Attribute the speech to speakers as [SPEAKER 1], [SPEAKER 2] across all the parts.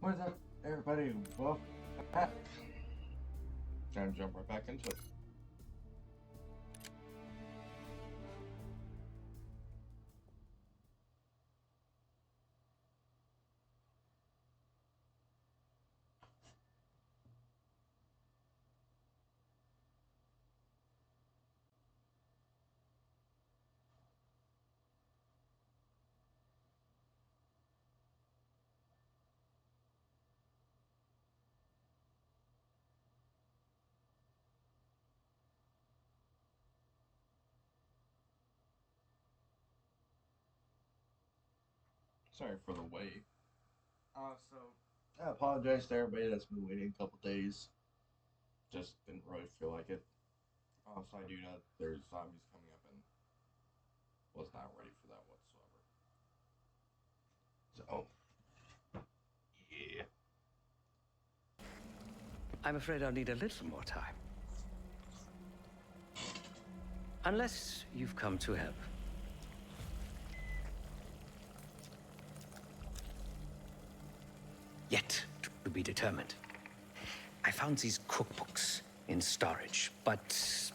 [SPEAKER 1] What's up, everybody? Welcome back. Trying to jump right back into it. Sorry for the wait. So I apologize to everybody that's been waiting a couple days. Just didn't really feel like it. Also, I do know there's zombies coming up and was not ready for that whatsoever. So, yeah.
[SPEAKER 2] I'm afraid I'll need a little more time. Unless you've come to help. Yet to be determined. I found these cookbooks in storage, but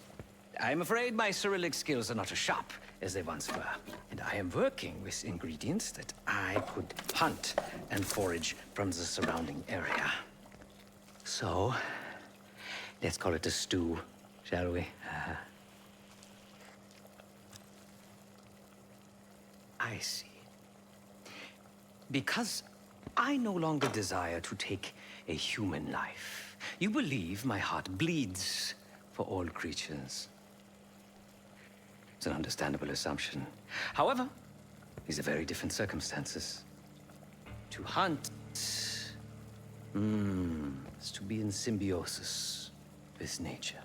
[SPEAKER 2] I'm afraid my Cyrillic skills are not as sharp as they once were. And I am working with ingredients that I could hunt and forage from the surrounding area. So, let's call it a stew, shall we? I see. Because I no longer desire to take a human life. You believe my heart bleeds for all creatures. It's an understandable assumption. However, these are very different circumstances. To hunt is to be in symbiosis with nature.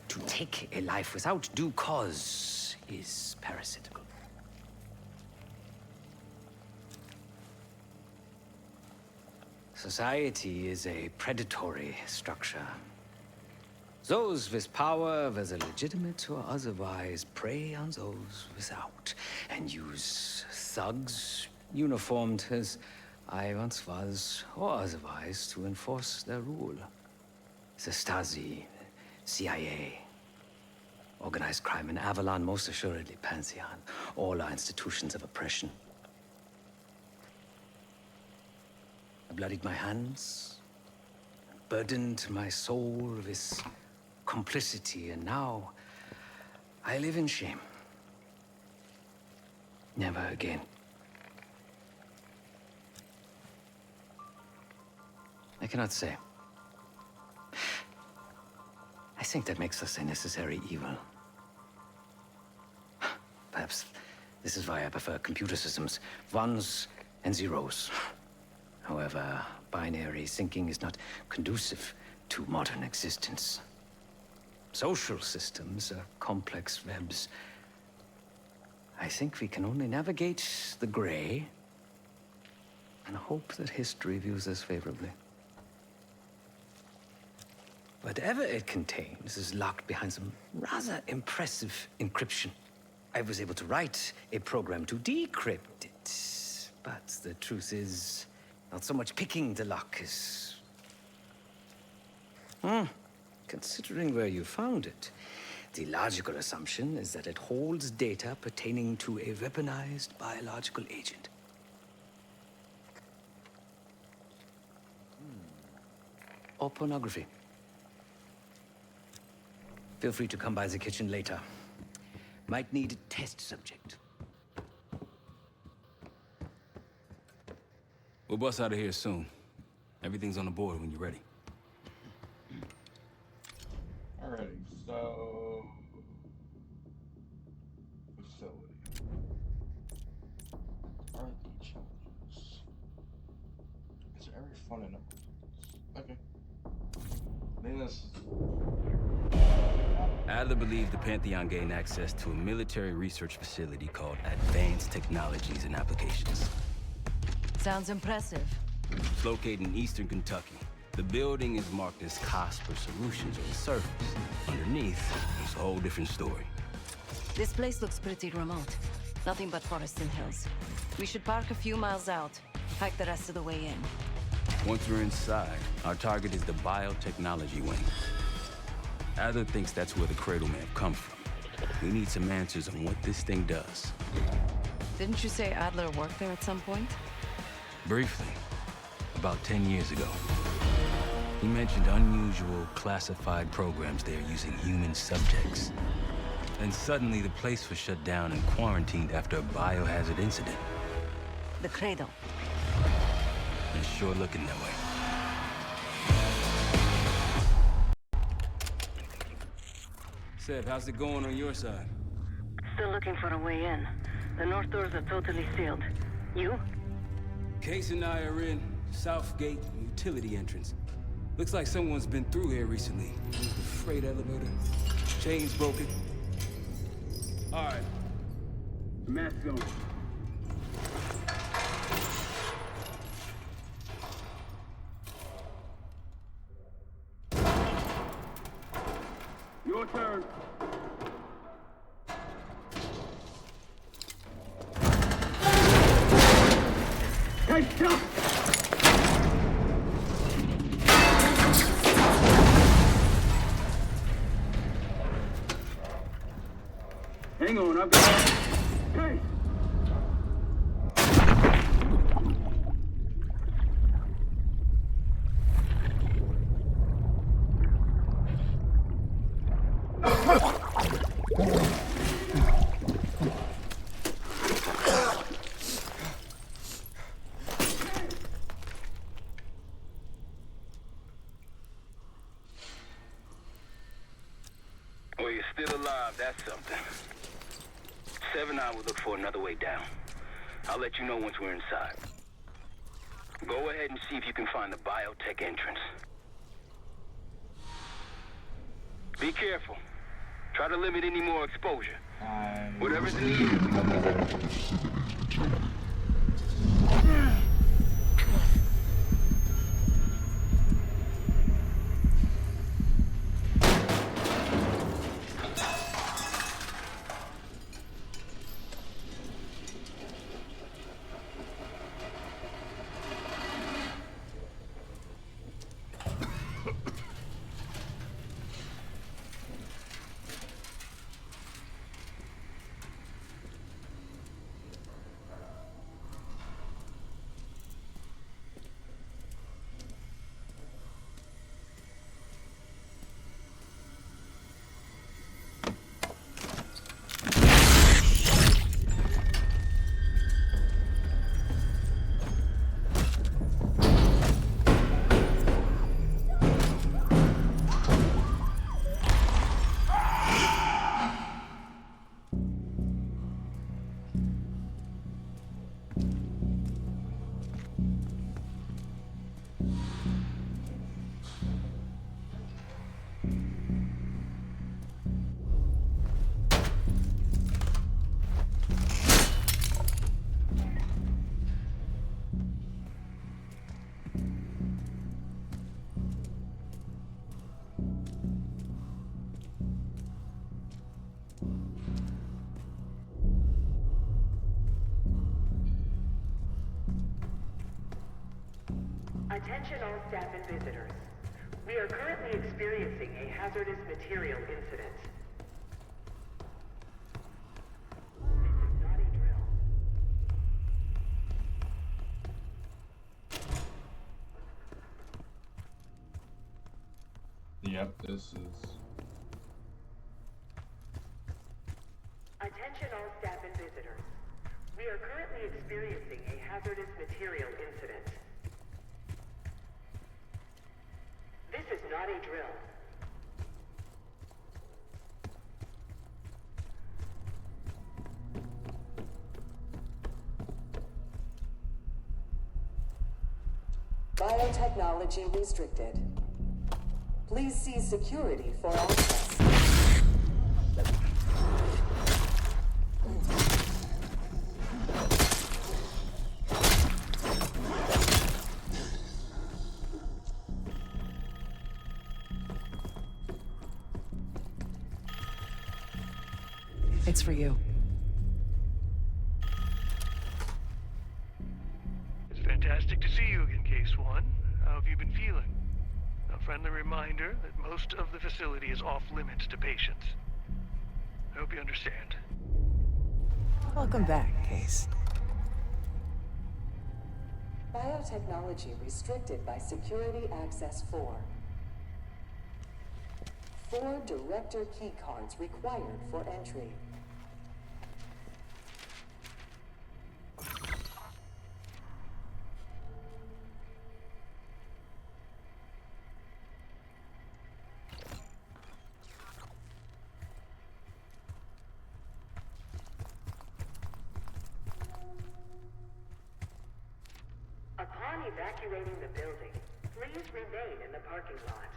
[SPEAKER 2] To take a life without due cause is parasitical. Society is a predatory structure. Those with power, whether legitimate or otherwise, prey on those without, and use thugs, uniformed as I once was, or otherwise, to enforce their rule. The Stasi, CIA, organized crime in Avalon, most assuredly Pantheon, all are institutions of oppression. I bloodied my hands, burdened my soul with complicity, and now I live in shame. Never again. I cannot say. I think that makes us a necessary evil. Perhaps this is why I prefer computer systems, ones and zeros. However, binary thinking is not conducive to modern existence. Social systems are complex webs. I think we can only navigate the gray and hope that history views us favorably. Whatever it contains is locked behind some rather impressive encryption. I was able to write a program to decrypt it, but the truth is, not so much picking the lock as... Considering where you found it, the logical assumption is that it holds data pertaining to a weaponized biological agent. Or pornography. Feel free to come by the kitchen later. Might need a test subject.
[SPEAKER 3] We'll bust out of here soon. Everything's on the board when you're ready.
[SPEAKER 1] Alrighty, so facility. Are the challenges? Is there every fun enough? Okay. I think this is
[SPEAKER 3] Adler believed the Pantheon gained access to a military research facility called Advanced Technologies and Applications.
[SPEAKER 4] Sounds impressive.
[SPEAKER 3] It's located in eastern Kentucky. The building is marked as Cosper Solutions on the surface. Underneath, it's a whole different story.
[SPEAKER 4] This place looks pretty remote. Nothing but forests and hills. We should park a few miles out. Hike the rest of the way in.
[SPEAKER 3] Once we're inside, our target is the biotechnology wing. Adler thinks that's where the Cradle may have come from. We need some answers on what this thing does.
[SPEAKER 4] Didn't you say Adler worked there at some point?
[SPEAKER 3] Briefly, about 10 years ago. He mentioned unusual, classified programs there using human subjects. And suddenly the place was shut down and quarantined after a biohazard incident.
[SPEAKER 4] The Cradle.
[SPEAKER 3] It's sure looking that way. Sev, how's it going on your side?
[SPEAKER 5] Still looking for a way in. The north doors are totally sealed. You?
[SPEAKER 3] Case and I are in South Gate utility entrance. Looks like someone's been through here recently. The freight elevator. Chains broken. All right. Mask on. Your turn. Hey, stop! Hang on, I've got... Hey! Well, you're still alive, that's something. Sev and I will look for another way down. I'll let you know once we're inside. Go ahead and see if you can find the biotech entrance. Be careful. Try to limit any more exposure. Whatever's needed.
[SPEAKER 6] Attention all staff and visitors. We are currently experiencing a hazardous material incident. This is not a drill.
[SPEAKER 1] Yep, this is...
[SPEAKER 6] Attention all staff and visitors. We are currently experiencing a hazardous material incident. This is not a drill.
[SPEAKER 7] Biotechnology restricted. Please see security for access.
[SPEAKER 4] It's for you.
[SPEAKER 8] It's fantastic to see you again, Case One. How have you been feeling? A friendly reminder that most of the facility is off limits to patients. I hope you understand.
[SPEAKER 9] Welcome back, Case.
[SPEAKER 7] Biotechnology restricted by Security Access 4. 4 Director keycards required for entry.
[SPEAKER 6] Upon evacuating the building, please remain in the parking lot.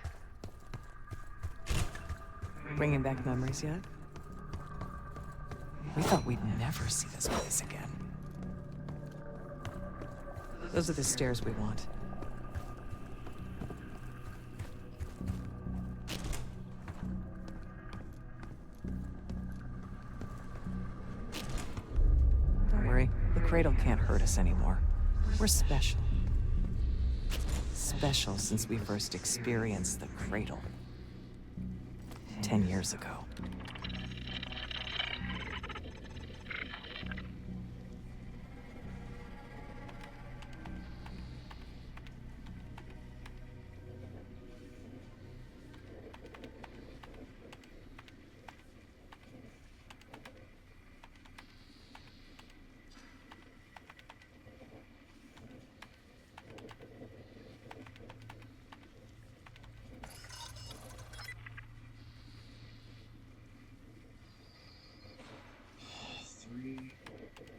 [SPEAKER 9] Bringing back memories yet? We thought we'd never see this place again. Those are the stairs we want. Don't worry, the Cradle can't hurt us anymore. We're special. Special since we first experienced the Cradle. 10 years ago.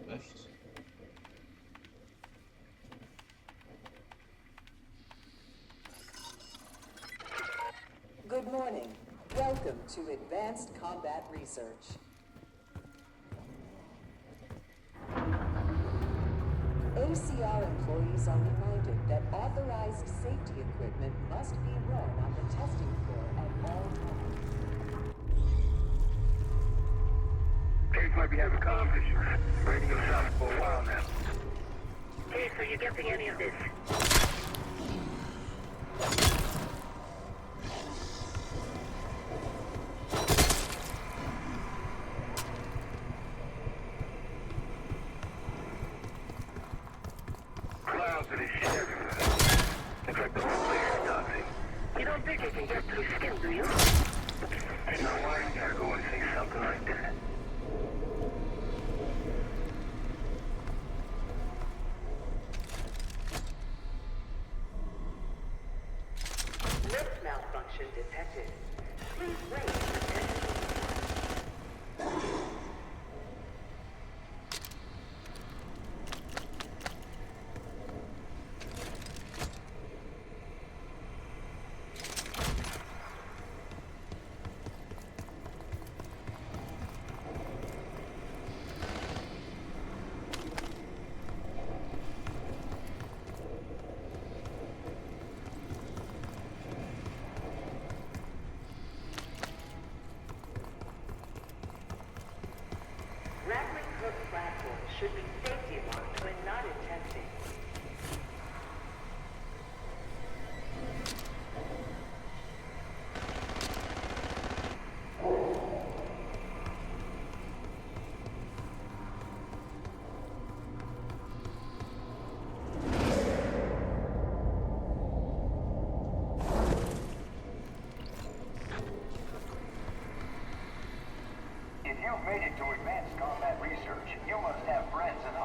[SPEAKER 1] Left.
[SPEAKER 7] Good morning. Welcome to Advanced Combat Research. ACR employees are reminded that authorized safety equipment must be worn on the testing floor at all times.
[SPEAKER 8] Case might be having comm issues. Radio south for a while now.
[SPEAKER 5] Case, are you getting any of this?
[SPEAKER 8] Clouds of this shit everywhere. Looks like the whole place is toxic.
[SPEAKER 5] You don't think it can get through skin, do you?
[SPEAKER 8] Ain't no why you gotta go and say something like that.
[SPEAKER 6] Lift malfunction detected. Please wait for attention. Rattling Hook platform should be safety locked when not in testing.
[SPEAKER 8] If you've made it to advanced combat research, you must have friends in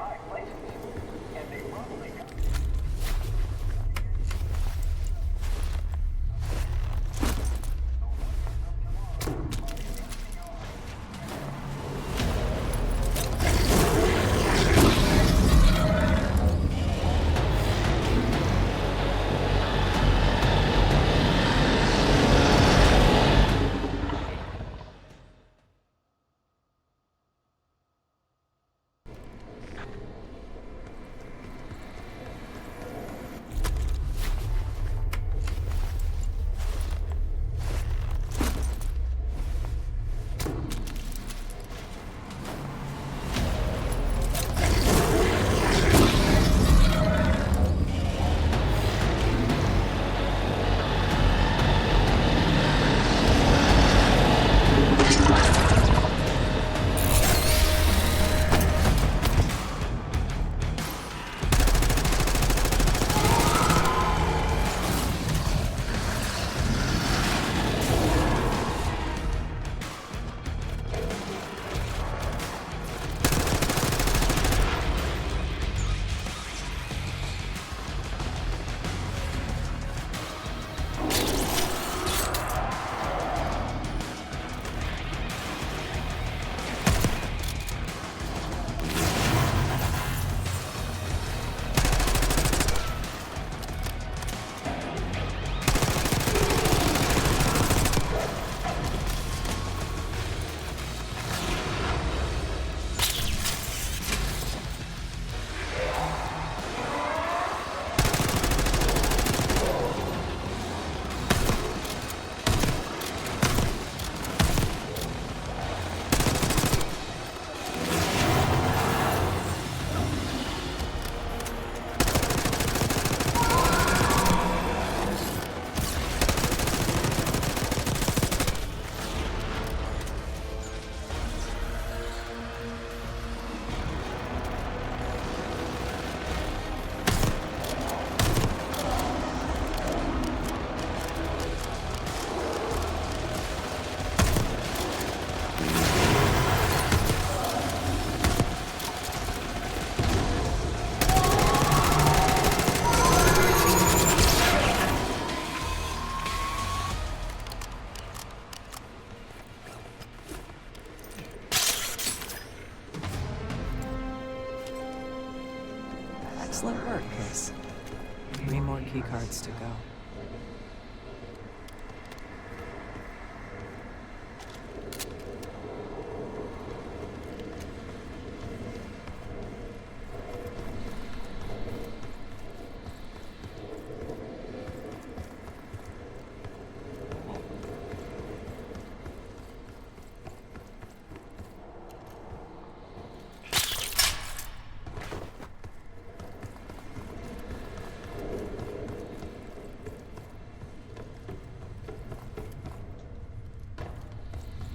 [SPEAKER 9] keycards to go.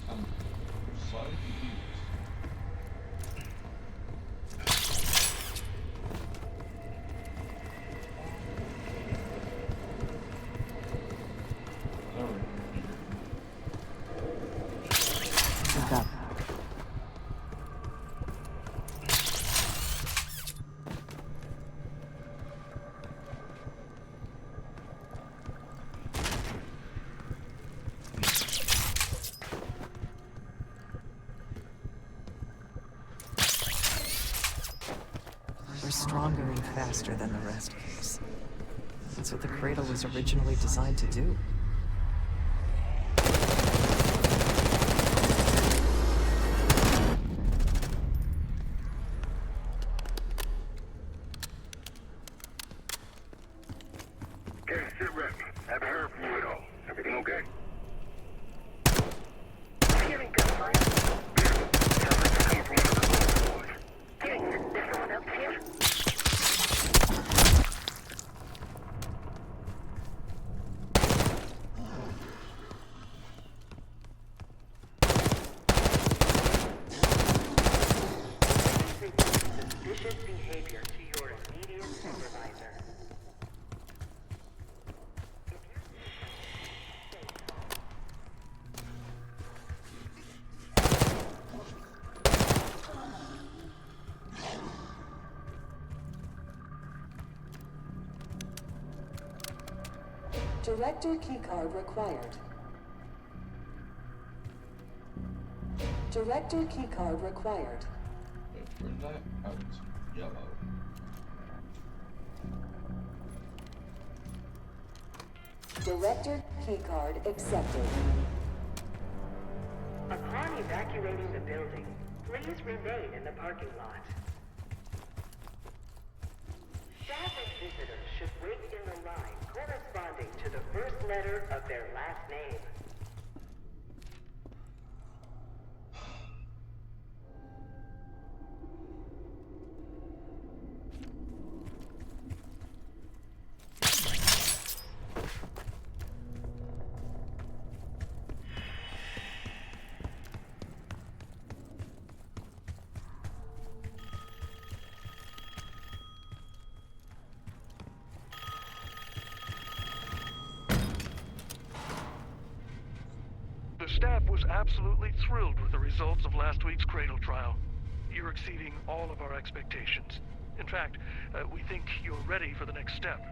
[SPEAKER 1] I'm slightly confused.
[SPEAKER 9] Look up. We're stronger and faster than the rest of us. That's what the cradle was originally designed to do.
[SPEAKER 10] Okay, sit rep. Haven't heard from you at all. Everything okay? Hearing gunfire. Sounds like it's coming from one of the lower floors. Hey, there's someone else here?
[SPEAKER 6] Suspicious behavior to your immediate supervisor.
[SPEAKER 7] Director keycard required. Director keycard required.
[SPEAKER 1] Wait, where's that? Oh, it's yellow.
[SPEAKER 7] Director keycard accepted.
[SPEAKER 6] Upon evacuating the building, please remain in the parking lot. Staff and visitors should wait in the line corresponding to the first letter of their last name.
[SPEAKER 8] The staff was absolutely thrilled with the results of last week's Cradle trial. You're exceeding all of our expectations. In fact, we think you're ready for the next step.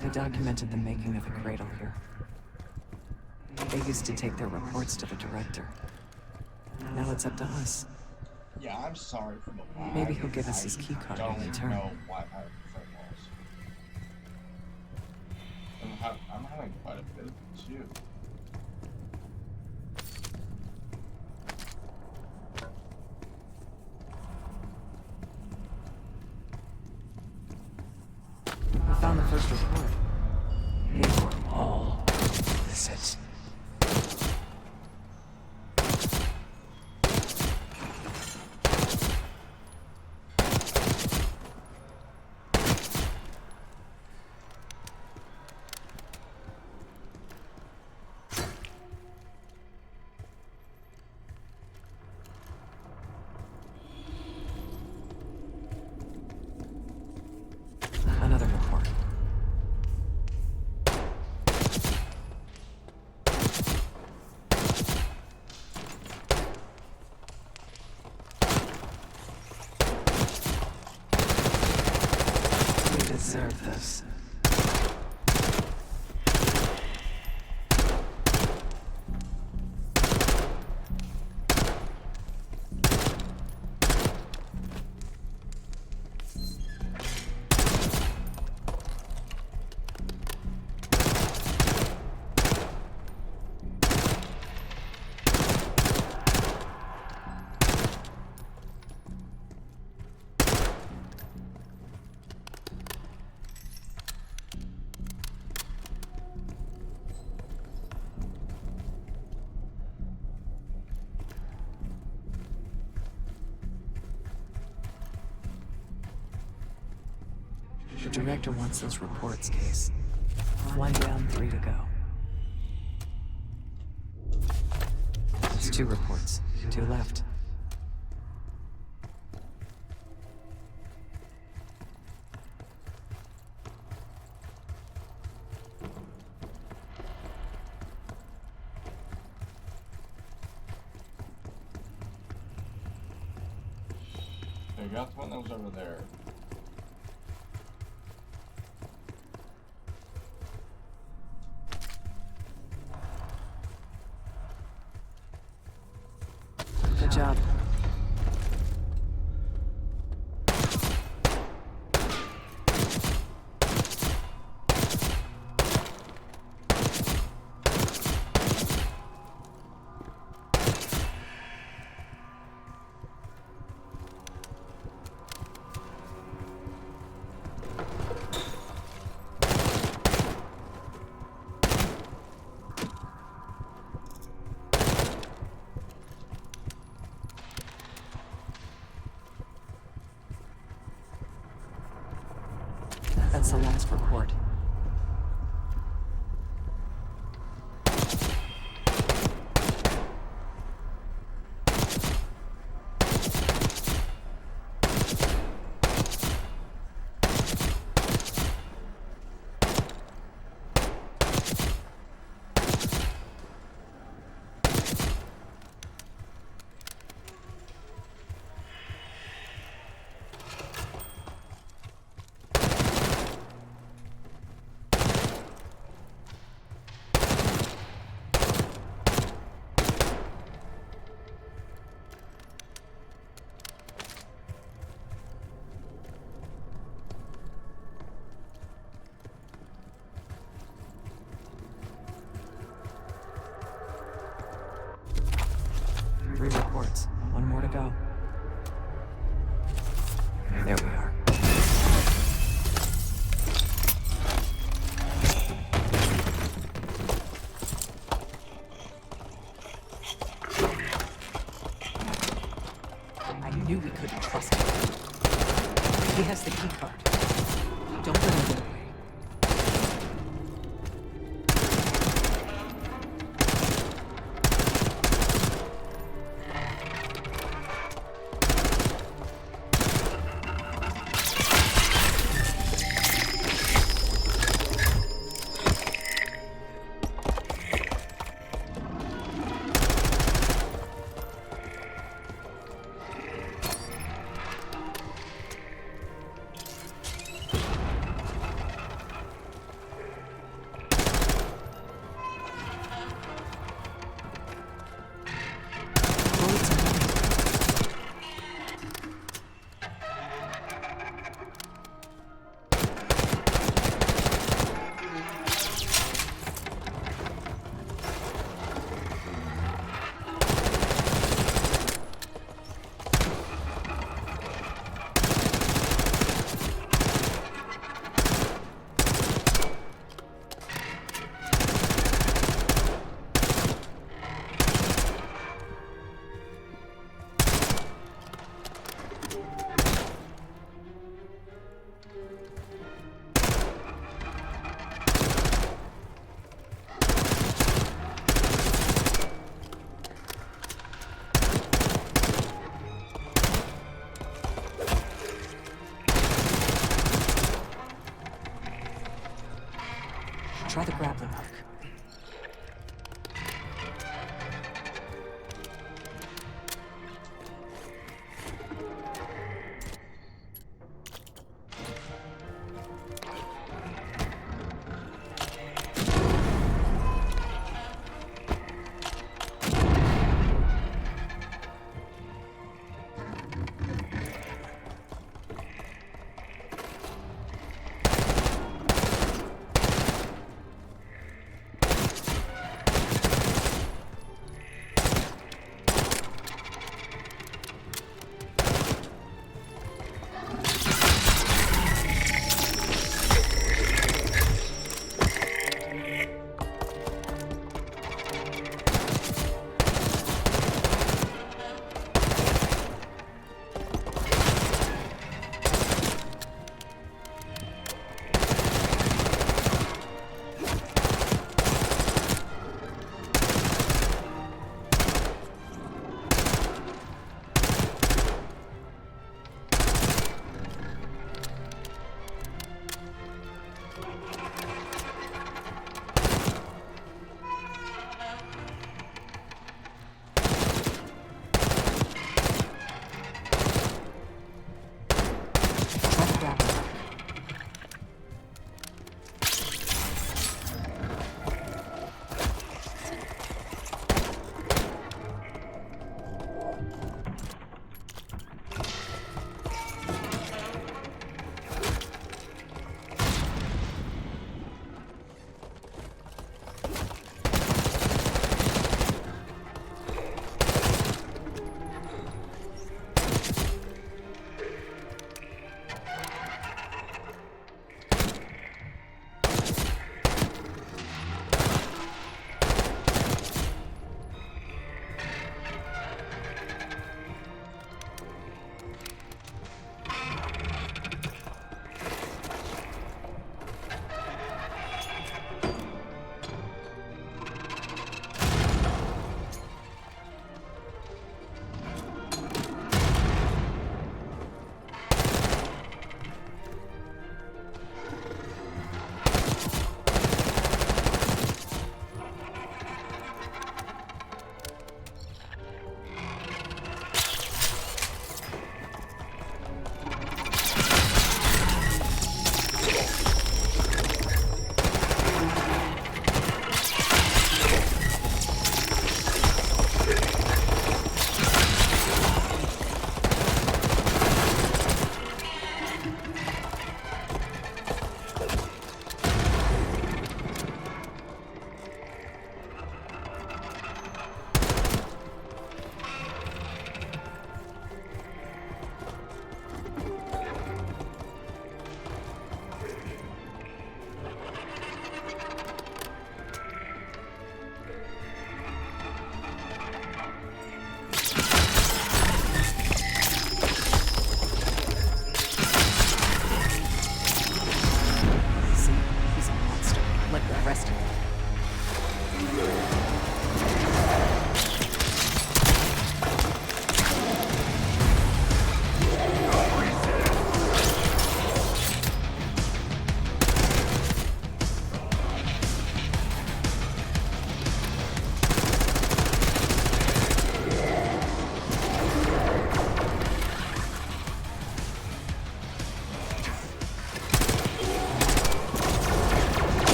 [SPEAKER 9] They documented the making of the cradle here. They used to take their reports to the director. Now it's up to us.
[SPEAKER 1] Yeah, I'm sorry for the lag.
[SPEAKER 9] Maybe he'll give us his key card in
[SPEAKER 1] don't
[SPEAKER 9] return.
[SPEAKER 1] know why I have phone calls. I'm having quite a bit of it too.
[SPEAKER 9] We found the first report. They were all illicit. this? The director wants those reports, Case. 1 down, 3 to go. There's 2 reports. 2 left.
[SPEAKER 1] There you go, the one that was over there.
[SPEAKER 9] Good job. That's the last report. Three reports. 1 more to go. There we are. I knew we couldn't trust him. He has the key card. Don't let him get away.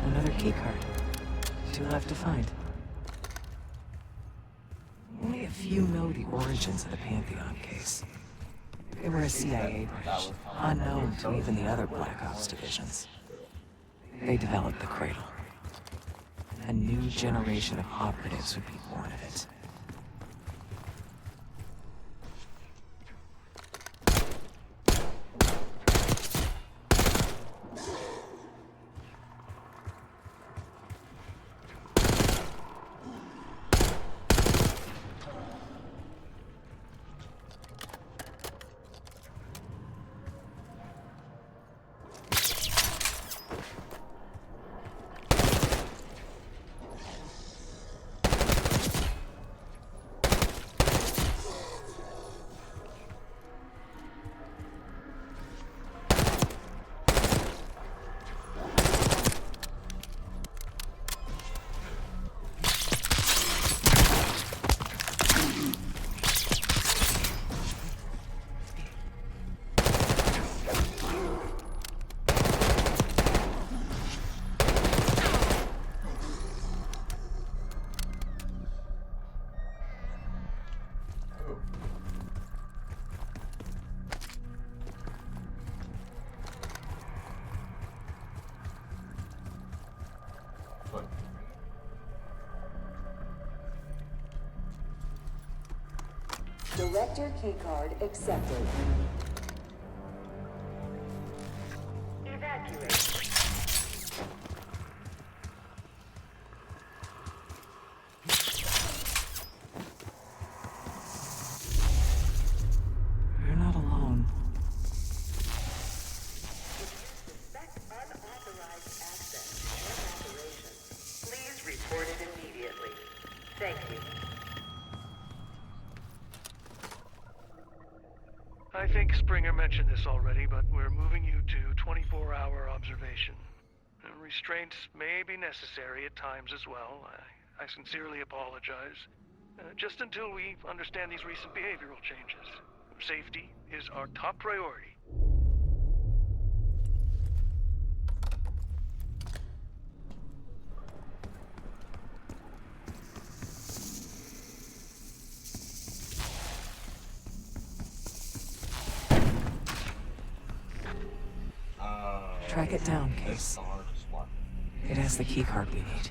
[SPEAKER 9] Another keycard. 2 left to find. Only a few know the origins of the Pantheon case. They were a CIA branch, unknown to even the other Black Ops divisions. They developed the Cradle. A new generation of operatives would be born of it.
[SPEAKER 7] Director keycard accepted.
[SPEAKER 6] Evacuate.
[SPEAKER 9] You're not alone.
[SPEAKER 6] Suspect unauthorized access to your operation. Please report it immediately. Thank you.
[SPEAKER 8] I think Springer mentioned this already, but we're moving you to 24-hour observation. Restraints may be necessary at times as well. I sincerely apologize. Just until we understand these recent behavioral changes. Safety is our top priority.
[SPEAKER 9] Track it down, Case. It has the keycard we need.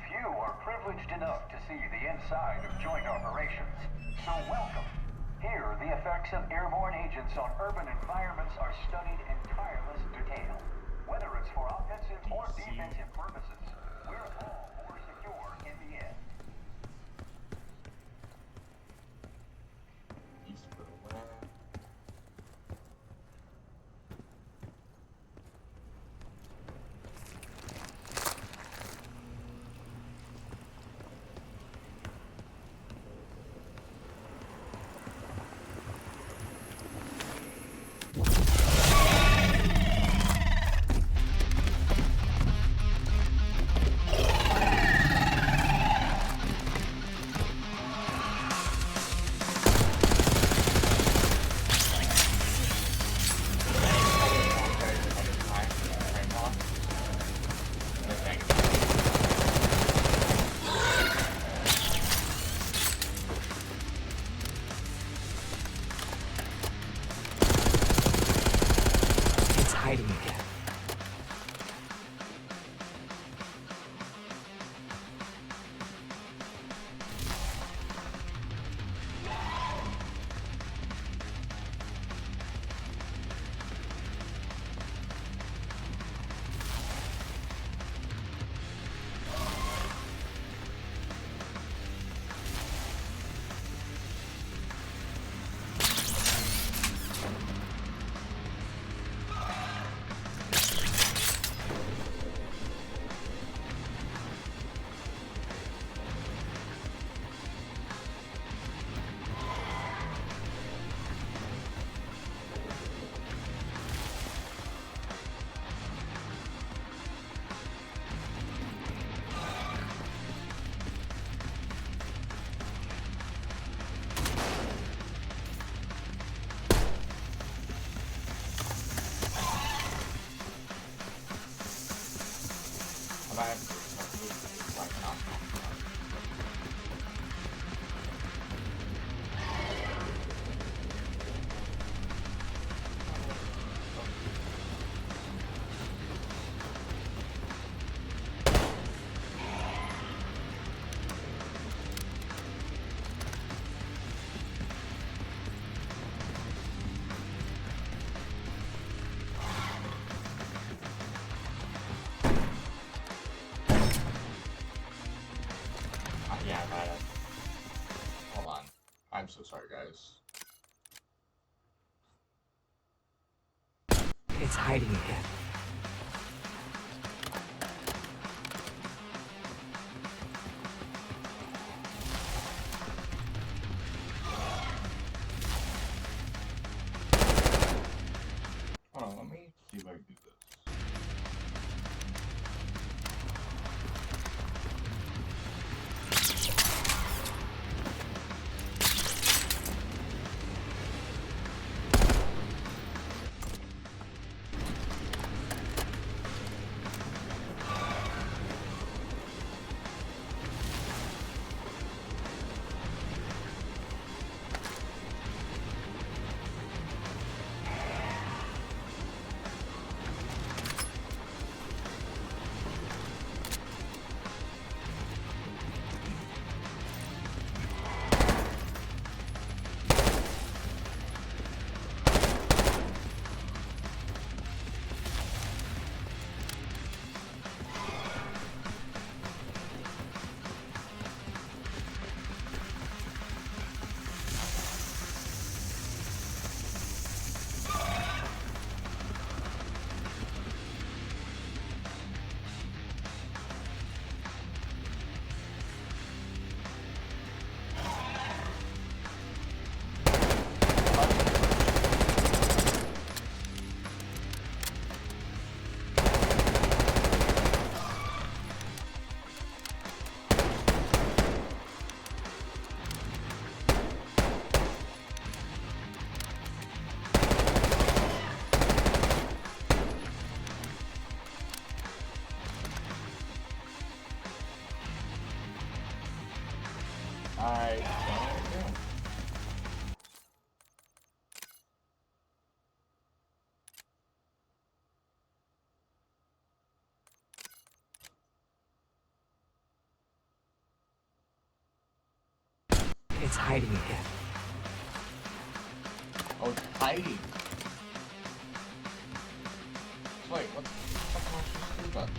[SPEAKER 11] Few are privileged enough to see the inside of joint operations, so welcome. Here, the effects of airborne agents on urban environments are studied in tireless detail. Whether it's for offensive or defensive purposes, we're all more secure in the end.
[SPEAKER 1] Yeah, hold on. I'm so sorry, guys.
[SPEAKER 9] It's hiding again.
[SPEAKER 1] Hold on, let me see if I can do this. I don't know.
[SPEAKER 9] It's hiding again.
[SPEAKER 1] Oh, it's hiding. Wait, what the fuck am I supposed to do about it?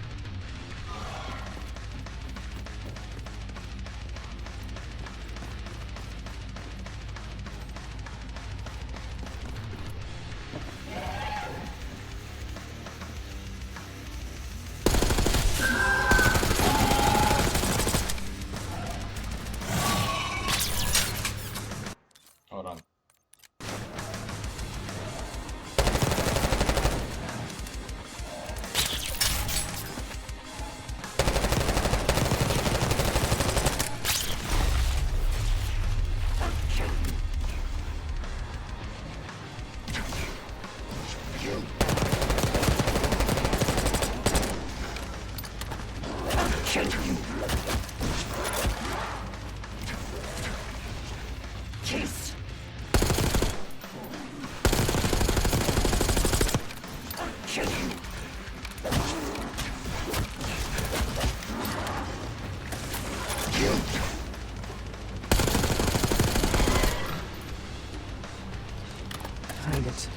[SPEAKER 1] Hold on.
[SPEAKER 9] Find it.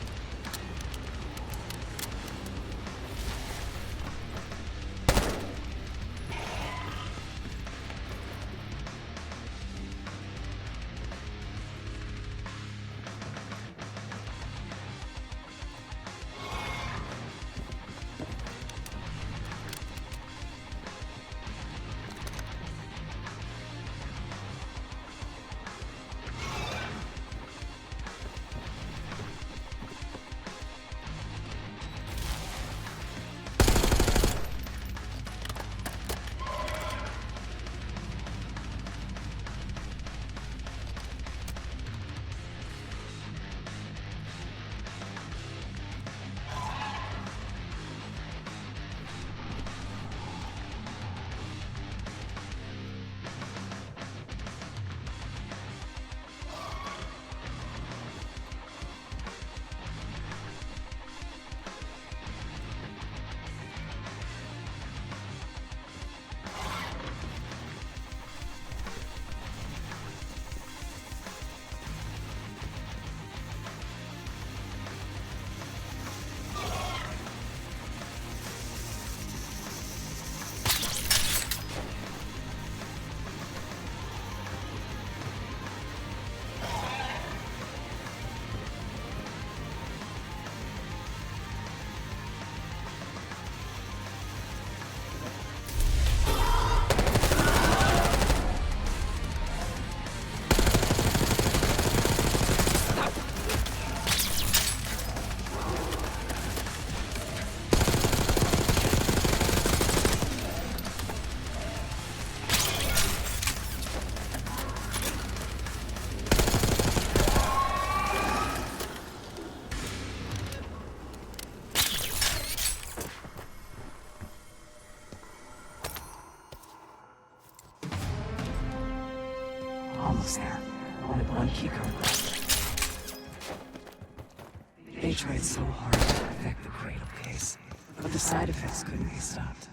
[SPEAKER 9] They tried so hard to perfect the Cradle case, but the side effects couldn't be stopped.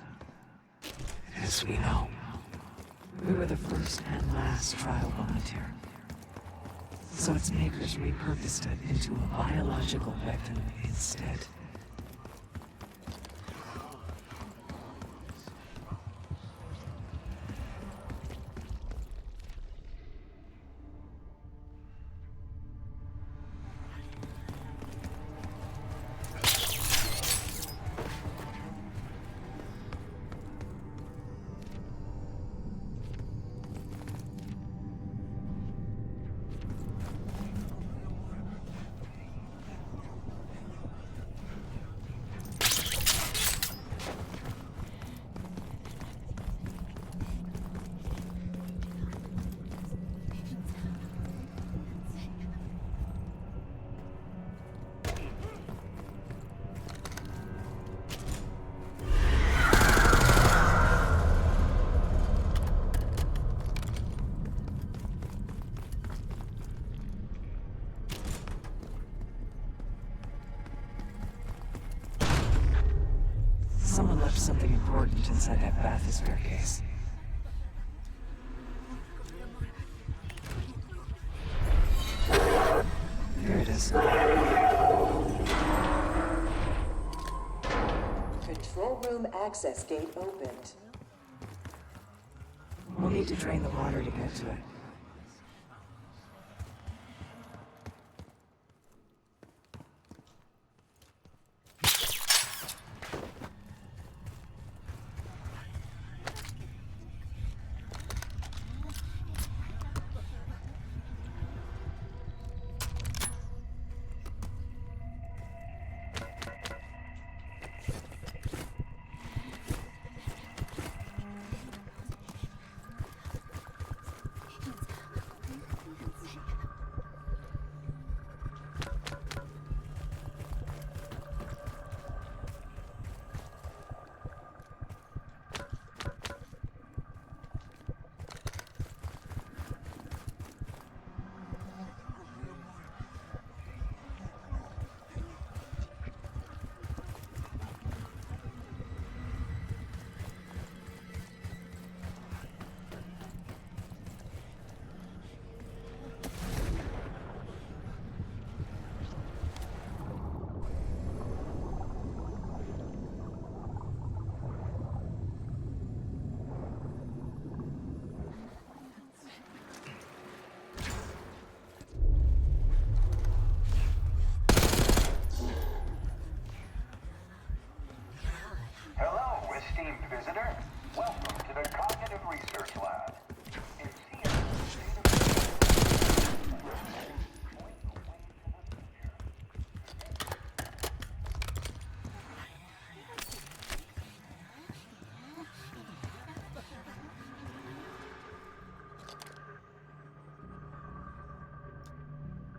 [SPEAKER 9] As we know, we were the first and last trial volunteer. So its makers repurposed it into a biological weapon instead. Someone left something important inside that bathysphere case. Here it is.
[SPEAKER 7] Control room access gate opened.
[SPEAKER 9] We'll need to drain the water to get to it.
[SPEAKER 11] Hello, esteemed visitor. Welcome to the Cognitive Research Lab. In Seattle's state of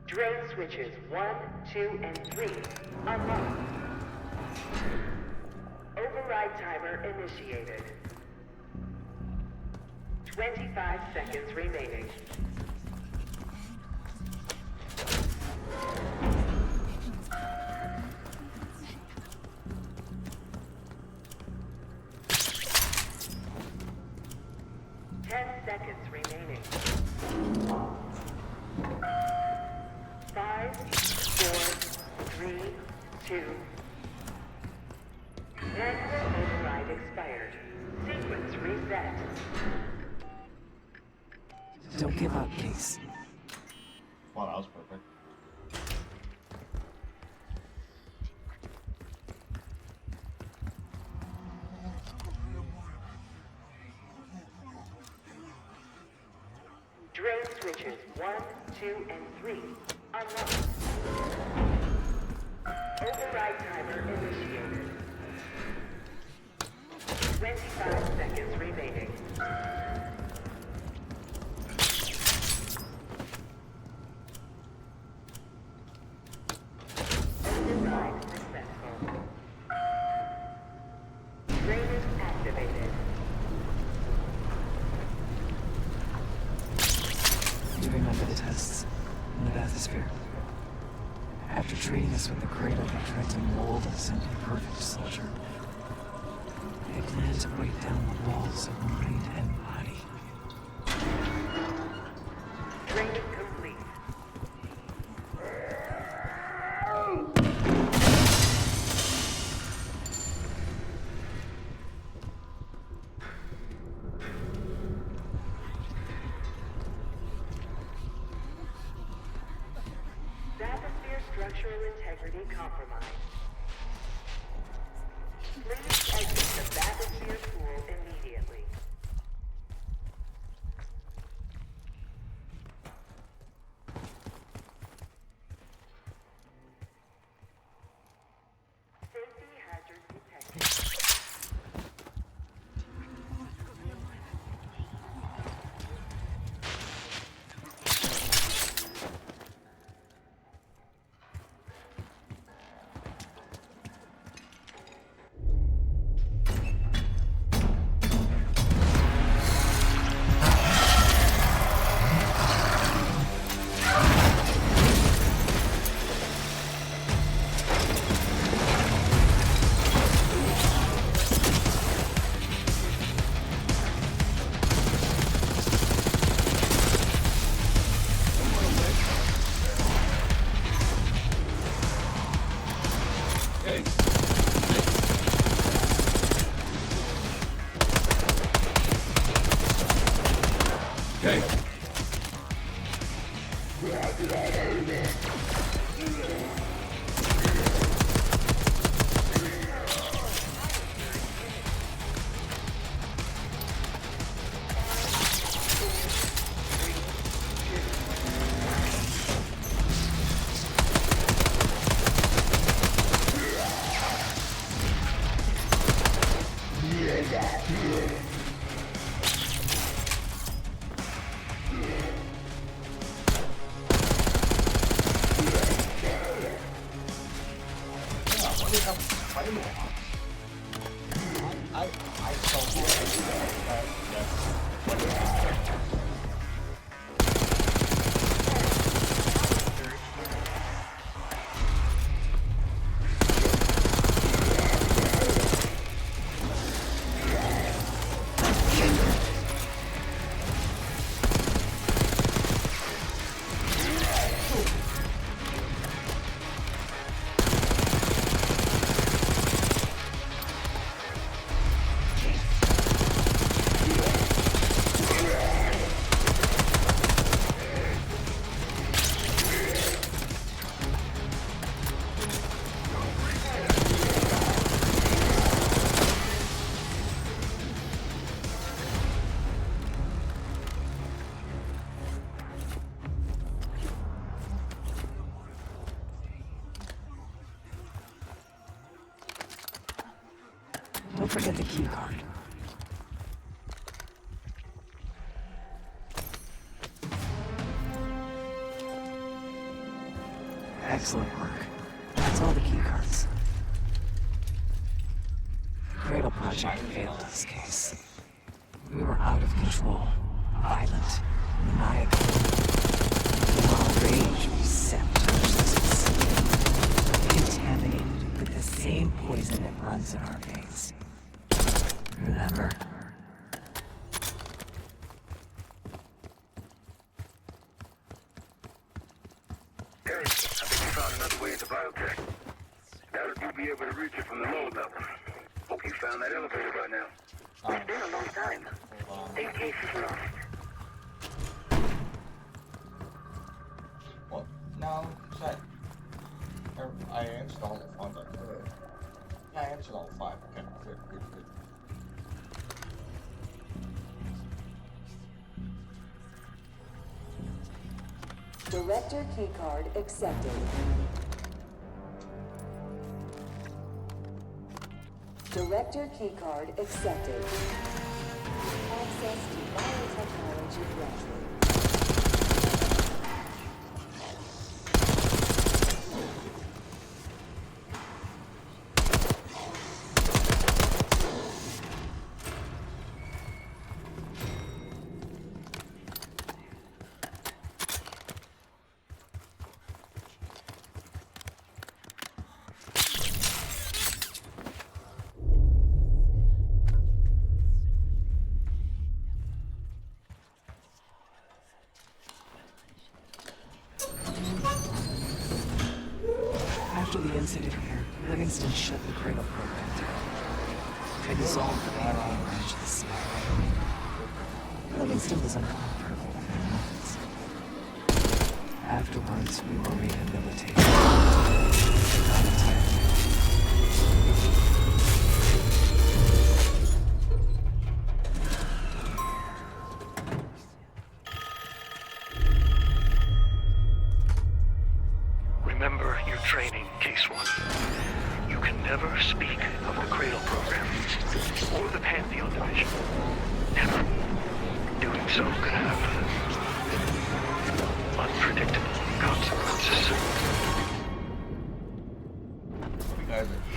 [SPEAKER 6] Drone switches 1, 2, and 3 unlocked. Override timer initiated. 25 seconds remaining. Seconds remaining. 5, 4, 3, 2. Manual override expired. Sequence reset.
[SPEAKER 9] Don't give up, Case.
[SPEAKER 1] Well, that was perfect.
[SPEAKER 6] Drone switches 1, 2, and 3 unlocked. Override timer initiated. 25 seconds remaining. Override successful. Drain is activated.
[SPEAKER 9] Do you remember the tests in the bathysphere? treating us with the cradle, they tried to mold us into a perfect soldier. They planned to break down the walls of mind and body.
[SPEAKER 6] Training complete. Bathysphere structural integrity compromised. Please exit the bathysphere pool immediately. Safety hazard detected.
[SPEAKER 9] Don't forget the key card. Excellent work. That's all the key cards. The Cradle Project failed this case. We were out of control, violent, maniacal. Our rage we sabotaged this facility, contaminated with the same poison that runs in our veins. Remember?
[SPEAKER 10] Eric, I think you found another way into biotech. Doubt you'll be able to reach it from the lower level. Hope you found that elevator by now. It's been a long time. 8 cases lost.
[SPEAKER 1] What? No, set. I answered all 5. Yeah, I answered all 5. Okay, good.
[SPEAKER 7] Director keycard accepted. Director keycard accepted. Access to biotechnology granted.
[SPEAKER 9] After the incident here, Livingston shut the Cradle program down. It dissolved the Pantheon branch of the CIA. Livingston was uncomfortable for months. Afterwards, we were rehabilitated. Not entirely.
[SPEAKER 8] Remember your training, Case One. You can never speak of the Cradle program or the Pantheon division. Never. Doing so could have unpredictable consequences.
[SPEAKER 1] You guys are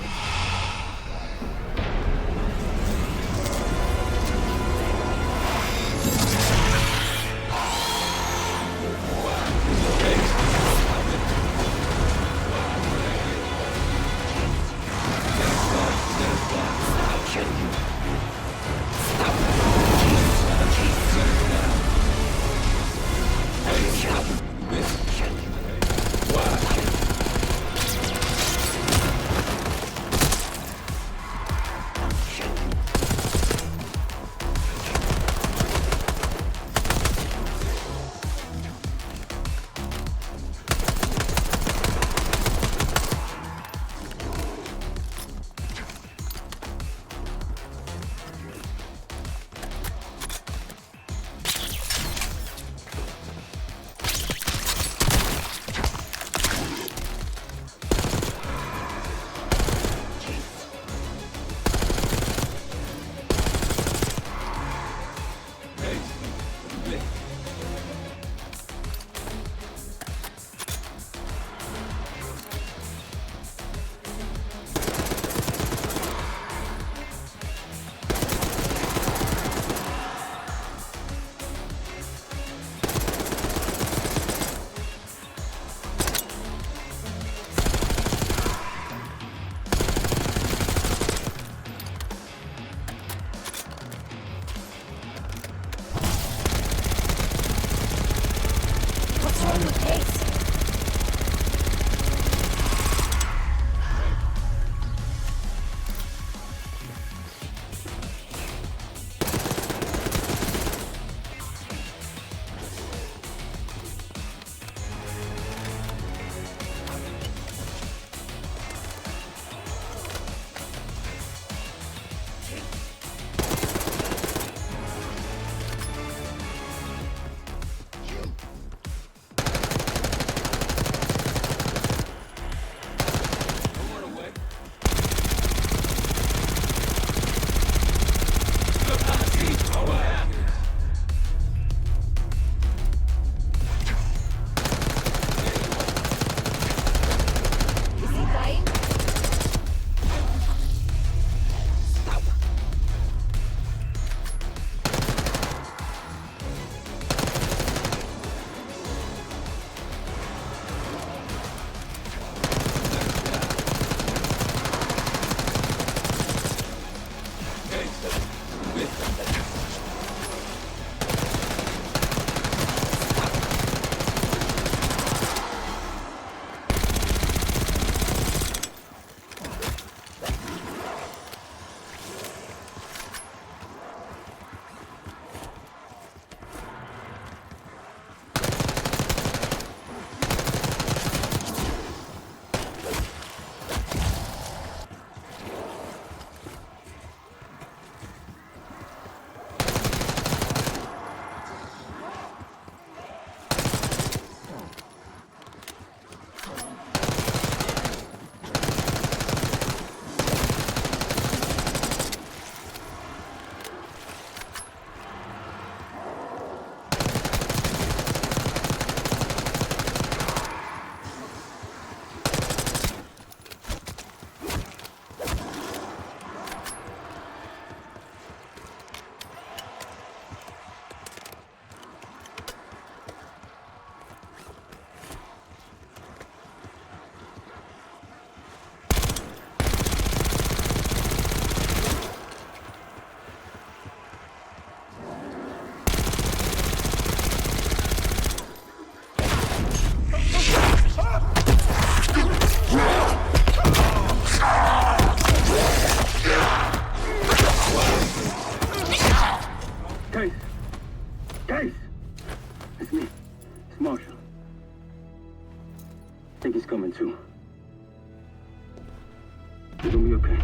[SPEAKER 10] You're gonna be okay.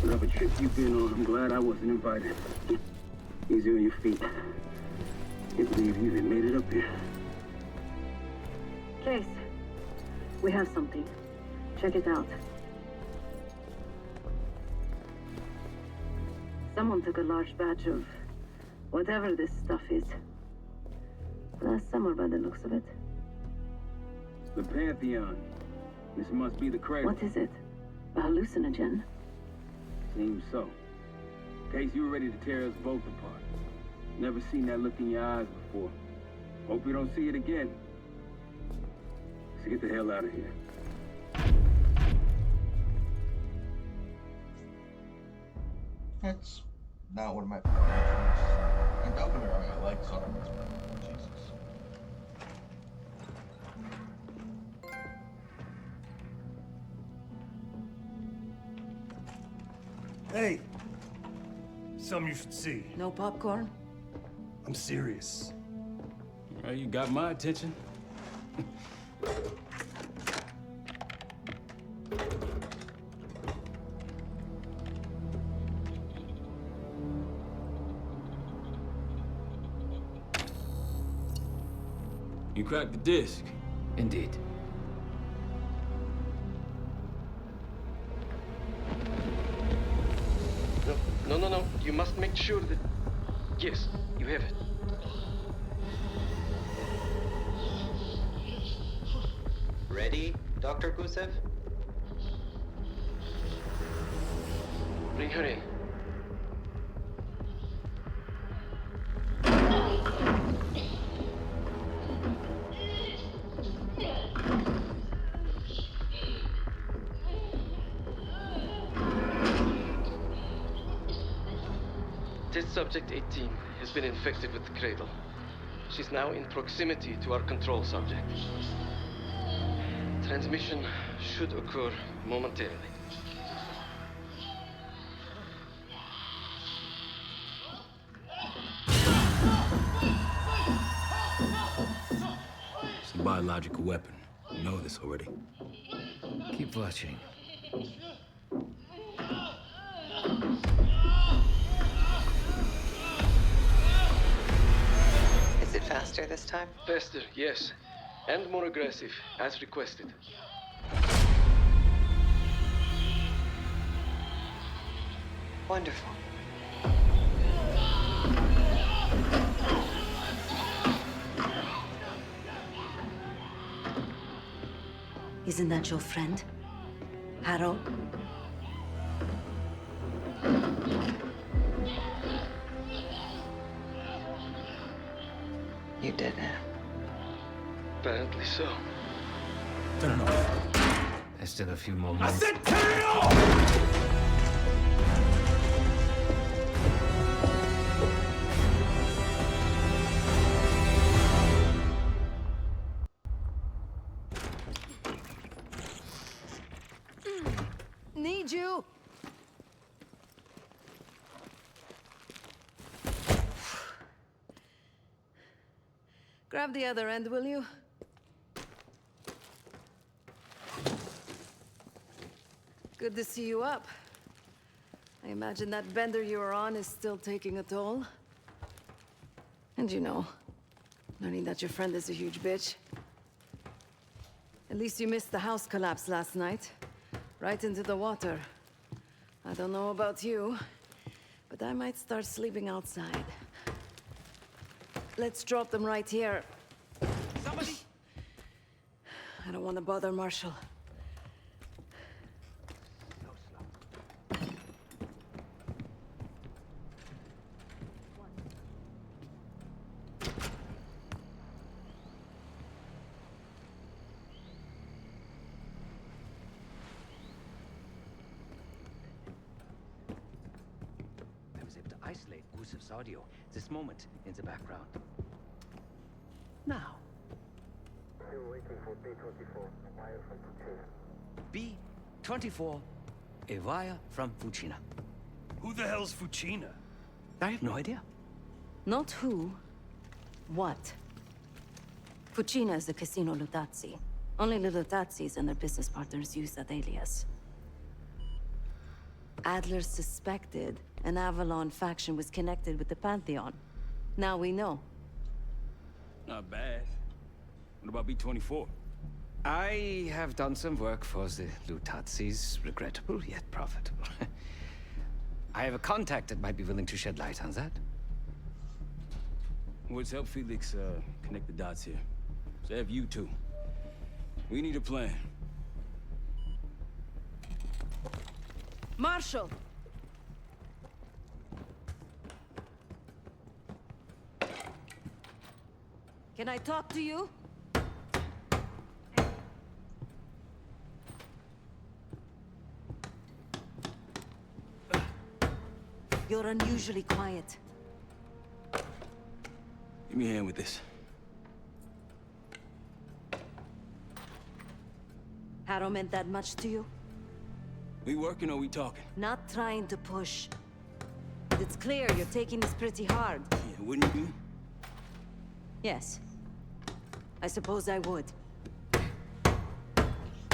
[SPEAKER 10] Whatever trip you've been on, I'm glad I wasn't invited. Easy on your feet. Can't believe you even made it up here.
[SPEAKER 5] Case. We have something. Check it out. Someone took a large batch of whatever this stuff is. Last summer by the looks of it.
[SPEAKER 10] The Pantheon. This must be the cradle.
[SPEAKER 5] What is it? A hallucinogen?
[SPEAKER 10] Seems so. Case, you were ready to tear us both apart. Never seen that look in your eyes before. Hope we don't see it again. So get the hell out of here.
[SPEAKER 1] That's not one of my preferences. And don't get me wrong, I like Sodom's Jesus.
[SPEAKER 12] Hey! Something you should see.
[SPEAKER 4] No popcorn?
[SPEAKER 12] I'm serious.
[SPEAKER 3] Well, you got my attention. You cracked the disc.
[SPEAKER 2] Indeed.
[SPEAKER 13] No. You must make sure that... Yes, you have it.
[SPEAKER 14] Ready, Dr. Gusev?
[SPEAKER 13] Bring her in. Test subject 18 has been infected with the cradle. She's now in proximity to our control subject. Transmission should occur momentarily.
[SPEAKER 3] It's a biological weapon. You know this already.
[SPEAKER 2] Keep watching.
[SPEAKER 9] Is it faster this time?
[SPEAKER 13] Faster, yes. And more aggressive, as requested.
[SPEAKER 9] Wonderful.
[SPEAKER 5] Isn't that your friend? Harrow?
[SPEAKER 9] You did it.
[SPEAKER 13] Apparently so.
[SPEAKER 3] Turn it off.
[SPEAKER 2] There's still a few more minutes.
[SPEAKER 3] I said turn it off!
[SPEAKER 4] Need you. Grab the other end, will you? Good to see you up. I imagine that bender you were on is still taking a toll. And you know, learning that your friend is a huge bitch. At least you missed the house collapse last night. Right into the water. I don't know about you, but I might start sleeping outside. Let's drop them right here.
[SPEAKER 3] Somebody!
[SPEAKER 4] I don't want to bother Marshall.
[SPEAKER 2] I was able to isolate Gusev's audio this moment in the background. Now.
[SPEAKER 10] Still waiting for B-24, a wire from Fuchina.
[SPEAKER 2] B-24, a wire from Fuchina.
[SPEAKER 12] Who the hell's Fuchina?
[SPEAKER 2] I have no idea.
[SPEAKER 5] Not who. What? Fucina is the Casino Lutazzi.
[SPEAKER 4] Only little Tatsis and their business partners use that alias. Adler suspected an Avalon faction was connected with the Pantheon. Now we know.
[SPEAKER 3] Not bad. What about B-24?
[SPEAKER 2] I have done some work for the Lutatsis, regrettable yet profitable. I have a contact that might be willing to shed light on that.
[SPEAKER 3] Let's help Felix connect the dots here. So have you two. We need a plan.
[SPEAKER 4] Marshal! Can I talk to you? You're unusually quiet.
[SPEAKER 3] Give me a hand with this.
[SPEAKER 4] Harrow meant that much to you?
[SPEAKER 3] We working or we talking?
[SPEAKER 4] Not trying to push. But it's clear you're taking this pretty hard.
[SPEAKER 3] Yeah, wouldn't you?
[SPEAKER 4] Yes. I suppose I would.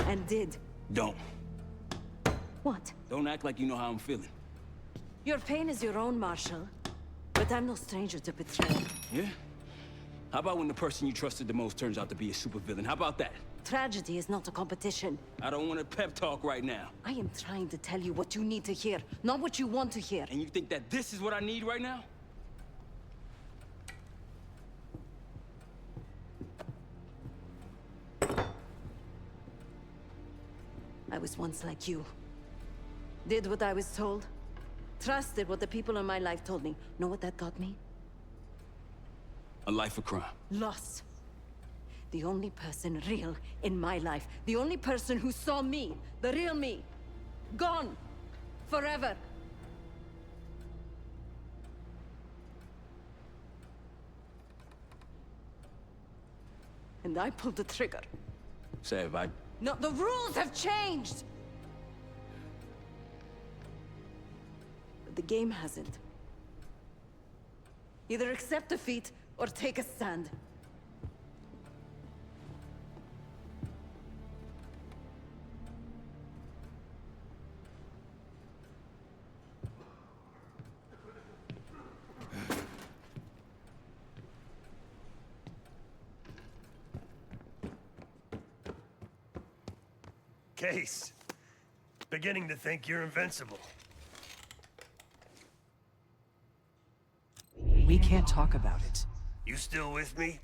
[SPEAKER 4] And did.
[SPEAKER 3] Don't.
[SPEAKER 4] What?
[SPEAKER 3] Don't act like you know how I'm feeling.
[SPEAKER 4] Your pain is your own, Marshal. But I'm no stranger to betrayal.
[SPEAKER 3] Yeah? How about when the person you trusted the most turns out to be a supervillain? How about that?
[SPEAKER 4] Tragedy is not a competition.
[SPEAKER 3] I don't want a pep talk right now.
[SPEAKER 4] I am trying to tell you what you need to hear, not what you want to hear.
[SPEAKER 3] And you think that this is what I need right now?
[SPEAKER 4] I was once like you. Did what I was told. Trusted what the people in my life told me. Know what that got me?
[SPEAKER 3] A life of crime.
[SPEAKER 4] Lost. The only person real in my life. The only person who saw me. The real me. Gone. Forever. And I pulled the trigger.
[SPEAKER 3] Sav,
[SPEAKER 4] No, the rules have changed! But the game hasn't. Either accept defeat or take a stand.
[SPEAKER 12] Case. Beginning to think you're invincible.
[SPEAKER 9] We can't talk about it.
[SPEAKER 12] You still with me?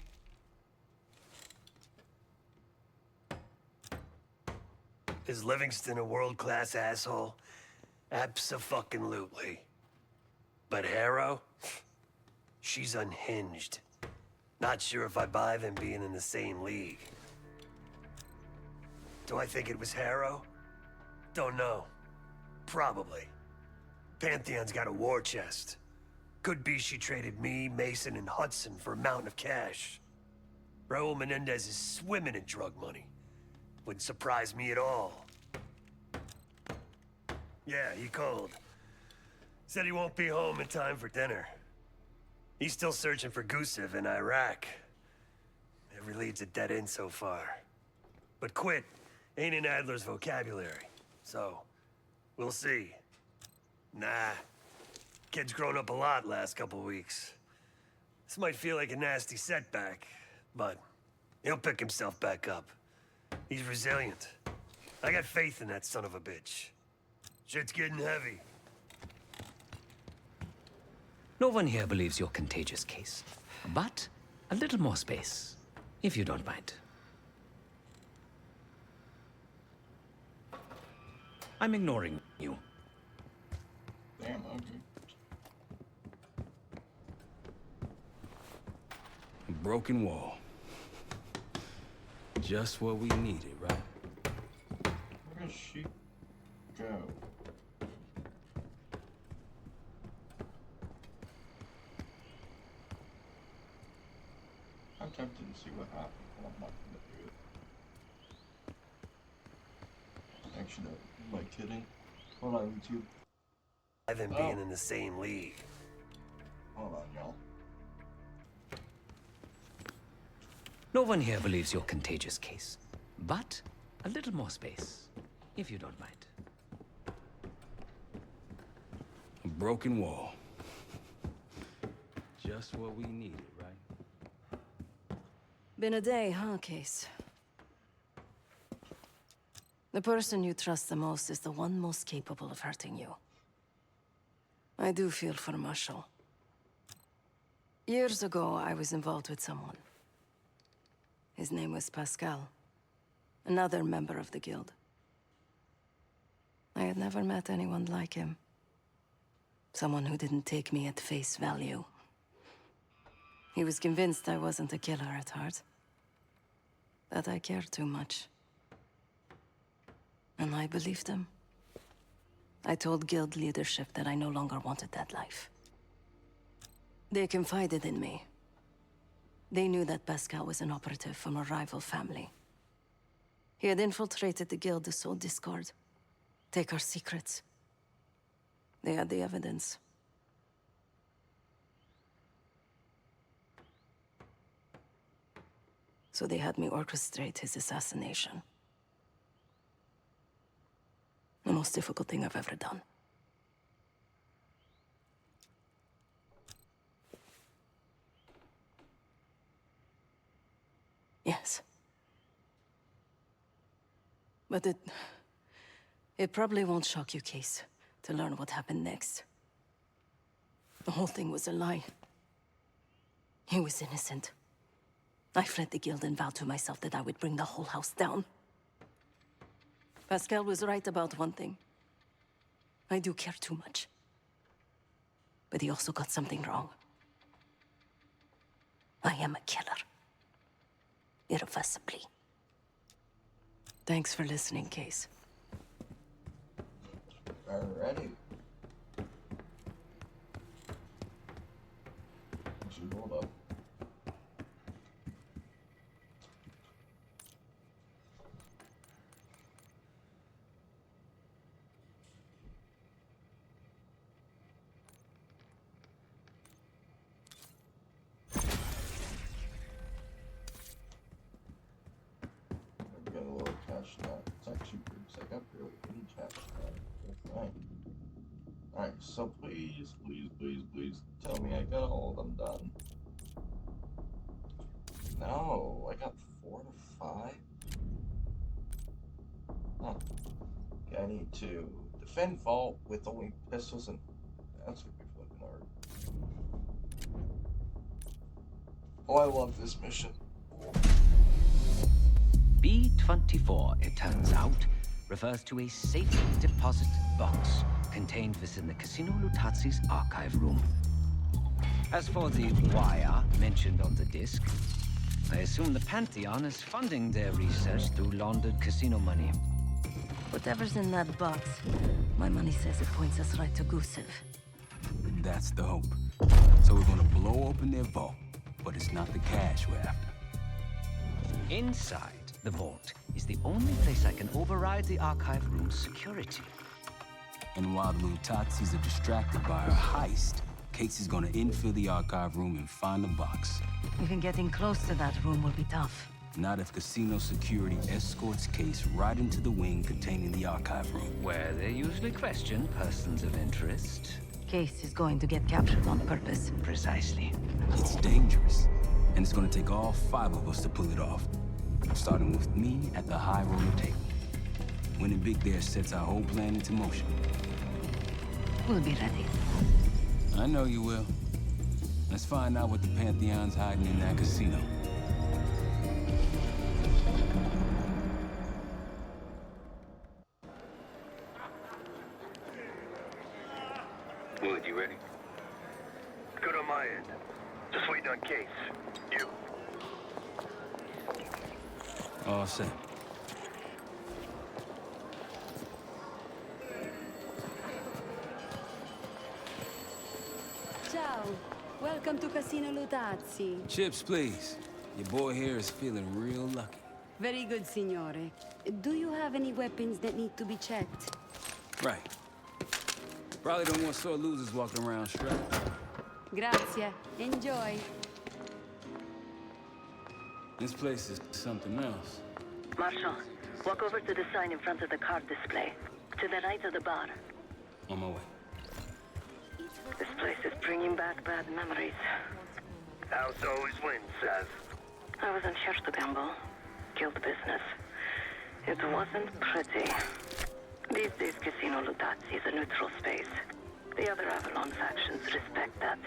[SPEAKER 12] Is Livingston a world-class asshole? Abso-fucking-lutely. But Harrow? She's unhinged. Not sure if I buy them being in the same league. Do I think it was Harrow? Don't know. Probably. Pantheon's got a war chest. Could be she traded me, Mason, and Hudson for a mountain of cash. Raul Menendez is swimming in drug money. Wouldn't surprise me at all. Yeah, he called. Said he won't be home in time for dinner. He's still searching for Gusev in Iraq. Every lead's a dead end so far. But quit ain't in Adler's vocabulary. So, we'll see. Nah. Kid's grown up a lot last couple weeks. This might feel like a nasty setback, but he'll pick himself back up. He's resilient. I got faith in that son of a bitch. Shit's getting heavy.
[SPEAKER 2] No one here believes your contagious case. But a little more space, if you don't mind. I'm ignoring you.
[SPEAKER 1] Damn, okay.
[SPEAKER 3] A broken wall. Just what we needed, right?
[SPEAKER 1] Where does she go? I'm tempted to see what happens, but I'm not gonna do it. Actually, no, am I kidding? Hold on, YouTube.
[SPEAKER 12] By them being in the same league.
[SPEAKER 1] Hold on, y'all.
[SPEAKER 2] No one here believes your contagious case. but a little more space, if you don't mind.
[SPEAKER 3] A broken wall. Just what we needed, right?
[SPEAKER 4] Been a day, huh, Case? The person you trust the most is the one most capable of hurting you. I do feel for Marshall. Years ago, I was involved with someone. His name was Pascal, another member of the guild. I had never met anyone like him. Someone who didn't take me at face value. He was convinced I wasn't a killer at heart. That I cared too much. And I believed him. I told guild leadership that I no longer wanted that life. They confided in me. They knew that Pascal was an operative from a rival family. He had infiltrated the guild to sow discord, take our secrets. They had the evidence. So they had me orchestrate his assassination. The most difficult thing I've ever done. Yes. But it probably won't shock you, Case, to learn what happened next. The whole thing was a lie. He was innocent. I fled the guild and vowed to myself that I would bring the whole house down. Pascal was right about one thing. I do care too much. But he also got something wrong. I am a killer. Irreversibly. Thanks for listening, Case.
[SPEAKER 1] Alrighty. What you hold up? Got a little cash now. It's actually pretty sick. I barely any cash now. Alright. Alright, so please tell me I got all of them done. No, I got 4 to 5. Huh. Okay, I need to defend vault with only pistols and that's gonna be flipping hard. Oh, I love this mission.
[SPEAKER 2] B-24, it turns out, refers to a safe deposit box contained within the Casino Lutazzi's archive room. As for the wire mentioned on the disc, I assume the Pantheon is funding their research through laundered casino money.
[SPEAKER 4] Whatever's in that box, my money says it points us right to Gusev.
[SPEAKER 3] That's the hope. So we're gonna blow open their vault, but it's not the cash we're after.
[SPEAKER 2] Inside the vault is the only place I can override the archive room's security.
[SPEAKER 3] And while the Lutazzis are distracted by our heist, Case is gonna infill the archive room and find the box.
[SPEAKER 4] Even getting close to that room will be tough.
[SPEAKER 3] Not if casino security escorts Case right into the wing containing the archive room.
[SPEAKER 2] Where they usually question persons of interest.
[SPEAKER 4] Case is going to get captured on purpose.
[SPEAKER 2] Precisely.
[SPEAKER 3] It's dangerous, and it's gonna take all 5 of us to pull it off. Starting with me at the high roller table. Winning big there sets our whole plan into motion.
[SPEAKER 4] We'll be ready.
[SPEAKER 3] I know you will. Let's find out what the Pantheon's hiding in that casino.
[SPEAKER 10] Wood, you ready?
[SPEAKER 12] Good on my end. Just waiting on Case. You.
[SPEAKER 3] All set.
[SPEAKER 15] Ciao. Welcome to Casino Lutazzi.
[SPEAKER 3] Chips, please. Your boy here is feeling real lucky.
[SPEAKER 15] Very good, signore. Do you have any weapons that need to be checked?
[SPEAKER 3] Right. Probably don't want sore losers walking around strapped.
[SPEAKER 15] Grazie. Enjoy.
[SPEAKER 3] This place is something else.
[SPEAKER 5] Marshal, walk over to the sign in front of the card display. To the right of the bar.
[SPEAKER 3] On my way.
[SPEAKER 5] This place is bringing back bad memories.
[SPEAKER 12] House always wins, Sav.
[SPEAKER 5] I was in Chertogamble. Guild business. It wasn't pretty. These days, Casino Lutazzi is a neutral space. The other Avalon factions respect that.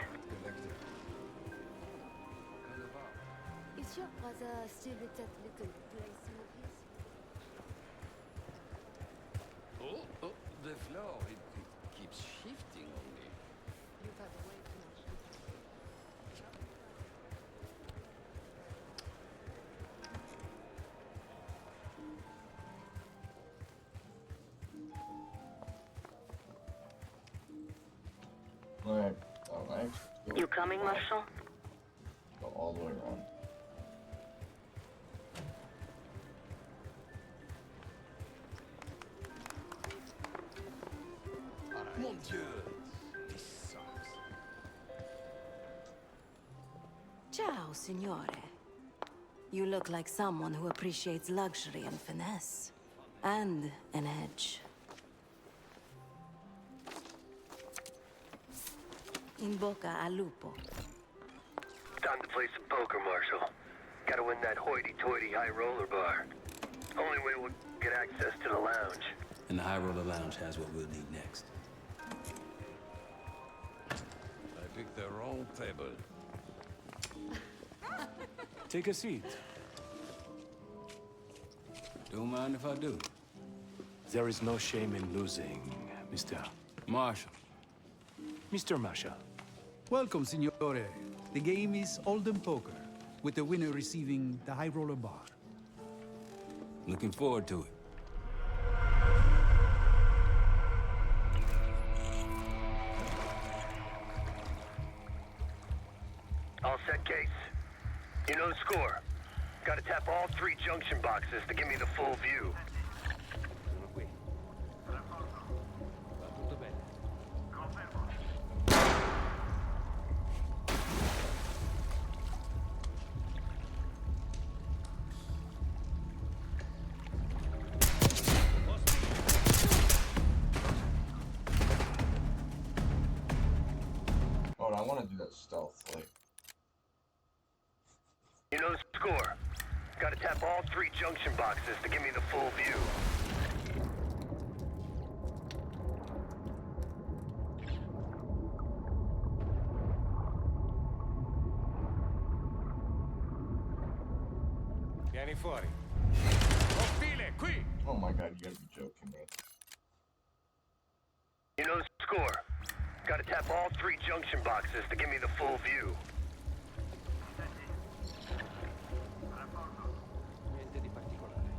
[SPEAKER 15] Is your brother still at that little place in the east?
[SPEAKER 3] Oh, the floor, it keeps shifting on me.
[SPEAKER 15] You've had way too much.
[SPEAKER 1] Alright, alright.
[SPEAKER 5] You coming, Marshal?
[SPEAKER 1] Go all the way around.
[SPEAKER 3] Mon Dieu, this sucks.
[SPEAKER 4] Ciao, signore. You look like someone who appreciates luxury and finesse. And an edge. In bocca al lupo.
[SPEAKER 12] Time to play some poker, Marshal. Gotta win that hoity-toity high roller bar. Only way we'll get access to the lounge.
[SPEAKER 3] And the High Roller Lounge has what we'll need next.
[SPEAKER 16] I picked the wrong table. Take a seat.
[SPEAKER 3] Don't mind if I do.
[SPEAKER 16] There is no shame in losing, Mr.
[SPEAKER 3] Marshal.
[SPEAKER 16] Mr. Marshall.
[SPEAKER 17] Welcome, Signore. The game is Hold'em Poker, with the winner receiving the High Roller Bar.
[SPEAKER 3] Looking forward to it.
[SPEAKER 12] All set, Case. You know the score. Gotta tap all 3 junction boxes to give me the full view.
[SPEAKER 1] Oh, I want to do that stealthily.
[SPEAKER 12] You know the score. Gotta tap all 3 junction boxes to give me the full view.
[SPEAKER 16] Vieni fuori. Ostile, qui!
[SPEAKER 1] Oh my god, you gotta be joking me.
[SPEAKER 12] You know the score. Gotta tap all 3 junction boxes to give me the full view.
[SPEAKER 16] Niente di particolare.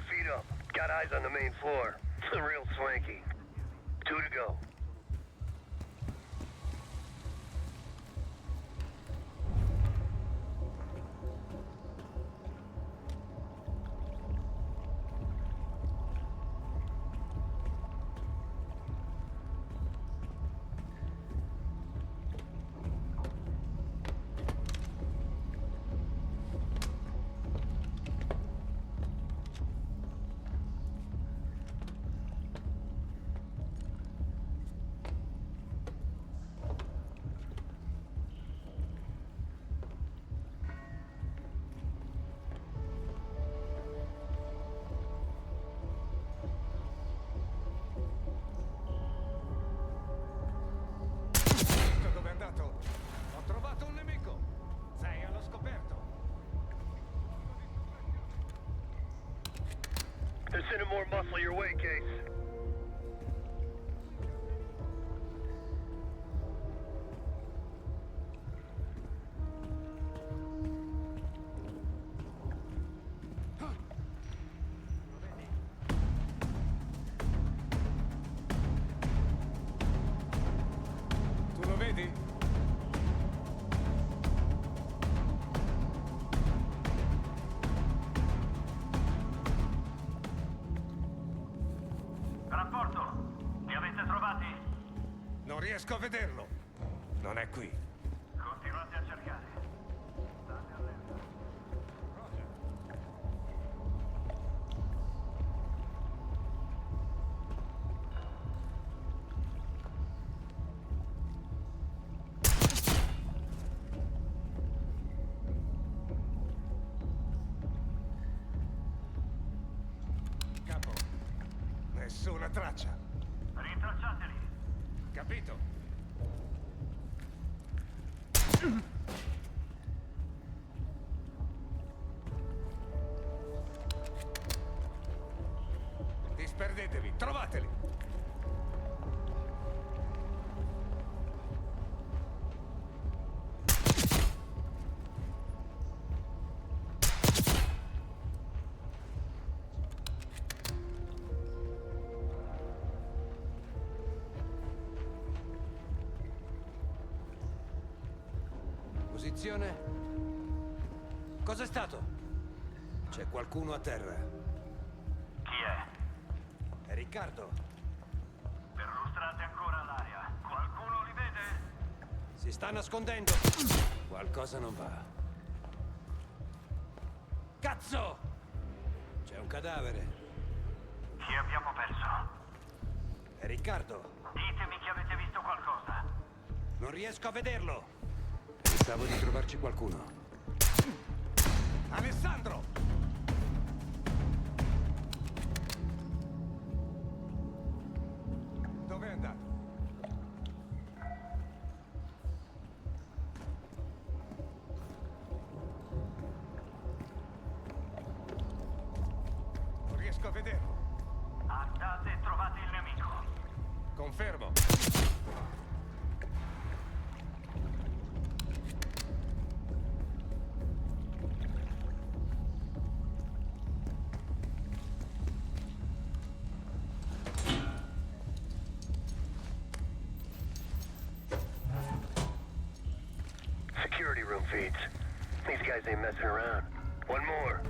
[SPEAKER 10] feet up. Got eyes on the main floor. Real swanky. 2 to go. They're sending more muscle your way, Case.
[SPEAKER 16] Tu lo vedi?
[SPEAKER 12] Non riesco a vederlo. Non è qui.
[SPEAKER 11] Continuate a cercare. State allerta.
[SPEAKER 12] Capo, nessuna traccia.
[SPEAKER 11] Rintracciateli.
[SPEAKER 12] Capito? Disperdetevi, trovateli!
[SPEAKER 18] Posizione? Cos'è stato? C'è qualcuno a terra.
[SPEAKER 11] Chi è?
[SPEAKER 18] È Riccardo.
[SPEAKER 11] Perlustrate ancora l'area. Qualcuno li vede?
[SPEAKER 18] Si sta nascondendo. Qualcosa non va. Cazzo! C'è un cadavere.
[SPEAKER 11] Chi abbiamo perso?
[SPEAKER 18] È Riccardo.
[SPEAKER 11] Ditemi che avete visto qualcosa.
[SPEAKER 18] Non riesco a vederlo. Pensavo di trovarci qualcuno.
[SPEAKER 12] Alessandro! Dove è andato? Non riesco a vederlo.
[SPEAKER 11] Andate e trovate il nemico.
[SPEAKER 12] Confermo.
[SPEAKER 10] Security room feeds. These guys ain't messing around. One more.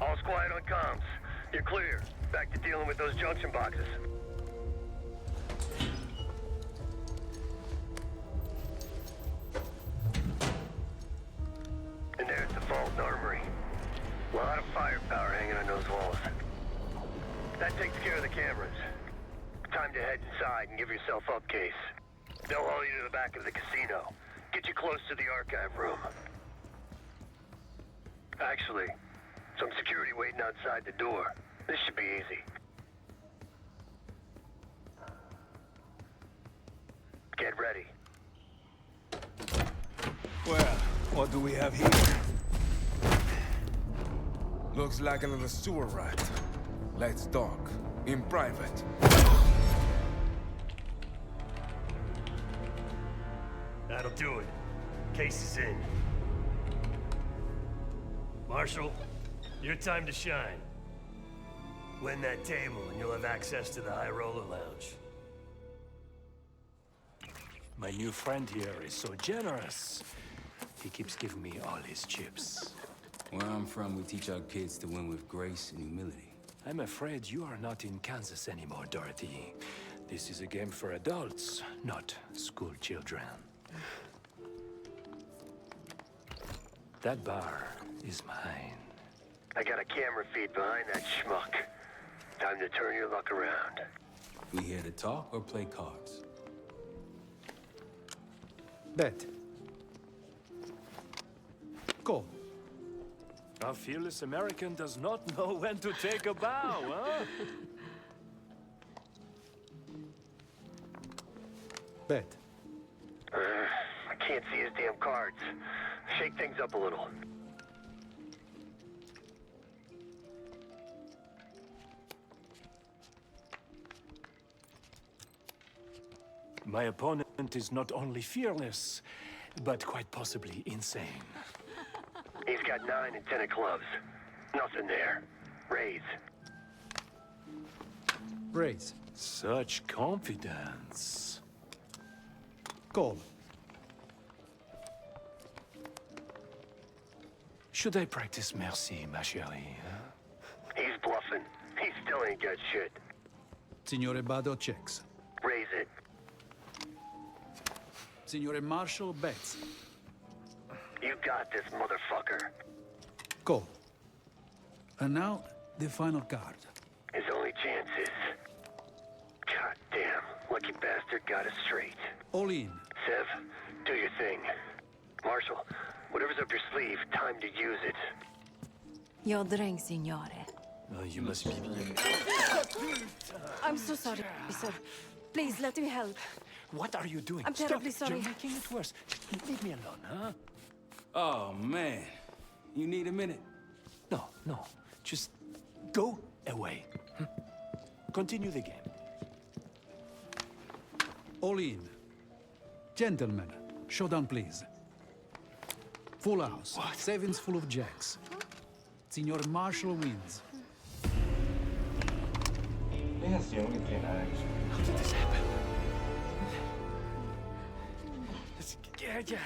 [SPEAKER 10] All's quiet on comms. You're clear. Back to dealing with those junction boxes. And there's the Fulton Armory. A lot of firepower hanging on those walls. That takes care of the cameras. Time to head inside and give yourself up, Case. They'll haul you to the back of the casino. Get you close to the archive room. Actually, some security waiting outside the door. This should be easy. Get ready.
[SPEAKER 19] Well, what do we have here? Looks like another sewer rat. Let's talk. In private.
[SPEAKER 12] That'll do it. Case is in. Marshal, your time to shine. Win that table and you'll have access to the High Roller Lounge.
[SPEAKER 16] My new friend here is so generous. He keeps giving me all his chips.
[SPEAKER 3] Where I'm from, we teach our kids to win with grace and humility.
[SPEAKER 16] I'm afraid you are not in Kansas anymore, Dorothy. This is a game for adults, not school children. That bar is mine.
[SPEAKER 10] I got a camera feed behind that schmuck. Time to turn your luck around.
[SPEAKER 3] We here to talk or play cards?
[SPEAKER 17] Bet. Go.
[SPEAKER 16] A fearless American does not know when to take a bow, huh?
[SPEAKER 17] Bet.
[SPEAKER 10] I can't see his damn cards. Shake things up a little.
[SPEAKER 16] My opponent is not only fearless, but quite possibly insane.
[SPEAKER 10] He's got 9 and 10 of clubs. Nothing there. Raise.
[SPEAKER 17] Raise.
[SPEAKER 16] Such confidence.
[SPEAKER 17] Call.
[SPEAKER 16] Should I practice merci, ma chérie? Huh?
[SPEAKER 10] He's bluffing. He still ain't got shit.
[SPEAKER 17] Signore Bado checks.
[SPEAKER 10] Raise it.
[SPEAKER 17] Signore Marshall bets.
[SPEAKER 10] You got this, motherfucker.
[SPEAKER 17] Call. And now, the final card.
[SPEAKER 10] His only chance is... God damn, lucky bastard got us straight.
[SPEAKER 17] All in.
[SPEAKER 10] Sev, do your thing. Marshall, whatever's up your sleeve, time to use it.
[SPEAKER 4] Your drink, signore.
[SPEAKER 16] You must be...
[SPEAKER 4] I'm so sorry, sir. Please, let me help.
[SPEAKER 16] What are you doing?
[SPEAKER 4] I'm terribly
[SPEAKER 16] Stop.
[SPEAKER 4] sorry.
[SPEAKER 16] You're making it worse. Leave me alone, huh?
[SPEAKER 3] Oh, man. You need a minute?
[SPEAKER 16] No, no. Just go away. Continue the game.
[SPEAKER 17] All in. Gentlemen, showdown, please. Full house.
[SPEAKER 16] What?
[SPEAKER 17] Sevens full of jacks. Signor Marshall wins.
[SPEAKER 1] I think that's the only thing I actually...
[SPEAKER 16] How did this happen? Yeah.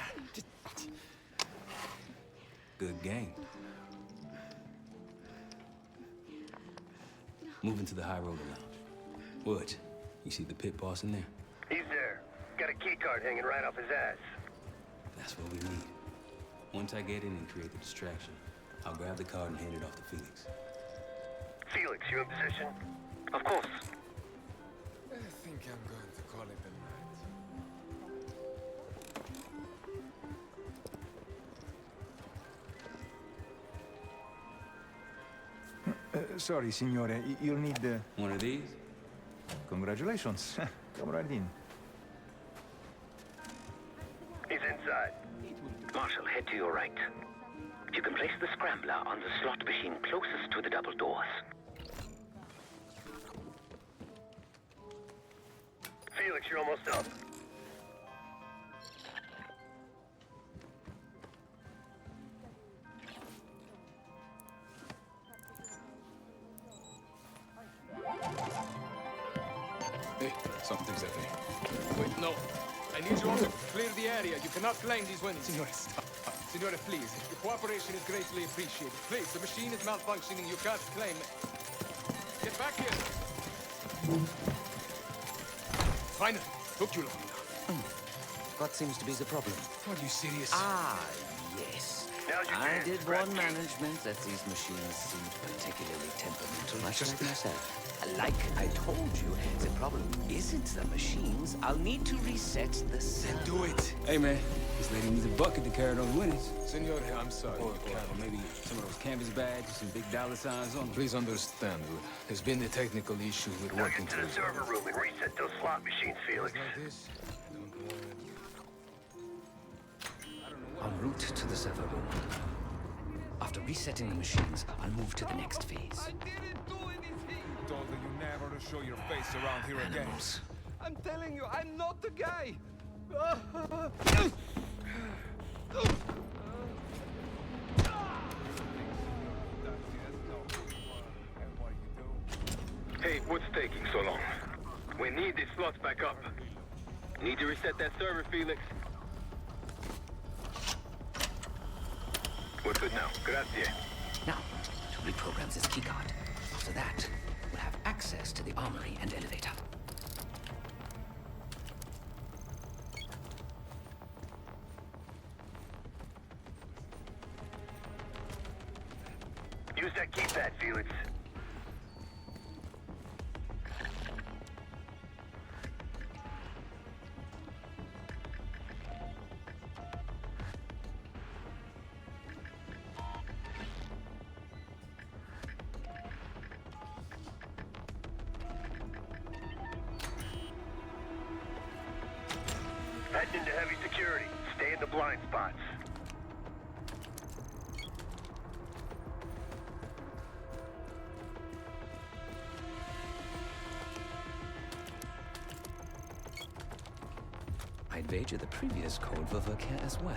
[SPEAKER 3] Good game. Moving to the High Roller Lounge. Wood, you see the pit boss in there?
[SPEAKER 10] He's there. Got a key card hanging right off his ass.
[SPEAKER 3] That's what we need. Once I get in and create the distraction, I'll grab the card and hand it off to Felix.
[SPEAKER 10] Felix, you in position? Of course.
[SPEAKER 19] I think I'm going to call it a night.
[SPEAKER 20] Sorry, signore. You'll need...
[SPEAKER 3] One of these?
[SPEAKER 20] Congratulations. Come right in.
[SPEAKER 10] He's inside.
[SPEAKER 21] Marshal, head to your right. You can place the scrambler on the slot machine closest to the double doors.
[SPEAKER 10] Felix, you're almost up.
[SPEAKER 19] Hey, something's happening. Wait, no. I need you all to clear the area. You cannot climb these windows. Signore, stop. Signore, please. Your cooperation is greatly appreciated. Please, the machine is malfunctioning. You can't climb it. Get back here. Finally. Took you long enough.
[SPEAKER 2] What seems to be the problem?
[SPEAKER 19] Are you serious?
[SPEAKER 2] Ah, yes. I did warn management that these machines seemed particularly temperamental, much like myself. Like I told you, the problem isn't the machines. I'll need to reset the cell.
[SPEAKER 19] Do it.
[SPEAKER 3] Hey, man. This lady needs a bucket to carry those winnings.
[SPEAKER 19] Signore, I'm sorry.
[SPEAKER 3] Or maybe some of those canvas bags with some big dollar signs on them.
[SPEAKER 19] Please understand, there's been a technical issue we're working
[SPEAKER 10] To the
[SPEAKER 19] through.
[SPEAKER 10] server room and reset those slot machines, Felix.
[SPEAKER 2] En route to the server room. After resetting the machines, I'll move to the next phase.
[SPEAKER 6] I didn't do anything! You told her you never to show your face around here again.
[SPEAKER 2] Animals.
[SPEAKER 6] I'm telling you, I'm not the guy!
[SPEAKER 10] Hey, what's taking so long? We need these slots back up. Need to reset that server, Felix. We're good now. Grazie.
[SPEAKER 2] Now, to reprogram this keycard. After that, we'll have access to the armory and elevator.
[SPEAKER 10] Use that keypad, Felix. Heading into heavy security. Stay in the blind spots.
[SPEAKER 2] I'd wager the previous code will work here as well.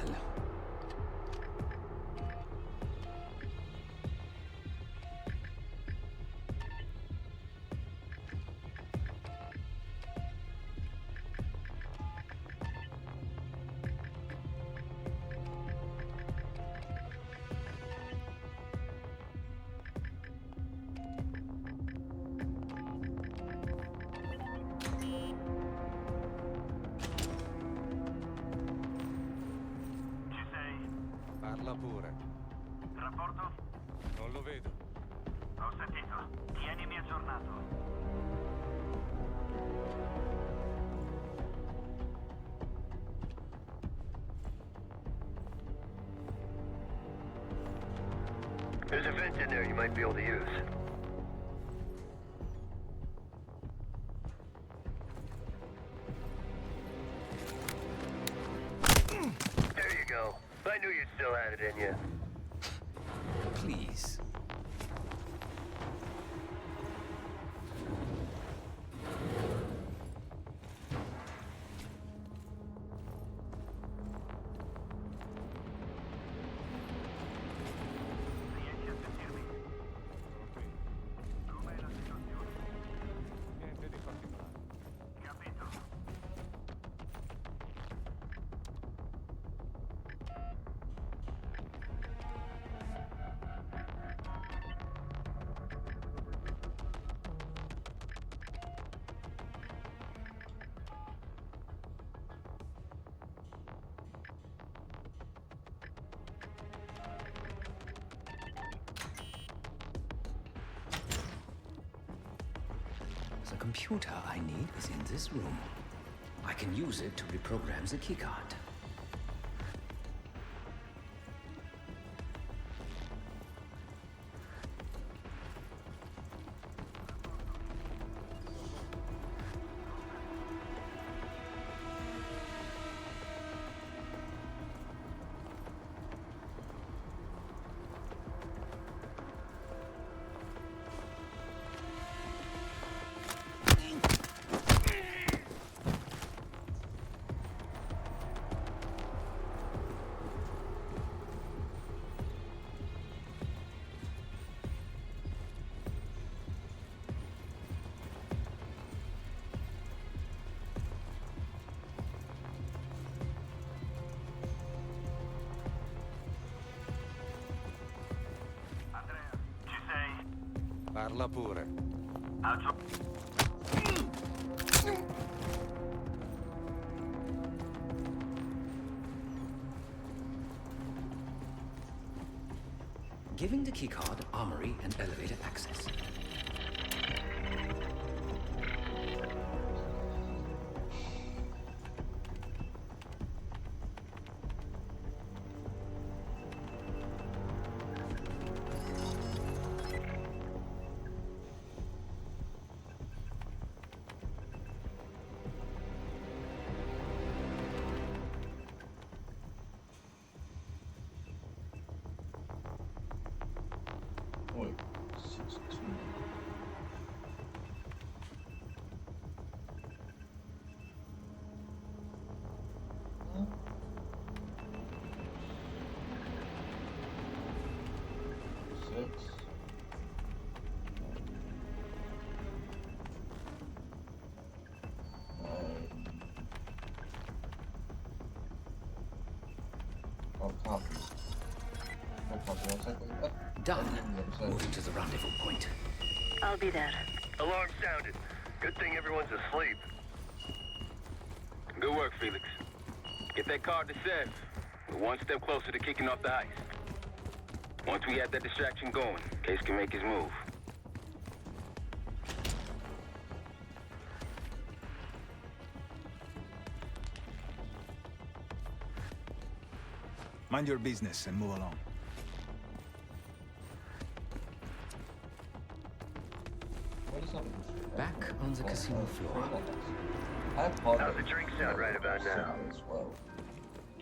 [SPEAKER 6] Parla pure.
[SPEAKER 11] Rapporto?
[SPEAKER 6] Non lo vedo.
[SPEAKER 11] Ho sentito. Tienimi aggiornato.
[SPEAKER 10] There's a vent in there you might be able to use. There you go. I knew you still had it in you.
[SPEAKER 2] Please.
[SPEAKER 6] Niente di particolare.
[SPEAKER 11] Capito.
[SPEAKER 2] The computer I need is in this room. I can use it to reprogram the keycard.
[SPEAKER 6] Parla pure.
[SPEAKER 2] Giving the keycard, armory, and elevator access. Done. Moving to the rendezvous point.
[SPEAKER 5] I'll be there.
[SPEAKER 10] Alarm sounded. Good thing everyone's asleep. Good work, Felix. Get that card to Sev. We're one step closer to kicking off the heist. Once we have that distraction going, Case can make his move.
[SPEAKER 20] Mind your business and move along.
[SPEAKER 2] Back on the casino floor.
[SPEAKER 10] How's the drink sound right about now?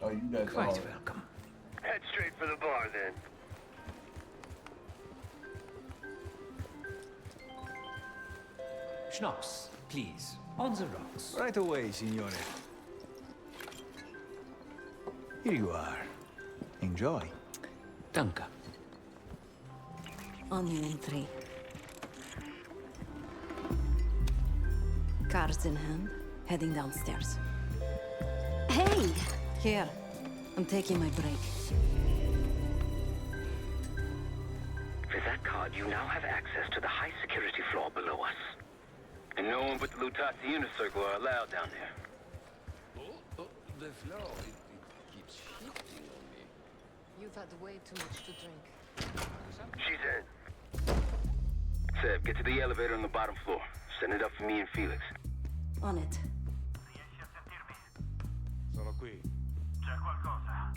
[SPEAKER 1] Oh, you guys
[SPEAKER 2] Quite
[SPEAKER 1] are.
[SPEAKER 2] welcome.
[SPEAKER 10] Head straight for the bar, then.
[SPEAKER 2] Schnapps, please. On the rocks.
[SPEAKER 20] Right away, signore. Here you are. Enjoy.
[SPEAKER 2] Danke.
[SPEAKER 4] On you in 3. Cards in hand, heading downstairs. Hey! Here. I'm taking my break.
[SPEAKER 21] With that card, you now have access to the high security floor below us.
[SPEAKER 10] And no one but the Lutazzi Inner Circle are allowed down there.
[SPEAKER 19] The floor, it keeps shifting on me.
[SPEAKER 4] You've had way too much to drink.
[SPEAKER 10] She's in. Seb, get to the elevator on the bottom floor. Send it up for me and Felix.
[SPEAKER 4] On it.
[SPEAKER 6] Sono qui.
[SPEAKER 11] C'è qualcosa?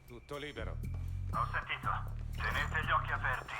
[SPEAKER 6] Tutto libero.
[SPEAKER 11] Ho sentito. Tenete gli occhi aperti.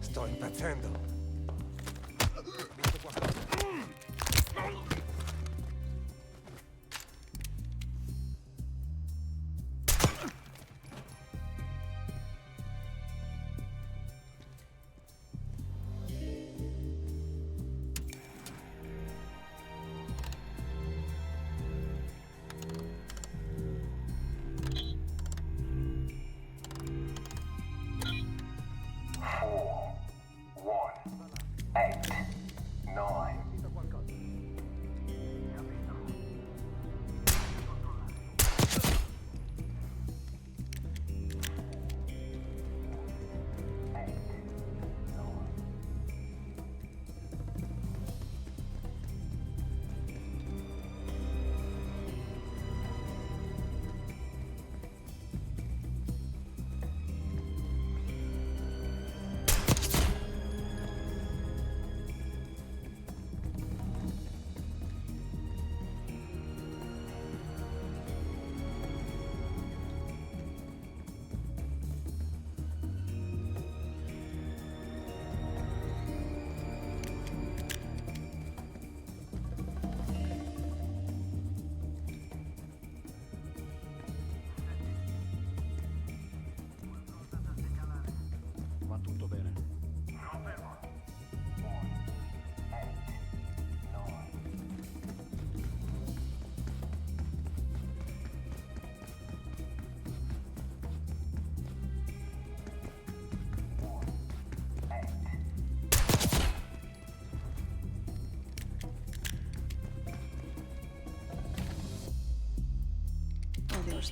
[SPEAKER 6] Sto impazzendo.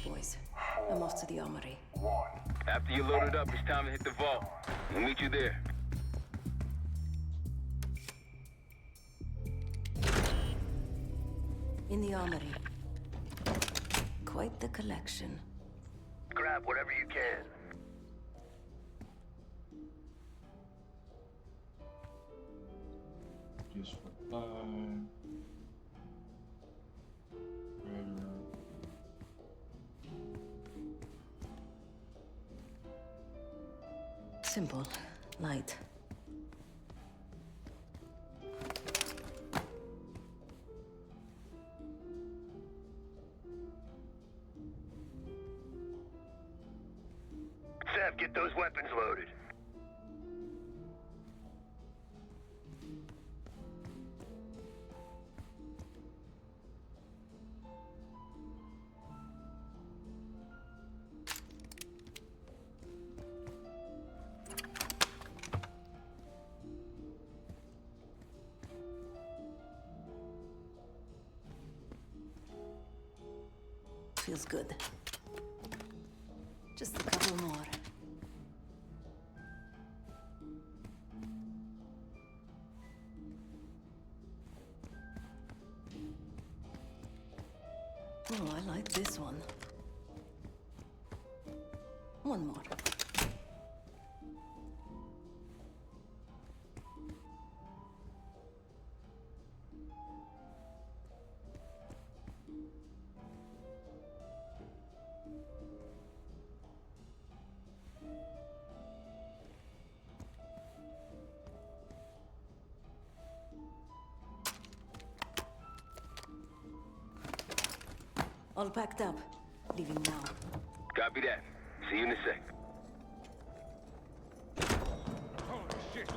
[SPEAKER 4] course, boys. I'm off to the armory.
[SPEAKER 21] After you load it up, it's time to hit the vault. We'll meet you there.
[SPEAKER 4] In the armory. Quite the collection.
[SPEAKER 10] Grab whatever you can.
[SPEAKER 1] Just for fun.
[SPEAKER 4] Simple. Light.
[SPEAKER 10] Sev, get those weapons loaded.
[SPEAKER 4] Feels good. Just a couple more. Oh, I like this one. One more. All packed up. Leaving now.
[SPEAKER 21] Copy that. See you in a sec.
[SPEAKER 6] Holy shit!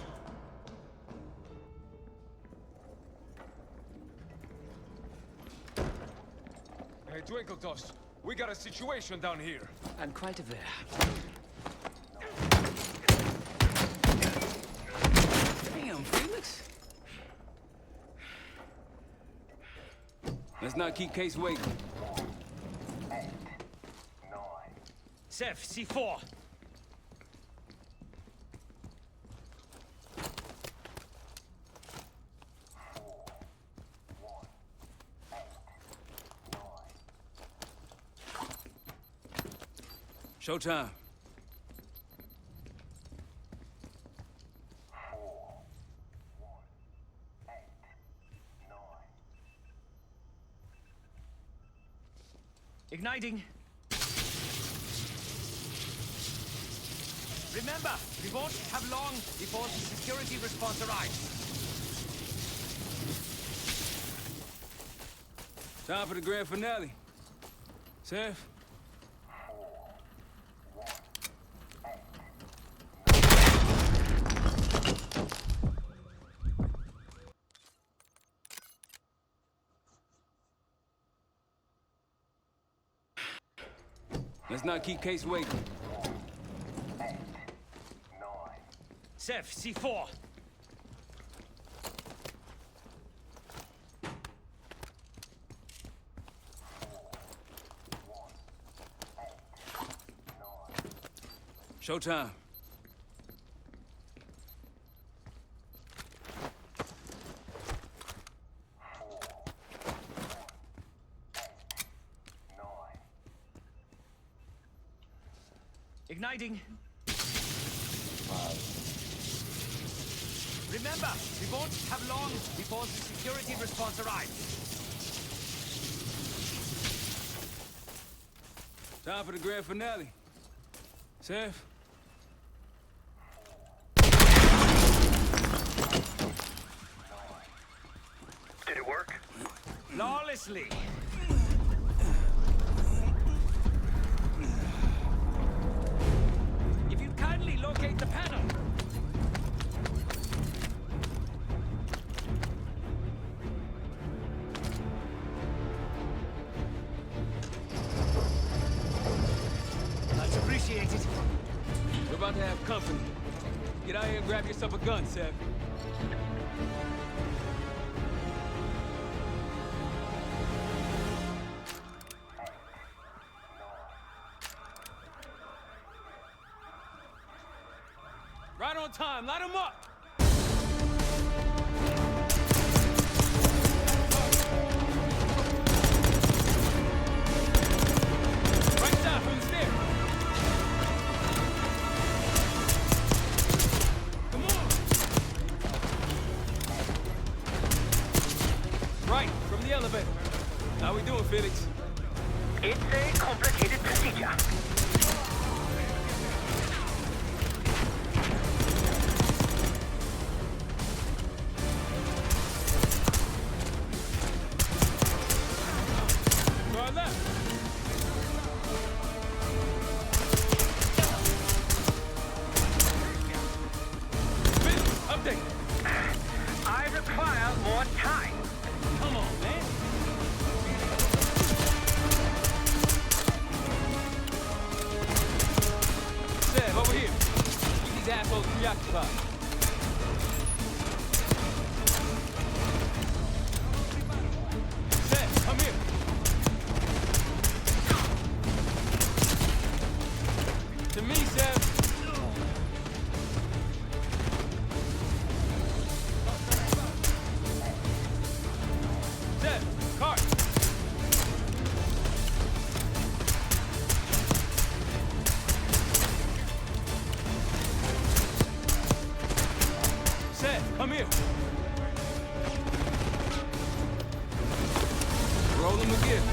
[SPEAKER 6] Hey, Twinkletos, we got a situation down here.
[SPEAKER 2] I'm quite aware. Damn, Felix.
[SPEAKER 3] Let's not keep Case waiting.
[SPEAKER 18] Sev, C4.
[SPEAKER 3] Showtime.
[SPEAKER 18] Igniting. Remember, we won't have long before the security response arrives.
[SPEAKER 3] Time for the grand finale. Sev? Let's not keep Case waiting.
[SPEAKER 18] Sev, C4.
[SPEAKER 3] Showtime.
[SPEAKER 18] Igniting. Remember, we won't have long before the security response arrives.
[SPEAKER 3] Time for the grand finale. Sev?
[SPEAKER 10] Did it work?
[SPEAKER 18] Flawlessly. If you'd kindly locate the panel. Much appreciated.
[SPEAKER 3] We're about to have company. Get out here and grab yourself a gun, Sev. Right on time. Light him up. Right side from the stairs. Come on. Right from the elevator. How we doing, Felix?
[SPEAKER 21] It's a complicated procedure.
[SPEAKER 3] Right left. Felix, update.
[SPEAKER 21] I require more time.
[SPEAKER 3] Come on, man. Seb, over here. Keep these assholes preoccupied. Seb, come here. To me, Seb. Seb, cart. Seb, come here. Roll him again.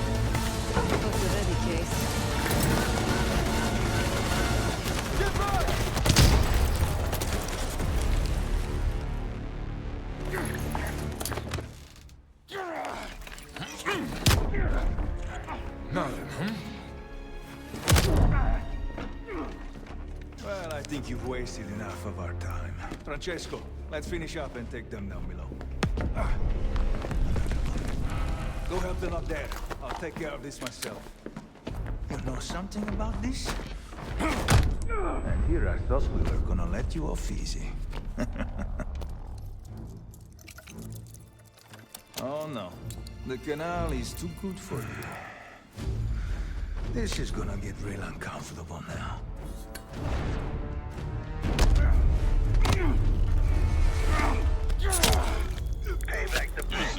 [SPEAKER 4] Hope you're ready, Case.
[SPEAKER 20] Nothing, huh? Well, I think you've wasted enough of our time. Francesco, let's finish up and take them down below. Go help them up there. I'll take care of this myself. You know something about this? And here I thought we were gonna let you off easy. Oh no. The canal is too good for you. This is gonna get real uncomfortable now.
[SPEAKER 10] Payback's the bitch.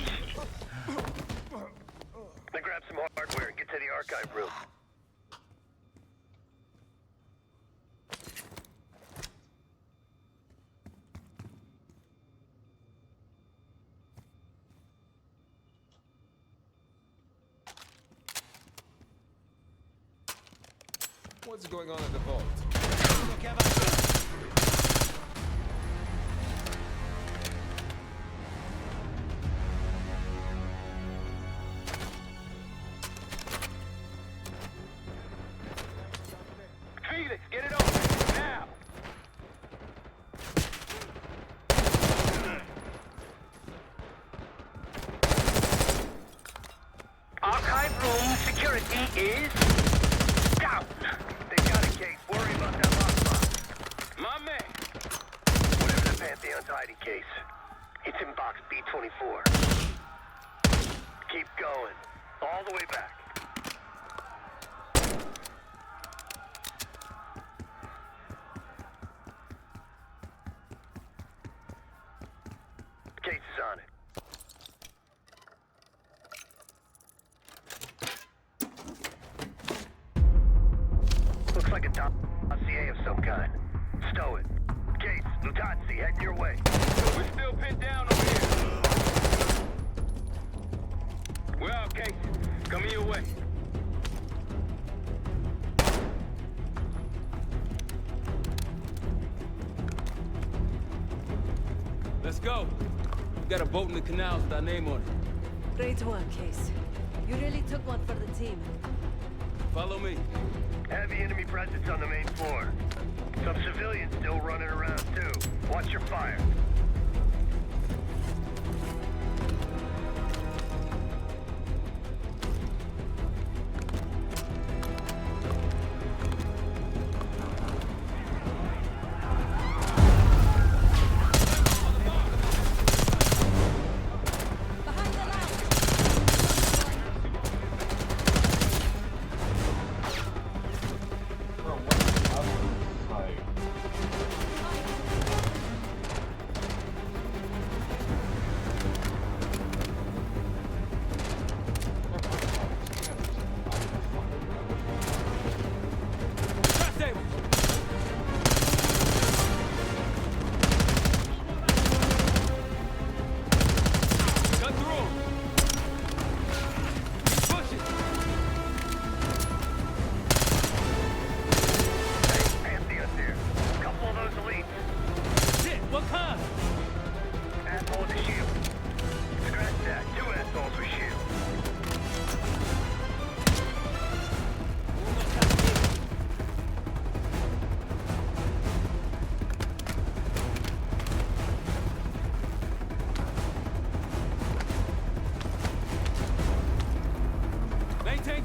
[SPEAKER 10] Now grab some hardware and get to the archive room.
[SPEAKER 6] What's going on at the vault?
[SPEAKER 10] Felix, get it open, now! Archive room security is down. They got a case. Worry about that lockbox. My man. Whatever the Pantheon's hiding case, it's in box B24. Keep going. All the way back. Case is on it. Looks like a dossier of some kind. Stow it. Gates, Lutazzi, heading your way. We're still pinned down over here. We're out, Case. Coming your way.
[SPEAKER 3] Let's go. We got a boat in the canals with our name on it.
[SPEAKER 4] Great work, Case. You really took one for the team.
[SPEAKER 3] Follow me.
[SPEAKER 10] Heavy enemy presence on the main floor. Some civilians still running around, too. Watch your fire.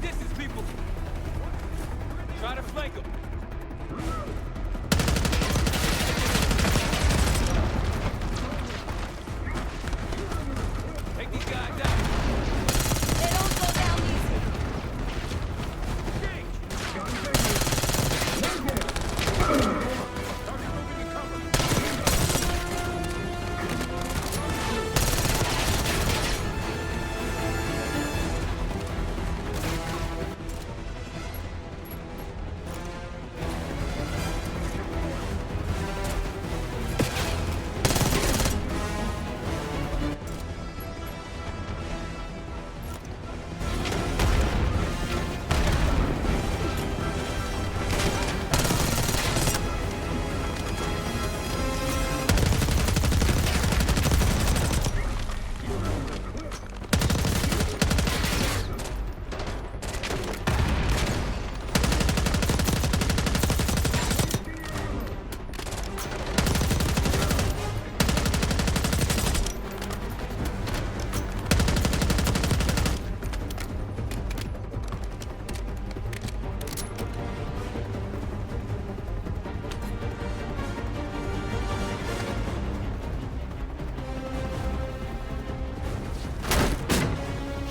[SPEAKER 3] distance, people! Try to flank them. Take these guys out.
[SPEAKER 4] They don't go down easy.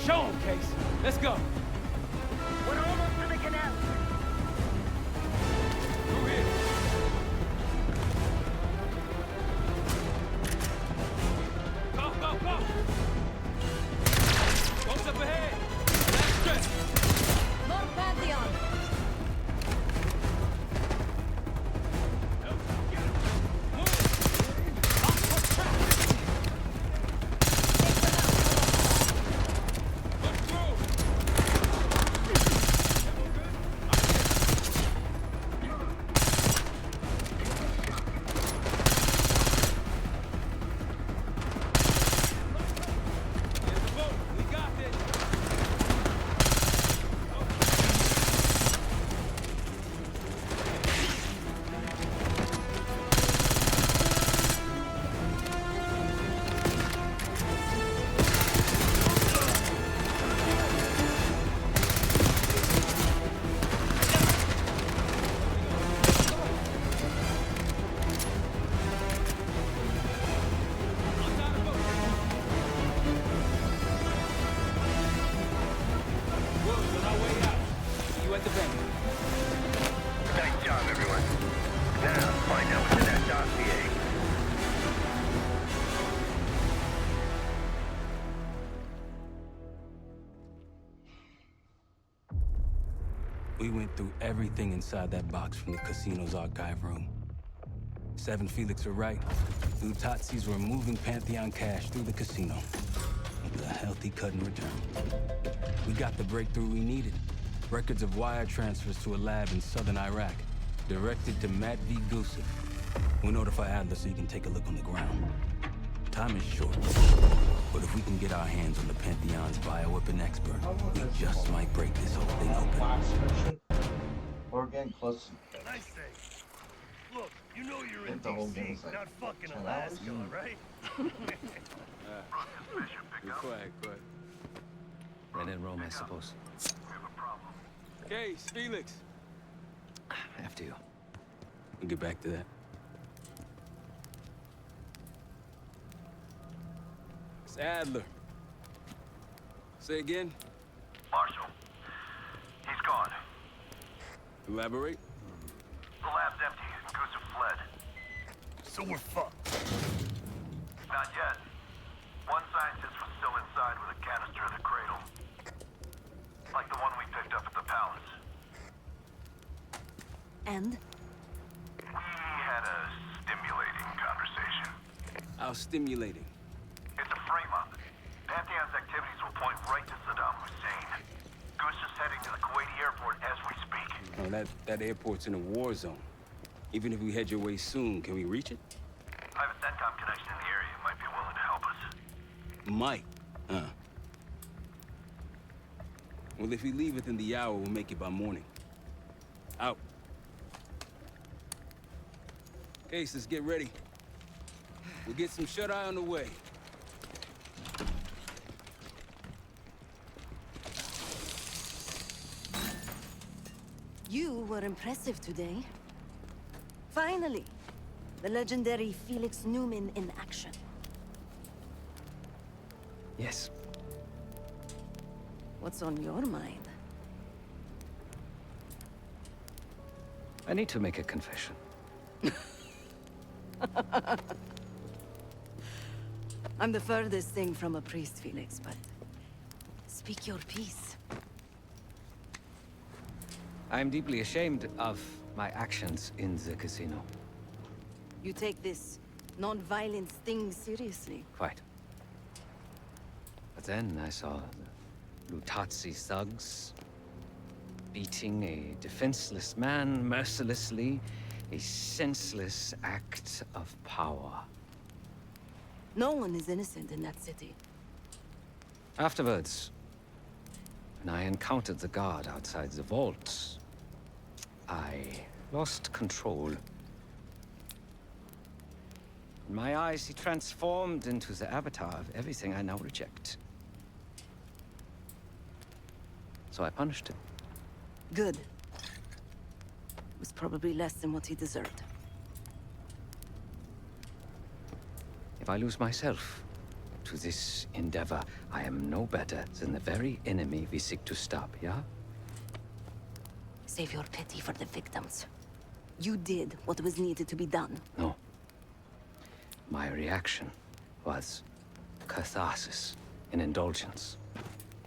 [SPEAKER 3] Show 'em, Case. Let's go.
[SPEAKER 5] We're almost to the canal.
[SPEAKER 3] Through here. Go, go, go! Goes up ahead. Last stretch.
[SPEAKER 4] More Pantheon.
[SPEAKER 3] We got this. Woods on our way out. See you at the bank.
[SPEAKER 10] Nice job, everyone. Now, find out what's in that dossier.
[SPEAKER 3] We went through everything inside that box from the casino's archive room. 7 Felix were right. Lutazzi's were moving Pantheon cash through the casino. With a healthy cut in return. We got the breakthrough we needed. Records of wire transfers to a lab in southern Iraq. Directed to Matt V. Gusev. We'll notify Adler so you can take a look on the ground. Time is short. But if we can get our hands on the Pantheon's bioweapon expert, we just might break this whole thing open.
[SPEAKER 1] Or getting close.
[SPEAKER 12] Nice thing. Look, you know you're in
[SPEAKER 1] The whole
[SPEAKER 12] DC,
[SPEAKER 1] game's like
[SPEAKER 12] not fucking
[SPEAKER 1] 10
[SPEAKER 12] Alaska,
[SPEAKER 1] hours.
[SPEAKER 12] right?
[SPEAKER 3] Go ahead, go ahead.
[SPEAKER 2] Right in Rome, I suppose.
[SPEAKER 3] Case, Felix.
[SPEAKER 2] After you.
[SPEAKER 3] We'll get back to that. It's Adler. Say again?
[SPEAKER 10] Marshal, he's gone.
[SPEAKER 3] Elaborate?
[SPEAKER 10] The lab's empty and Gusev fled.
[SPEAKER 12] So we're fucked.
[SPEAKER 10] Not yet. One scientist was still inside with a canister of the cradle. Like the one we picked up at the palace.
[SPEAKER 15] And?
[SPEAKER 10] We had a stimulating conversation.
[SPEAKER 3] How stimulating.
[SPEAKER 10] It's a frame-up. Pantheon's activities will point right to Saddam Hussein. Gusev's heading to the Kuwaiti airport as we speak.
[SPEAKER 3] Oh, that airport's in a war zone. Even if we head your way soon, can we reach it?
[SPEAKER 10] I have a CENTCOM connection in the area. Might be willing to help us.
[SPEAKER 3] Might. Well, if we leave within the hour, we'll make it by morning. Out. Case, let's get ready. We'll get some shut-eye on the way.
[SPEAKER 4] You were impressive today. Finally, the legendary Felix Newman in action.
[SPEAKER 2] Yes.
[SPEAKER 4] What's on your mind?
[SPEAKER 2] I need to make a confession.
[SPEAKER 4] I'm the furthest thing from a priest, Felix, but speak your piece.
[SPEAKER 2] I'm deeply ashamed of my actions in the casino.
[SPEAKER 4] You take this non-violence thing seriously.
[SPEAKER 2] Quite. But then I saw the Lutazzi thugs beating a defenseless man mercilessly, a senseless act of power.
[SPEAKER 4] No one is innocent in that city.
[SPEAKER 2] Afterwards, when I encountered the guard outside the vault, I lost control. In my eyes, he transformed into the avatar of everything I now reject. So I punished him.
[SPEAKER 4] Good. It was probably less than what he deserved.
[SPEAKER 2] If I lose myself to this endeavor, I am no better than the very enemy we seek to stop, yeah?
[SPEAKER 4] Save your pity for the victims. You did what was needed to be done.
[SPEAKER 2] No. My reaction was catharsis and indulgence.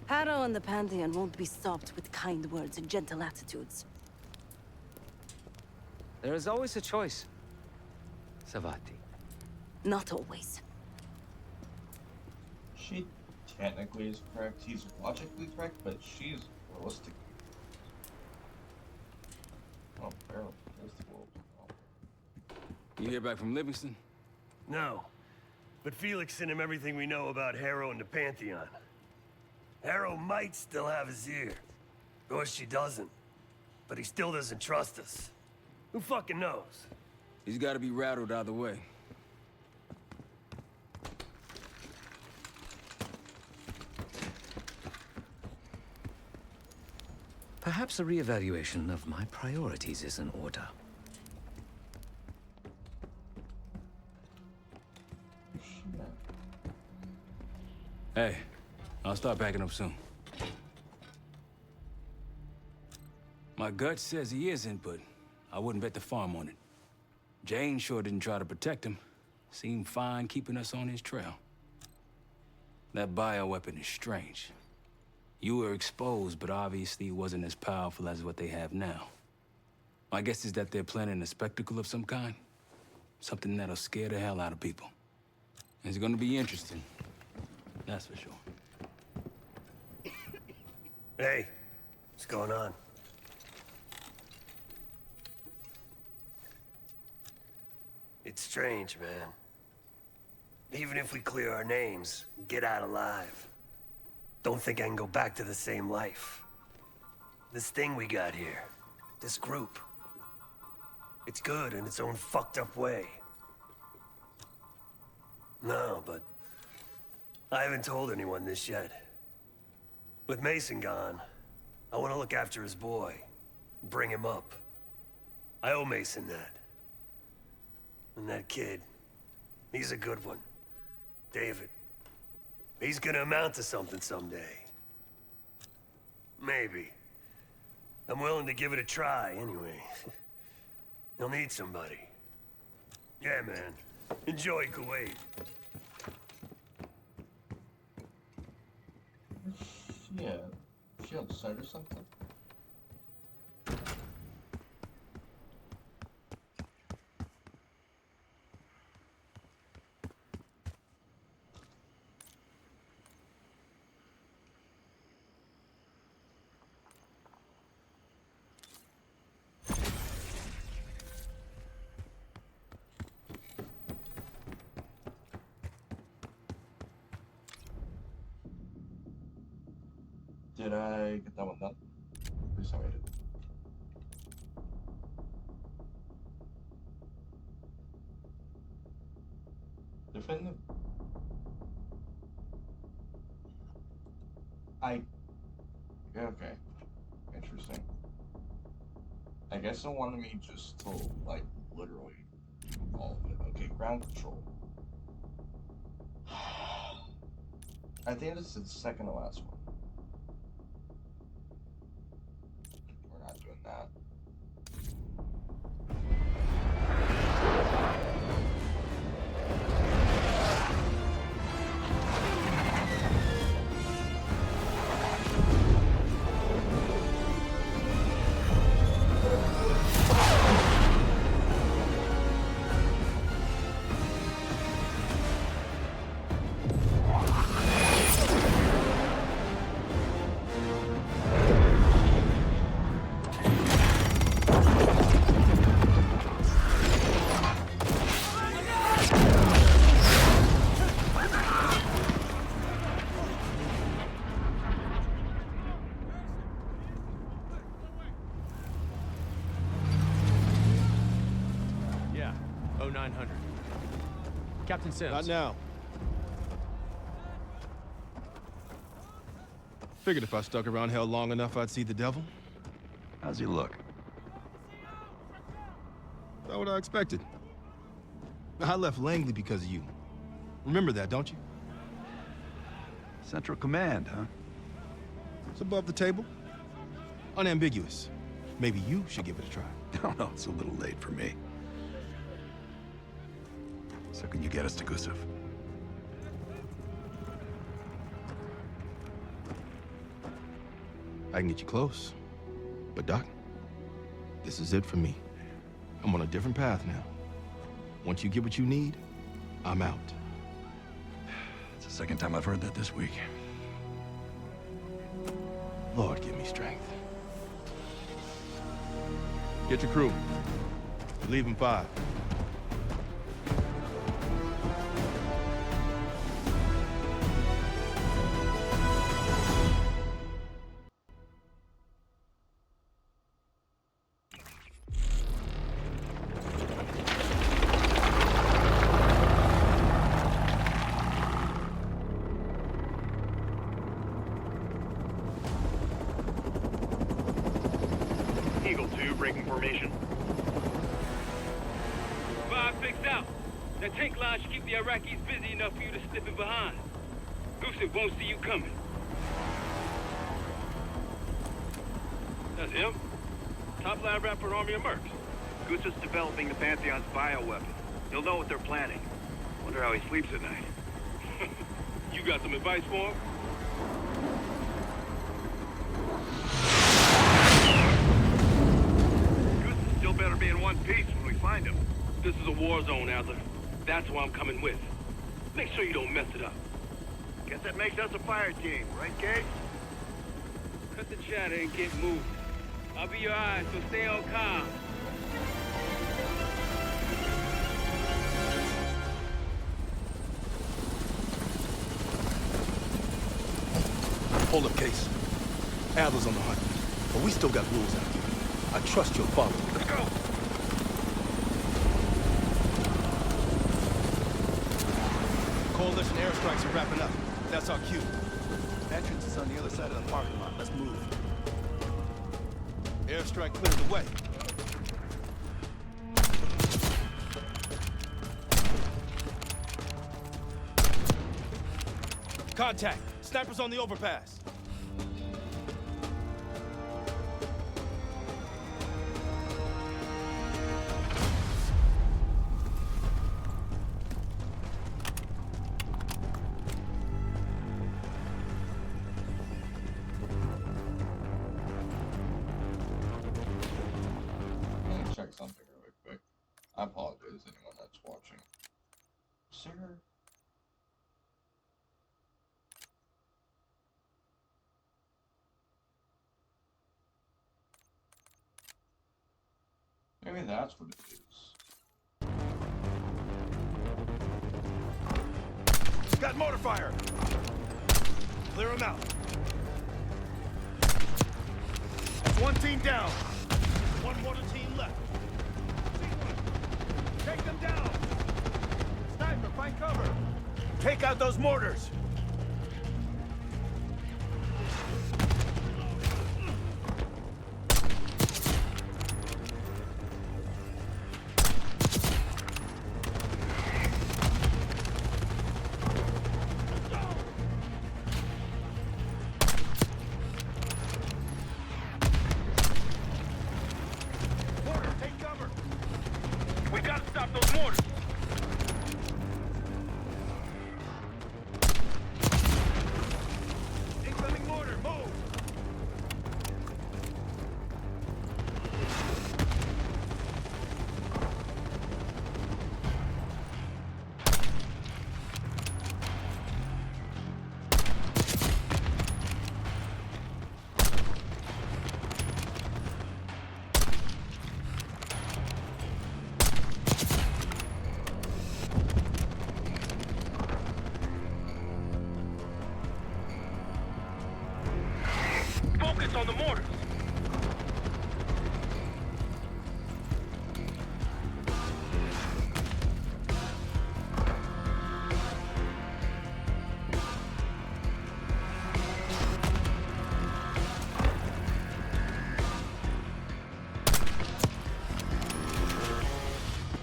[SPEAKER 4] Harrow and the Pantheon won't be stopped with kind words and gentle attitudes.
[SPEAKER 2] There is always a choice, Savati.
[SPEAKER 4] Not always.
[SPEAKER 1] She technically is correct. He's logically correct, but she's realistic. Oh, barely. There's the world. Oh.
[SPEAKER 3] You hear back from Livingston?
[SPEAKER 12] No. But Felix sent him everything we know about Harrow and the Pantheon. Harrow might still have his ear. Or she doesn't. But he still doesn't trust us. Who fucking knows?
[SPEAKER 3] He's gotta be rattled either way.
[SPEAKER 2] Perhaps a reevaluation of my priorities is in order.
[SPEAKER 3] Hey, I'll start packing up soon. My gut says he isn't, but I wouldn't bet the farm on it. Jane sure didn't try to protect him. Seemed fine keeping us on his trail. That bioweapon is strange. You were exposed, but obviously it wasn't as powerful as what they have now. My guess is that they're planning a spectacle of some kind. Something that'll scare the hell out of people. It's gonna be interesting. That's for sure.
[SPEAKER 12] Hey, what's going on? It's strange, man. Even if we clear our names, get out alive, don't think I can go back to the same life. This thing we got here, this group, it's good in its own fucked up way. No, but I haven't told anyone this yet. With Mason gone, I want to look after his boy, bring him up. I owe Mason that. And that kid, he's a good one. David. He's gonna amount to something someday. Maybe. I'm willing to give it a try, anyway. He'll need somebody. Yeah, man. Enjoy Kuwait.
[SPEAKER 1] Yeah. She outside or something? Did I get that one done? Please tell me I did. Defend them. Okay. Interesting. I guess it wanted me just to, like, literally do all of it. Okay, ground control. I think this is the second to last one. We're not doing that.
[SPEAKER 7] Captain Sims.
[SPEAKER 22] Not now. Figured if I stuck around hell long enough, I'd see the devil.
[SPEAKER 23] How's he look?
[SPEAKER 22] Not what I expected. I left Langley because of you. Remember that, don't you?
[SPEAKER 23] Central Command, huh?
[SPEAKER 22] It's above the table. Unambiguous. Maybe you should give it a try.
[SPEAKER 23] No, no, it's a little late for me. So can you get us to Gusev?
[SPEAKER 22] I can get you close. But Doc, this is it for me. I'm on a different path now. Once you get what you need, I'm out.
[SPEAKER 23] It's the second time I've heard that this week.
[SPEAKER 22] Lord, give me strength. Get your crew. Leave in 5.
[SPEAKER 24] Eagle 2, breaking formation.
[SPEAKER 25] 5 fixed out. That tank line should keep the Iraqis busy enough for you to slip in behind. Gusev won't see you coming. That's him. Top lab rat for an army of mercs.
[SPEAKER 24] Gusev's developing the Pantheon's bioweapon. He'll know what they're planning. Wonder how he sleeps at night.
[SPEAKER 25] You got some advice for him?
[SPEAKER 24] Gusev still better be in one piece when we find him.
[SPEAKER 25] This is a war zone, Adler. That's why I'm coming with. Make sure you don't mess it up.
[SPEAKER 24] Guess that makes us a fire team, right, Gage?
[SPEAKER 25] Cut the chatter and get moving. I'll be your eyes, so stay on calm.
[SPEAKER 22] Hold up, Case. Adler's on the hunt, but we still got rules out here. I trust you'll follow.
[SPEAKER 24] Let's go!
[SPEAKER 22] Coalition airstrikes are wrapping up. That's our cue. Entrance is on the other side of the parking lot. Let's move. Airstrike cleared the way. Contact! Snipers on the overpass!
[SPEAKER 1] Let me check something really quick. I apologize anyone that's watching. Sir? Maybe that's what it is.
[SPEAKER 22] Got mortar fire! Clear them out. That's one team down. One mortar team left. Take them down! Sniper, find cover! Take out those mortars!
[SPEAKER 24] units on the mortars.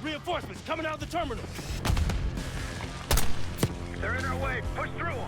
[SPEAKER 12] Reinforcements coming out of the terminal.
[SPEAKER 24] They're in our way. Push through them.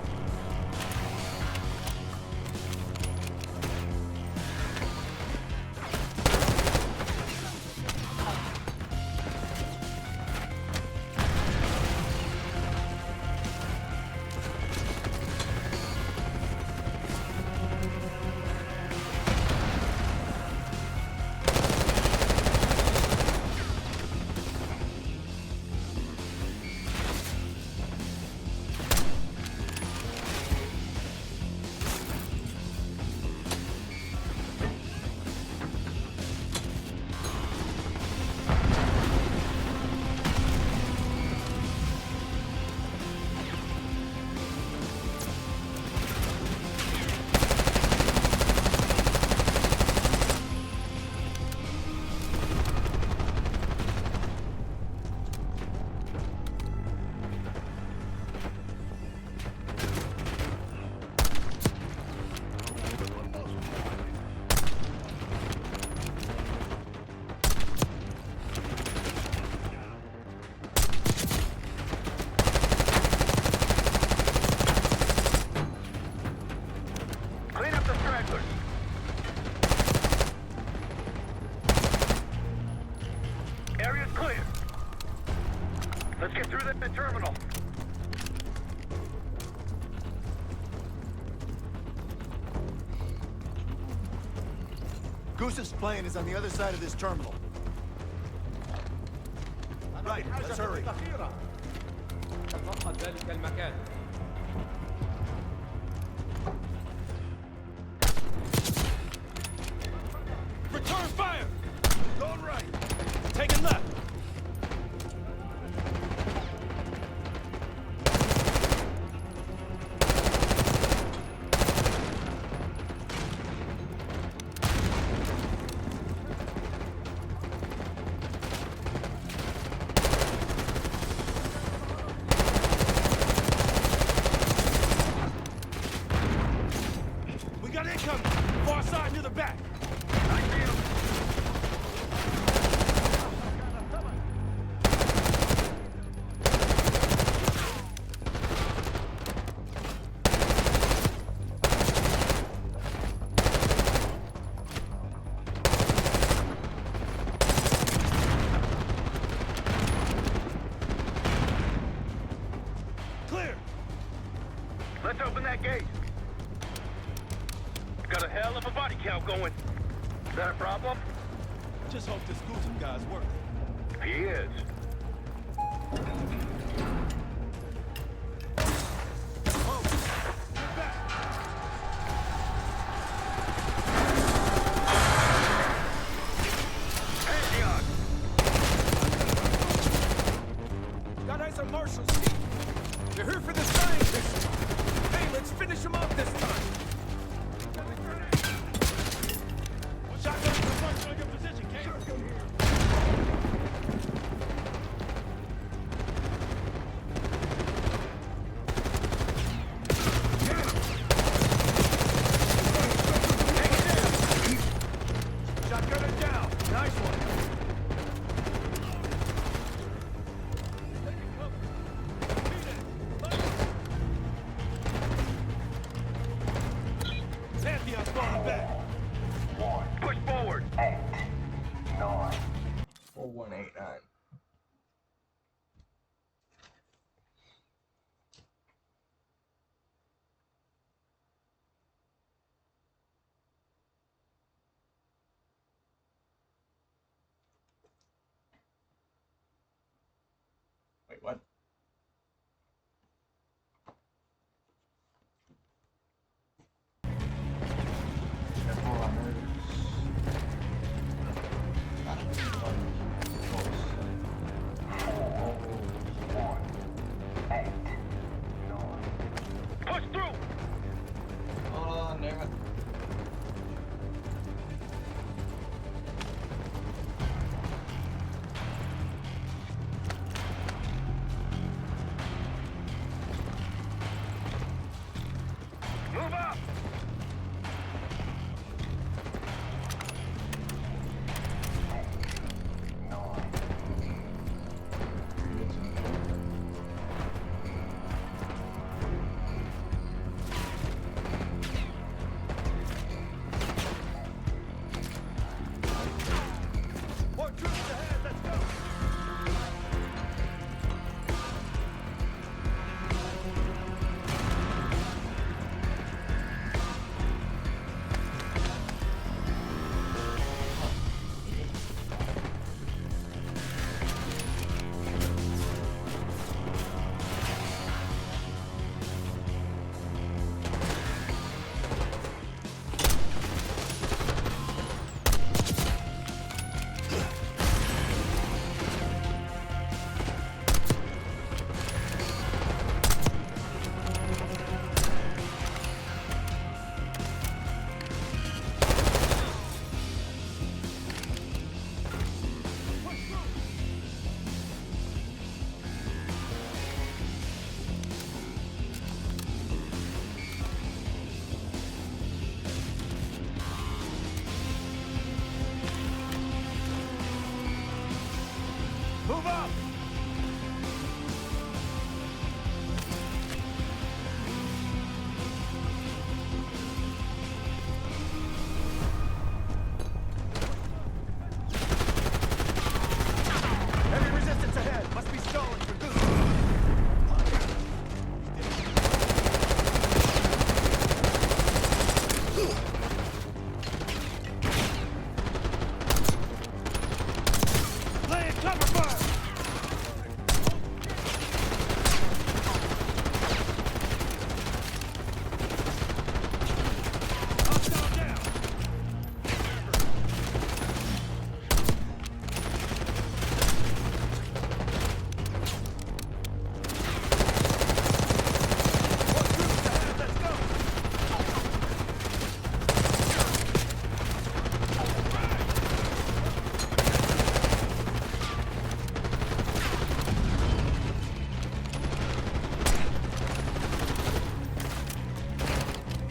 [SPEAKER 24] Area's clear. Let's get through the terminal.
[SPEAKER 7] Goose's plane is on the other side of this terminal. Right, let's hurry.
[SPEAKER 12] Return fire! Going right. Taking left. We got incoming. Far side near the back. I see him. Clear.
[SPEAKER 24] Let's open that gate. Got a hell of a body count going. Is that a problem?
[SPEAKER 12] Just hope this Goosum guy's working.
[SPEAKER 24] He is.
[SPEAKER 12] Got nice and Marshall's team. They're here for the scientists. Hey, let's finish them off this time. Shotgun to the front, a good position, Kate. Shotgun it down. Nice one. Pantheon's falling back.
[SPEAKER 24] Push forward.
[SPEAKER 11] 8, 9.
[SPEAKER 1] 4189. Wait, what?
[SPEAKER 24] Push through.
[SPEAKER 1] Hold on, damn it.
[SPEAKER 10] Move up!
[SPEAKER 7] More troops ahead, let's go! Move up! Heavy resistance ahead. Must be stalling for Goose. Laying cover fire!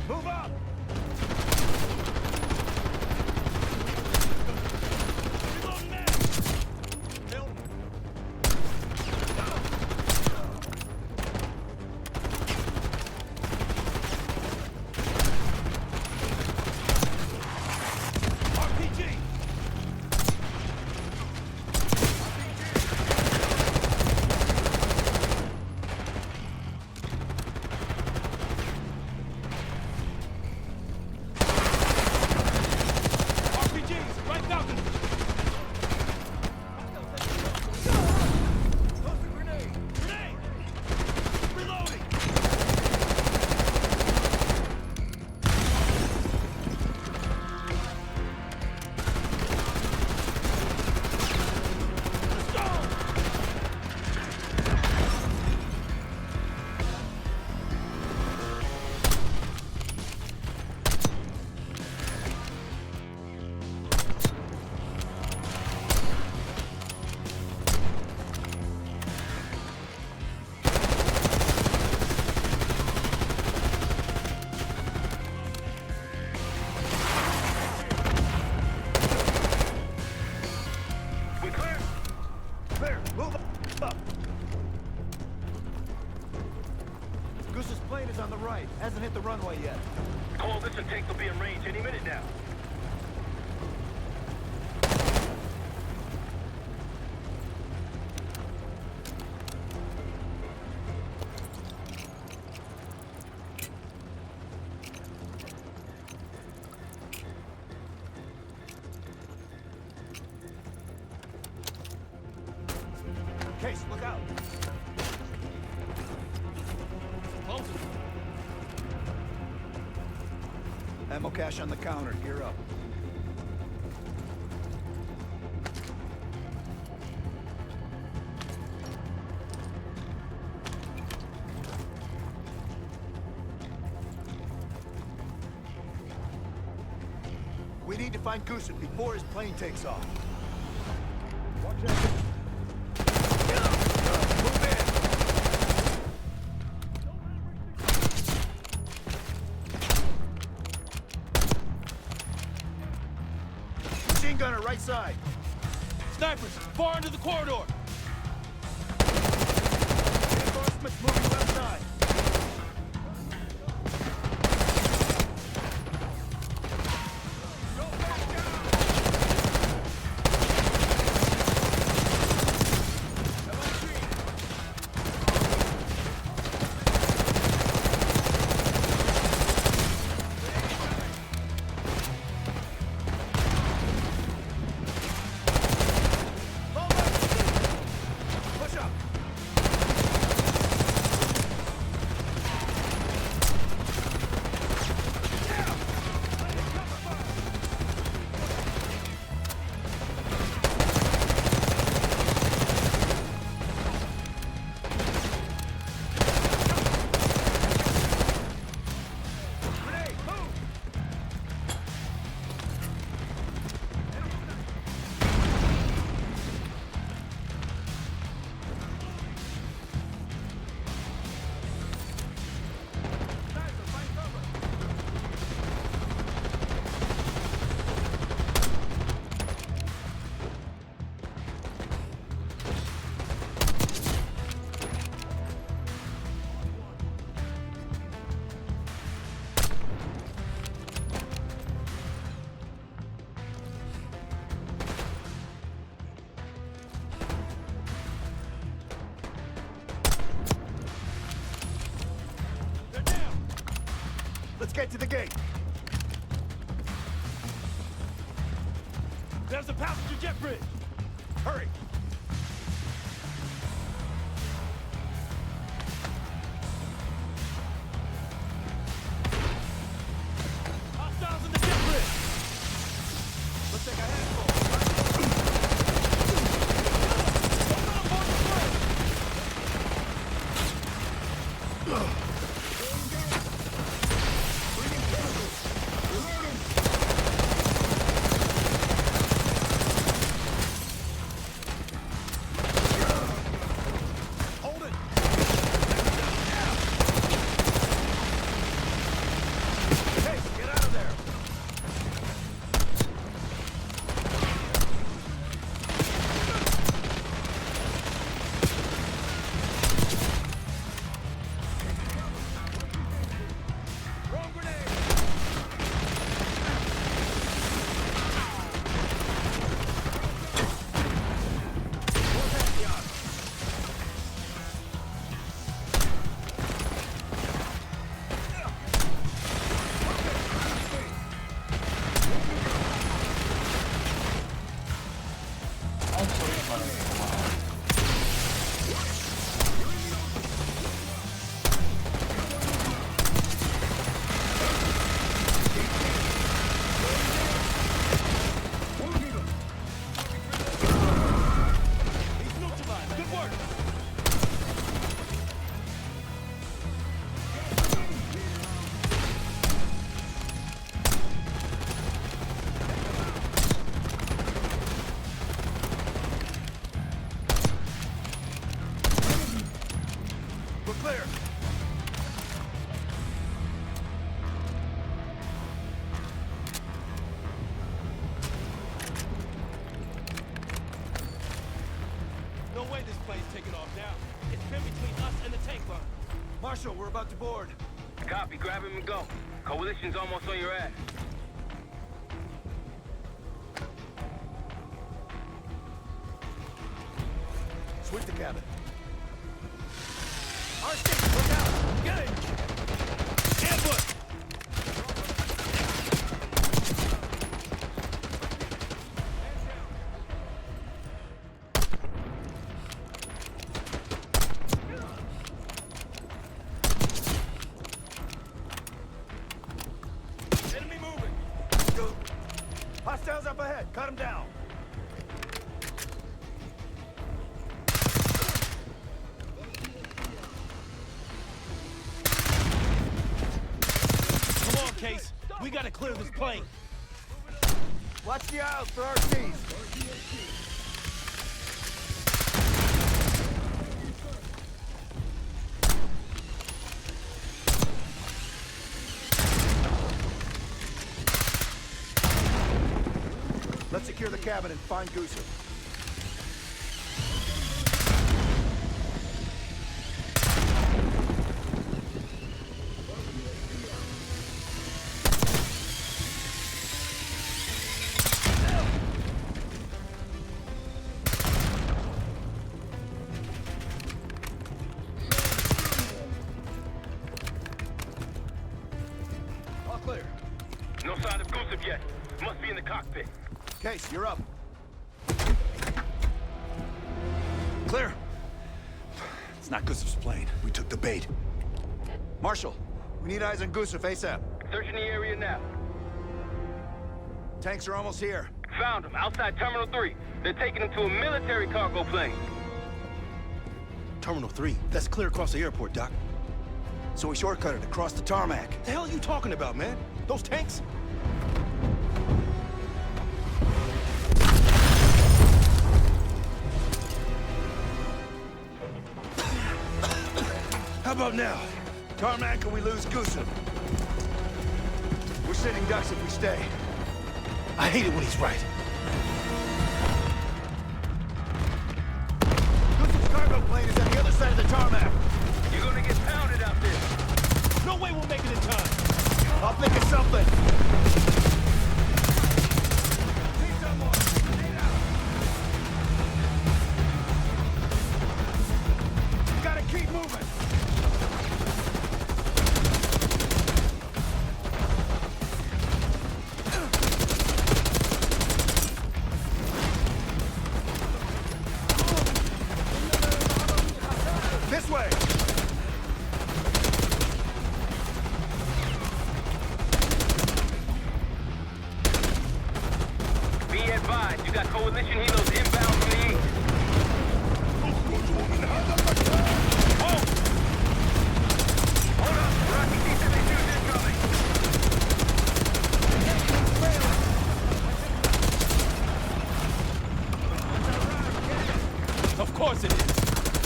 [SPEAKER 7] Move up! Reloading man! RPG! RPGs! Right Falcon! Toss a grenade! Grenade! Reloading! Let's go! We clear? Clear. Move up. Goose's plane is on the right. Hasn't hit the runway yet.
[SPEAKER 10] Coalition tanks will be in range any minute now.
[SPEAKER 7] Case, look out! Ammo cache on the counter. Gear up. We need to find Gusev before his plane takes off. Watch out. Move in. gunner, right side.
[SPEAKER 8] Snipers, far into the corridor.
[SPEAKER 7] Reinforcements moving left side. Let's get to the gate.
[SPEAKER 8] There's a passenger jet bridge.
[SPEAKER 7] Hurry.
[SPEAKER 8] Hostiles in the jet bridge. Looks like a handful. Marshal, we're about to board.
[SPEAKER 24] Copy, grab him and go. Coalition's almost on your ass.
[SPEAKER 7] Switch the cabin.
[SPEAKER 8] R6, look out! Get it! Ambush!
[SPEAKER 7] Hostiles up ahead. Cut them down.
[SPEAKER 8] Come on, Case. We gotta clear this plane.
[SPEAKER 7] Watch the aisles for RCs. Let's secure secure the cabin and find Gusev.
[SPEAKER 10] All clear. No sign of Gusev yet. Must be in the cockpit.
[SPEAKER 7] Case, you're up. Clear.
[SPEAKER 20] It's not Gusev's plane. We took the bait.
[SPEAKER 7] Marshal, we need eyes on Gusev ASAP.
[SPEAKER 24] Searching the area now.
[SPEAKER 7] Tanks are almost here.
[SPEAKER 24] Found him, outside Terminal 3. They're taking him to a military cargo plane.
[SPEAKER 22] Terminal 3. That's clear across the airport, Doc.
[SPEAKER 7] So we shortcutted across the tarmac.
[SPEAKER 22] The hell are you talking about, man? Those tanks?
[SPEAKER 7] How about now? Tarmac and we lose Gusev. We're sitting ducks if we stay.
[SPEAKER 22] I hate it when he's right.
[SPEAKER 7] Gusev's cargo plane is on the other side of the tarmac.
[SPEAKER 24] You're gonna get pounded out there.
[SPEAKER 22] No way we'll make it in time.
[SPEAKER 7] I'll think of something. See someone. Stay down. Gotta keep moving. This way.
[SPEAKER 24] Be advised, you got coalition helos inbound from the east. Hold up, Rocky T-72 is incoming.
[SPEAKER 22] Of course it is.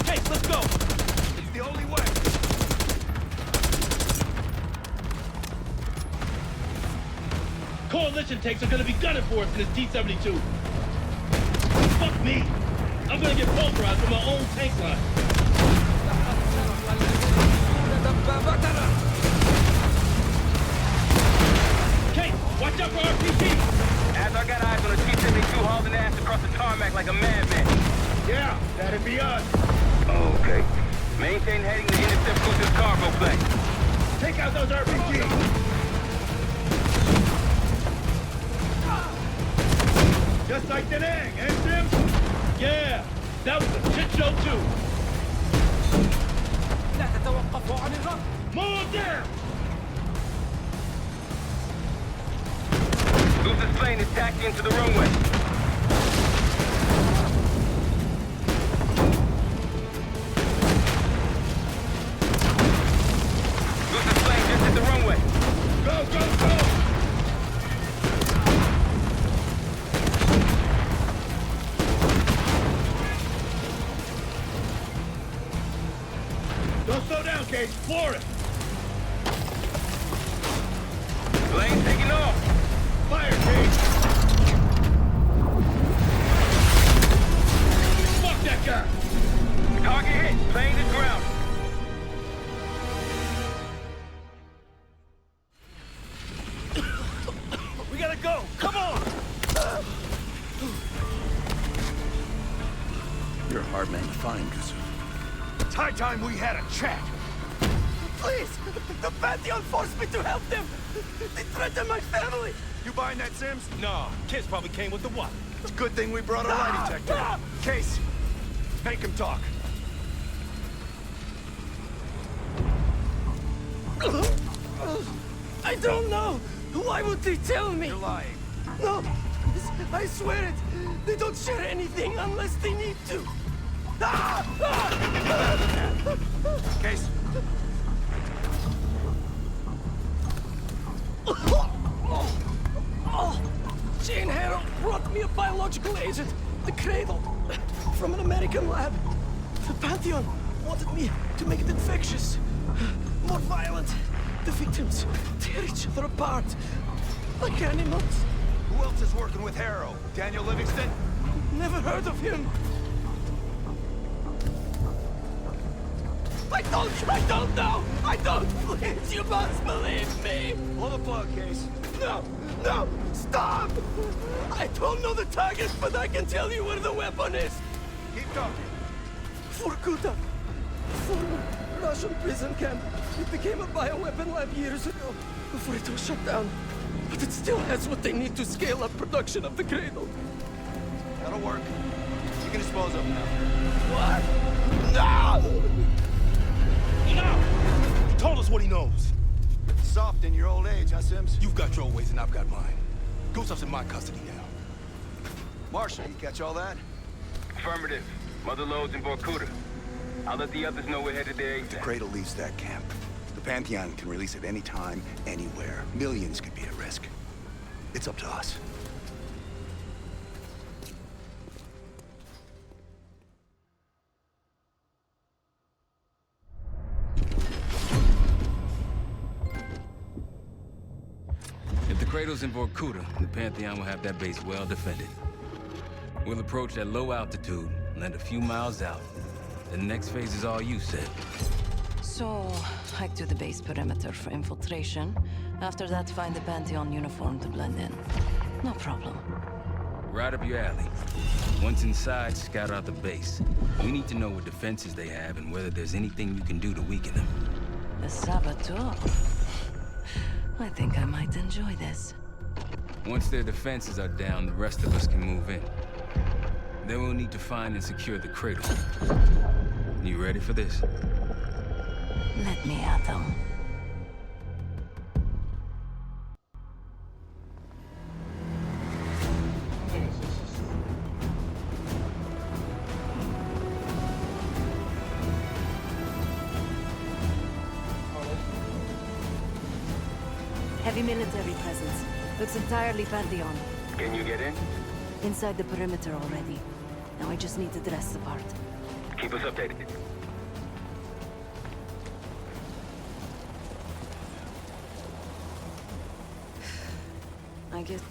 [SPEAKER 22] Hey, let's go.
[SPEAKER 7] It's the only way.
[SPEAKER 8] Coalition tanks are gonna be gunning for us in this T-72. Fuck me. I'm gonna get pulverized from my own tank line. Kate, watch out for RPG.
[SPEAKER 24] As I got eyes on a T-72 hauling ass across the tarmac like a madman.
[SPEAKER 7] Yeah, that'd be us.
[SPEAKER 24] Okay. Maintain heading to intercept Gusev's cargo plane.
[SPEAKER 7] Take out those RPGs.
[SPEAKER 8] Just like the egg, eh, Sim? Yeah, that was a shit show too. Move there!
[SPEAKER 24] Gusev's plane is taxiing to the runway. Gusev's plane just hit the runway.
[SPEAKER 8] Go, go, go! Don't slow down, Cage. Floor it.
[SPEAKER 24] Plane taking off.
[SPEAKER 8] Fire, Cage. Fuck that guy.
[SPEAKER 24] Target hit. Plane is grounded.
[SPEAKER 8] We gotta go. Come on.
[SPEAKER 20] You're a hard man to find, Gusev.
[SPEAKER 7] It's high time we had a chat.
[SPEAKER 8] Please, the Pantheon forced me to help them. They threatened my family.
[SPEAKER 7] You buying that, Sims?
[SPEAKER 8] No, kids probably came with the what?
[SPEAKER 7] It's a good thing we brought a lie detector. Case, make him talk.
[SPEAKER 8] I don't know. Why would they tell me?
[SPEAKER 7] You're lying.
[SPEAKER 8] No, I swear it. They don't share anything unless they need to.
[SPEAKER 7] Case.
[SPEAKER 8] Jane Harrow brought me a biological agent, the Cradle, from an American lab. The Pantheon wanted me to make it infectious, more violent. The victims tear each other apart, like animals.
[SPEAKER 7] Who Who else is working with Harrow? Daniel Livingston?
[SPEAKER 8] Never heard of him. I don't know! I don't! Please, you must believe me!
[SPEAKER 7] Pull the plug, Case.
[SPEAKER 8] No! No! Stop! I don't know the target, but I can tell you where the weapon is!
[SPEAKER 7] Keep talking.
[SPEAKER 8] Vorkuta. Former Russian prison camp. It became a bioweapon lab years ago, before it was shut down. But it still has what they need to scale up production of the Cradle.
[SPEAKER 7] That'll work. You can dispose of him now.
[SPEAKER 8] What? No!
[SPEAKER 22] He told us what he knows.
[SPEAKER 7] Soft in your old age, huh, Sims?
[SPEAKER 22] You've got your ways and I've got mine. Gustaf's in my custody now.
[SPEAKER 7] Marshall, you catch all that?
[SPEAKER 24] Affirmative. Mother loads in Vorkuta. I'll let the others know we're headed there.
[SPEAKER 9] If the Cradle leaves that camp, the Pantheon can release it any time, anywhere. Millions could be at risk. It's up to us.
[SPEAKER 3] If the Cradle's in Vorkuta, the Pantheon will have that base well defended. We'll approach at low altitude, land a few miles out. The next phase is all you, Sid.
[SPEAKER 4] So, hike to the base perimeter for infiltration. After that, find the Pantheon uniform to blend in. No problem.
[SPEAKER 3] Right up your alley. Once inside, scout out the base. We need to know what defenses they have and whether there's anything you can do to weaken them.
[SPEAKER 4] A saboteur. I think I might enjoy this.
[SPEAKER 3] Once their defenses are down, the rest of us can move in. Then we'll need to find and secure the Cradle. You ready for this?
[SPEAKER 4] Let me at them. Heavy military presence. Looks entirely Pantheon.
[SPEAKER 24] Can you get in?
[SPEAKER 4] Inside the perimeter already. Now I just need to dress the part.
[SPEAKER 24] Keep us updated.
[SPEAKER 4] I guess...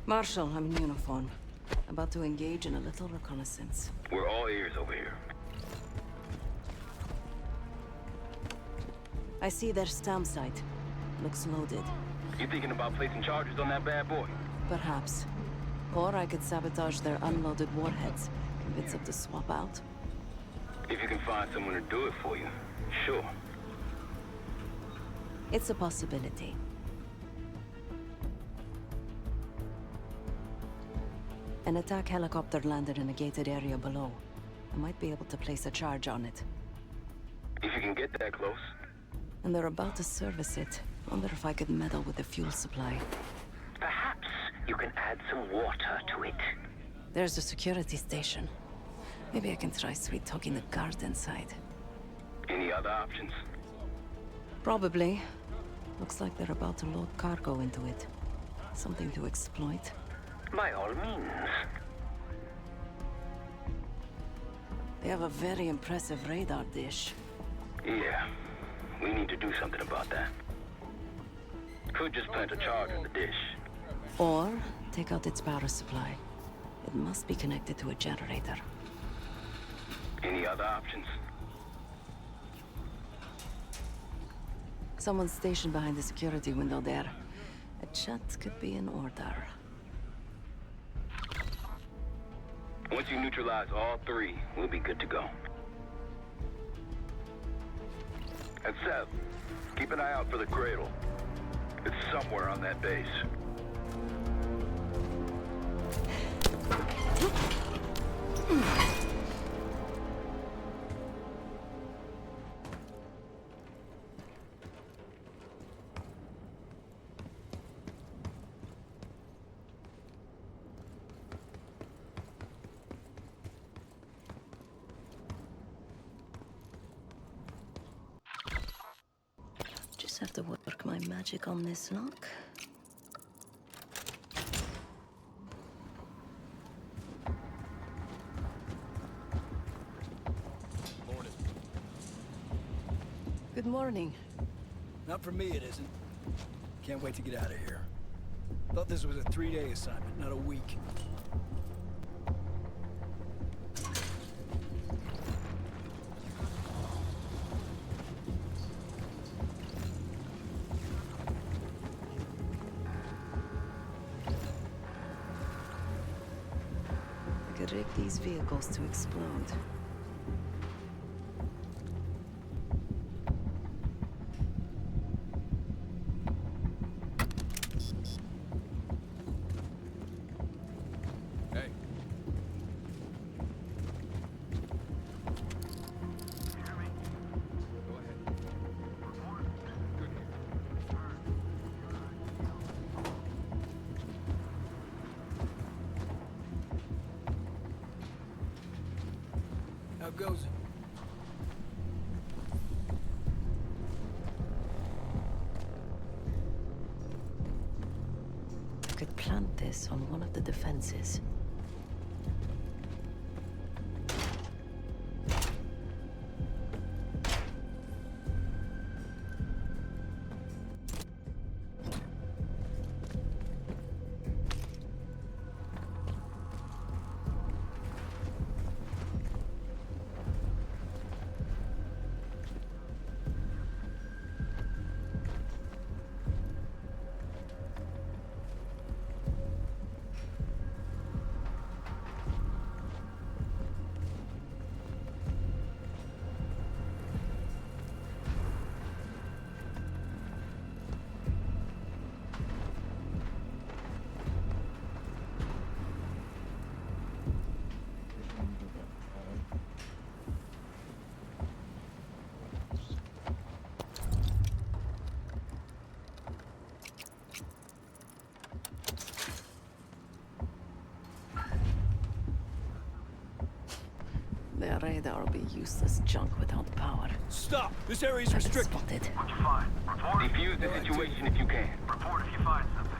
[SPEAKER 4] Marshal, I'm in uniform. About to engage in a little reconnaissance.
[SPEAKER 24] We're all ears over here.
[SPEAKER 4] I see their STAM site. Looks loaded.
[SPEAKER 24] You thinking about placing charges on that bad boy?
[SPEAKER 4] Perhaps. Or I could sabotage their unloaded warheads. Convince them to swap out.
[SPEAKER 24] If you can find someone to do it for you, sure.
[SPEAKER 4] It's a possibility. An attack helicopter landed in a gated area below. I might be able to place a charge on it.
[SPEAKER 24] If you can get that close.
[SPEAKER 4] And they're about to service it. Wonder if I could meddle with the fuel supply.
[SPEAKER 21] Perhaps you can add some water to it.
[SPEAKER 4] There's a security station. Maybe I can try sweet-talking the guard inside.
[SPEAKER 24] Any other options?
[SPEAKER 4] Probably. Looks like they're about to load cargo into it. Something to exploit.
[SPEAKER 21] By all means.
[SPEAKER 4] They have a very impressive radar dish.
[SPEAKER 24] Yeah. We need to do something about that. Could just plant a charge on the dish.
[SPEAKER 4] Or take out its power supply. It must be connected to a generator.
[SPEAKER 24] Any other options?
[SPEAKER 4] Someone's stationed behind the security window there. A chat could be in order.
[SPEAKER 24] Once you neutralize all three, we'll be good to go.
[SPEAKER 10] And Seth, keep an eye out for the Cradle. It's somewhere on that base.
[SPEAKER 4] Just have to work my magic on this lock.
[SPEAKER 13] Morning.
[SPEAKER 4] Good morning.
[SPEAKER 13] Not for me, it isn't. Can't wait to get out of here. Thought this was a 3-day assignment, not a week.
[SPEAKER 4] I could rig these vehicles to explode.
[SPEAKER 13] Hey. How goes it?
[SPEAKER 4] I could plant this on one of the defenses. Their radar will be useless junk without power.
[SPEAKER 13] Stop! This area is restricted.
[SPEAKER 4] Spotted.
[SPEAKER 10] What'd you find? Report?
[SPEAKER 21] Defuse the situation if you can.
[SPEAKER 10] Report if you find something.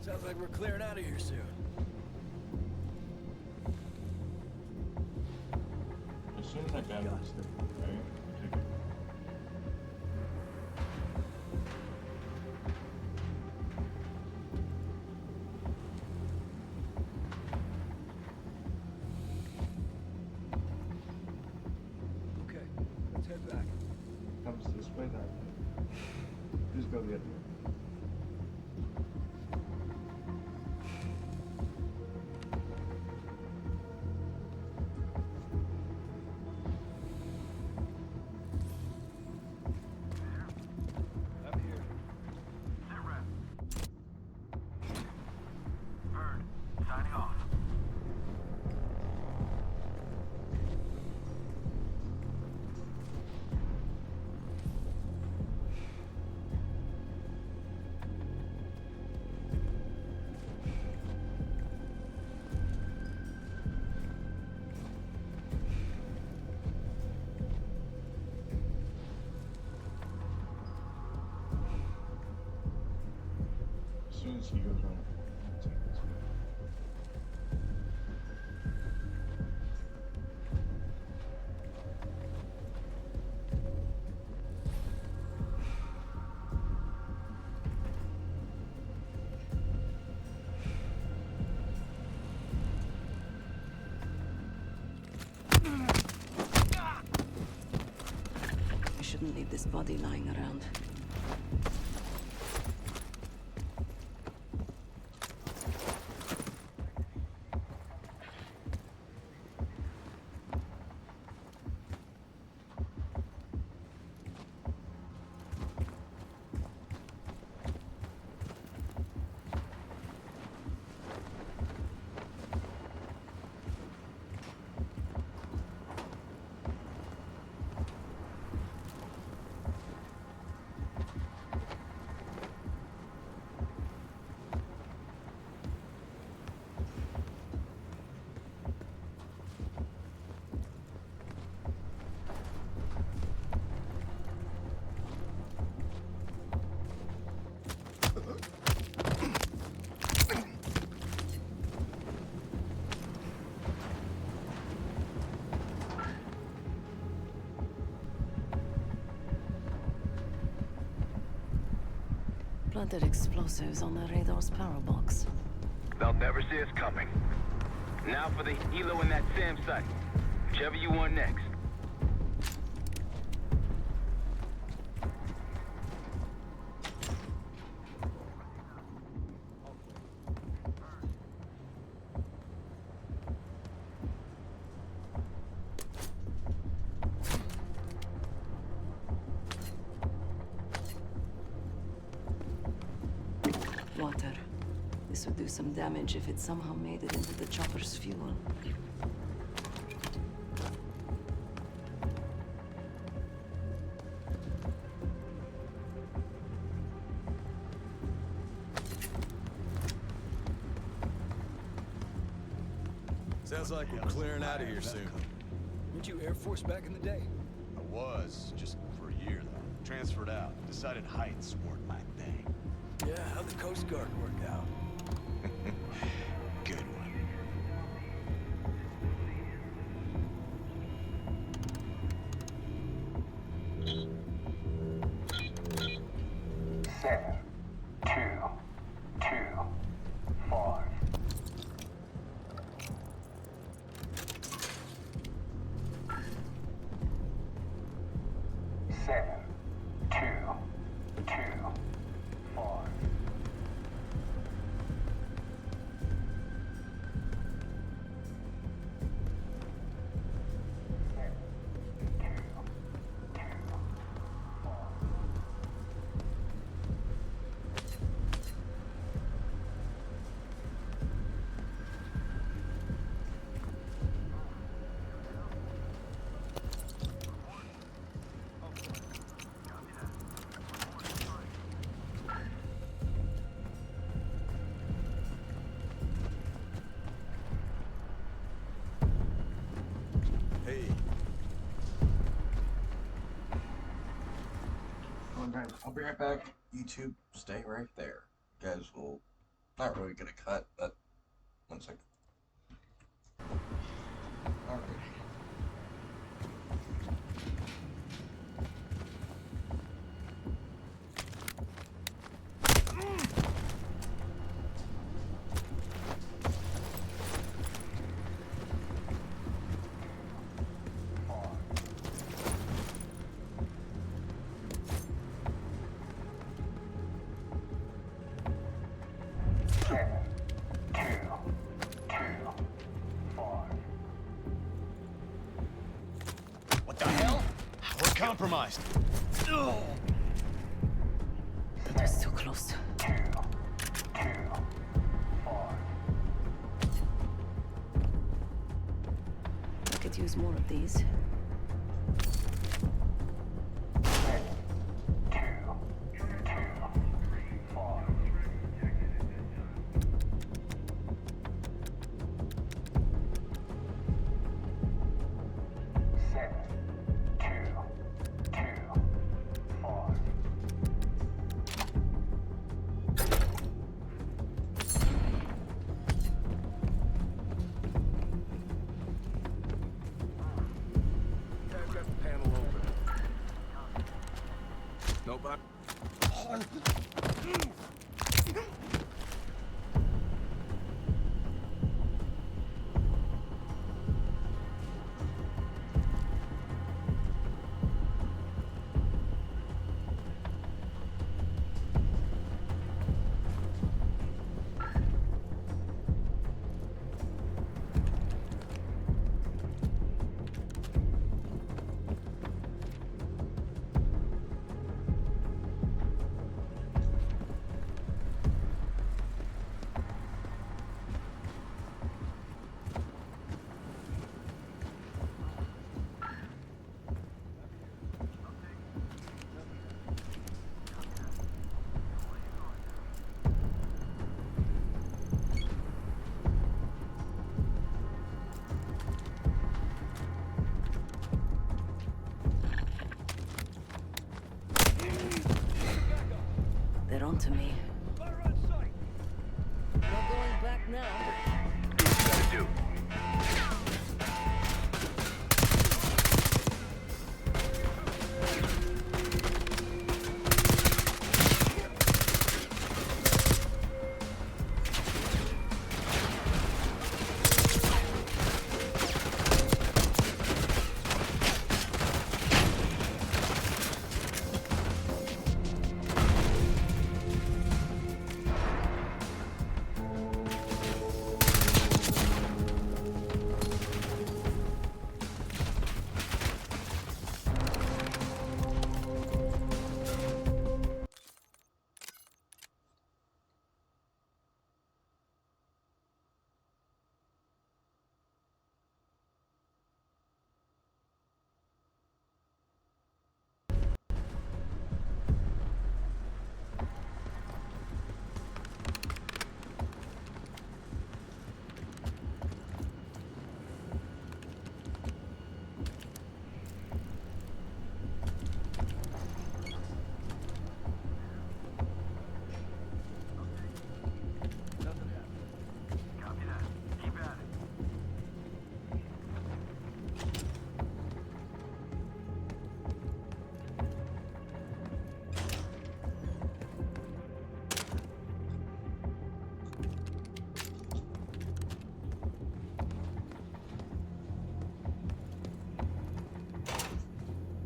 [SPEAKER 13] Sounds like we're clearing out of here soon.
[SPEAKER 1] As soon as I got it, it's different, right? I take it.
[SPEAKER 13] Okay, let's head back.
[SPEAKER 1] Comes this way, that way. Just go the other way.
[SPEAKER 13] I'm here.
[SPEAKER 10] Sit rep. Bird, signing off.
[SPEAKER 1] As soon as he goes on, I'll take this way.
[SPEAKER 4] I shouldn't leave this body lying around. planted explosives on the radar's power box.
[SPEAKER 21] They'll never see us coming. Now for the helo in that SAM site. Whichever you want next.
[SPEAKER 4] Water. This would do some damage if it somehow made it into the chopper's fuel.
[SPEAKER 14] Sounds like we're clearing out of here soon.
[SPEAKER 13] Weren't you Air Force back in the day?
[SPEAKER 14] I was, just for a year though. Transferred out. Decided heights weren't my thing.
[SPEAKER 13] Yeah, how'd the Coast Guard work out?
[SPEAKER 14] Good one.
[SPEAKER 11] Seven, 2, 2, 5. Seven, 2, 2, 5.
[SPEAKER 14] Hey.
[SPEAKER 1] Okay, I'll be right back. YouTube, stay right there. You guys will not really get a cut, but 1 second. Alright.
[SPEAKER 14] What the hell? We're compromised.
[SPEAKER 4] They're so close. I could use more of these.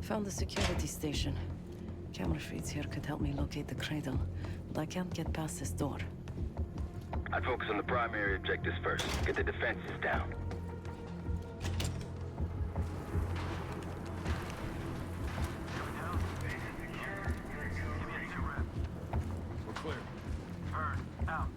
[SPEAKER 4] Found the security station. Camera feeds here could help me locate the cradle, but I can't get past this door.
[SPEAKER 21] I'd focus on the primary objectives first. Get the defenses down.
[SPEAKER 12] We're clear. Bird, out.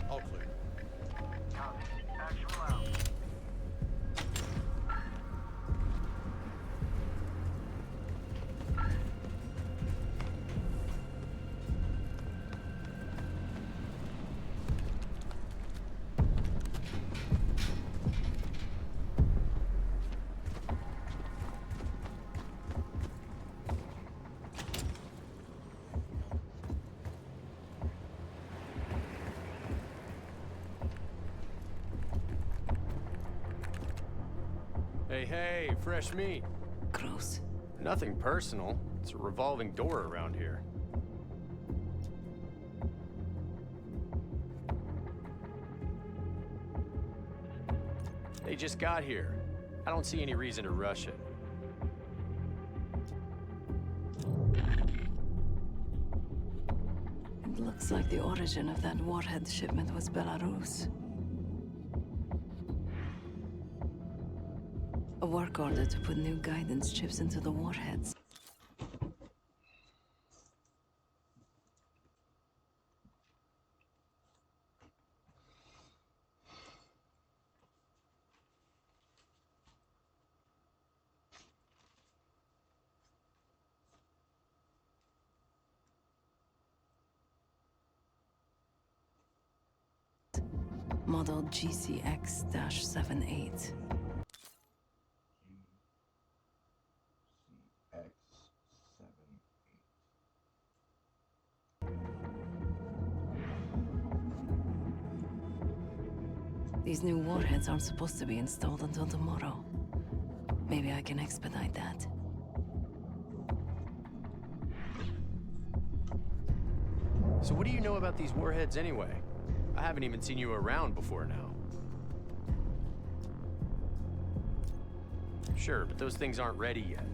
[SPEAKER 6] All clear.
[SPEAKER 11] Copy. Actual out.
[SPEAKER 6] Hey, fresh meat.
[SPEAKER 4] Gross.
[SPEAKER 6] Nothing personal. It's a revolving door around here. They just got here. I don't see any reason to rush it.
[SPEAKER 4] It looks like the origin of that warhead shipment was Belarus. A work order to put new guidance chips into the warheads. Model GCX-78. These new warheads aren't supposed to be installed until tomorrow. Maybe I can expedite that.
[SPEAKER 6] So what do you know about these warheads anyway? I haven't even seen you around before now. Sure, but those things aren't ready yet.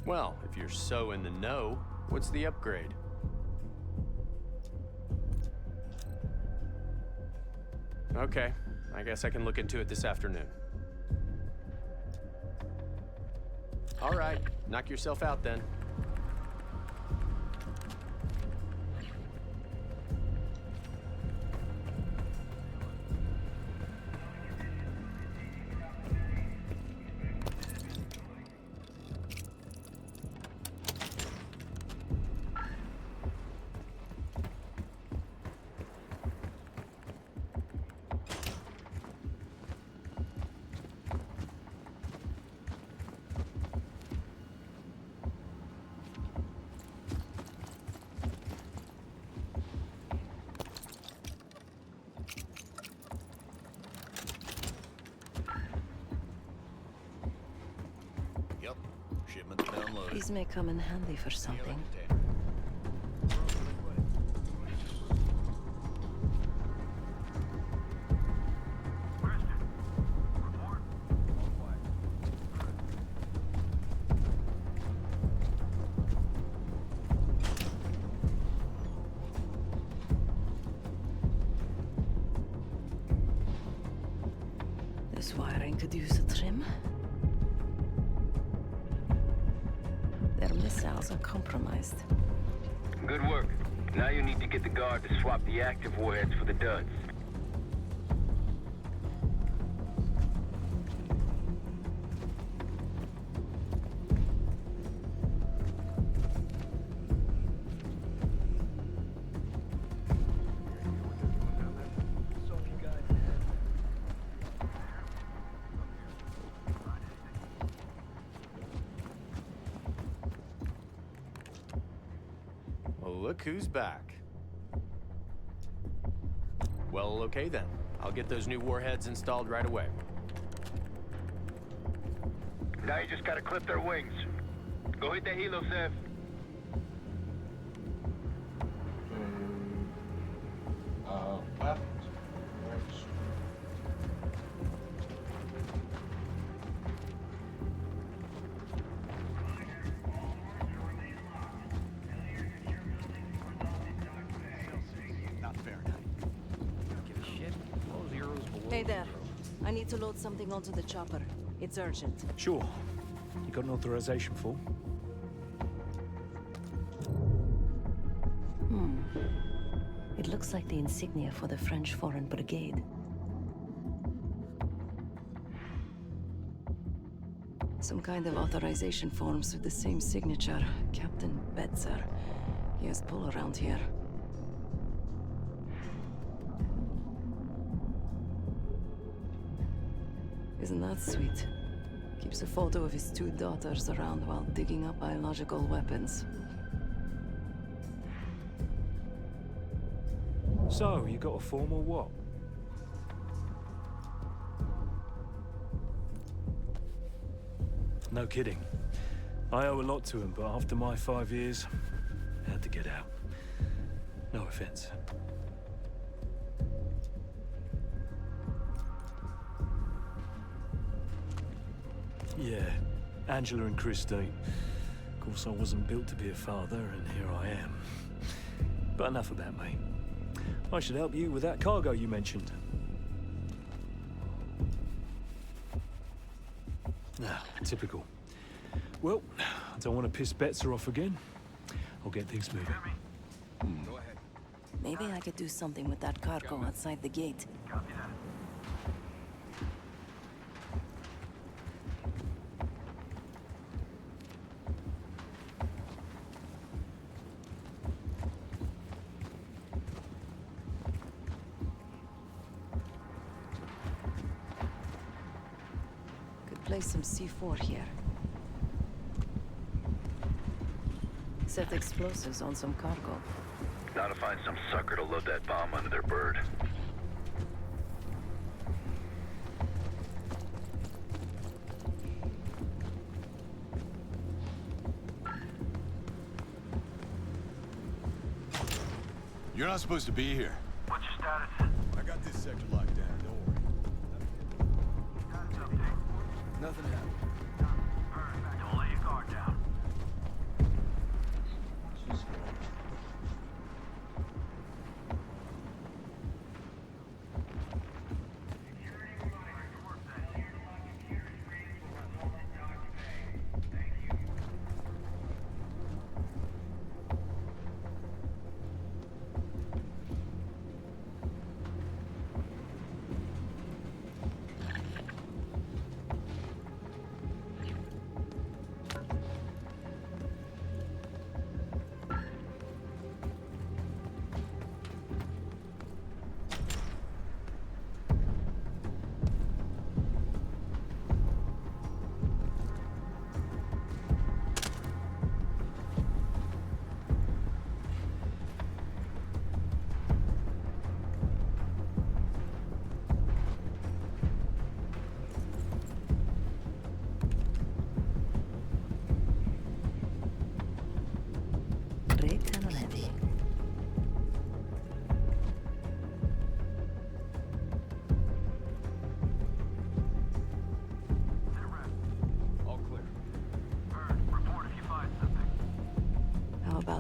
[SPEAKER 6] Well, if you're so in the know, what's the upgrade? Okay, I guess I can look into it this afternoon. All right, knock yourself out then.
[SPEAKER 4] These may come in handy for something. This wiring could use a trim. Their missiles are compromised.
[SPEAKER 21] Good work. Now you need to get the guard to swap the active warheads for the duds.
[SPEAKER 6] look who's back. Well, okay then. I'll get those new warheads installed right away.
[SPEAKER 10] Now you just gotta clip their wings. Go hit the helo, Sev.
[SPEAKER 1] Left.
[SPEAKER 6] Not fair.
[SPEAKER 5] Give a shit. All zeros below.
[SPEAKER 4] Hey there. I need to load something onto the chopper. It's urgent.
[SPEAKER 5] Sure. You got an authorization form?
[SPEAKER 4] It looks like the insignia for the French Foreign Brigade. Some kind of authorization forms with the same signature. Captain Betzer. He has pull around here. Isn't that sweet? Keeps a photo of his 2 daughters around while digging up biological weapons.
[SPEAKER 5] So, you got a form or what? No kidding. I owe a lot to him, but after my 5 years, I had to get out. No offense. Yeah, Angela and Christine. Of course, I wasn't built to be a father, and here I am. But enough about me. I should help you with that cargo you mentioned. Ah, typical. Well, I don't want to piss Betzer off again. I'll get things moving.
[SPEAKER 9] Go ahead.
[SPEAKER 4] Maybe I could do something with that cargo outside the gate.
[SPEAKER 11] Copy that.
[SPEAKER 4] Place some C4 here. Set explosives on some cargo.
[SPEAKER 24] Now to find some sucker to load that bomb under their bird.
[SPEAKER 14] You're not supposed to be here.
[SPEAKER 11] What's your status?
[SPEAKER 14] I got this sector locked down, don't worry.
[SPEAKER 11] Status update.
[SPEAKER 13] Nothing happened.
[SPEAKER 11] Don't lay your guard down.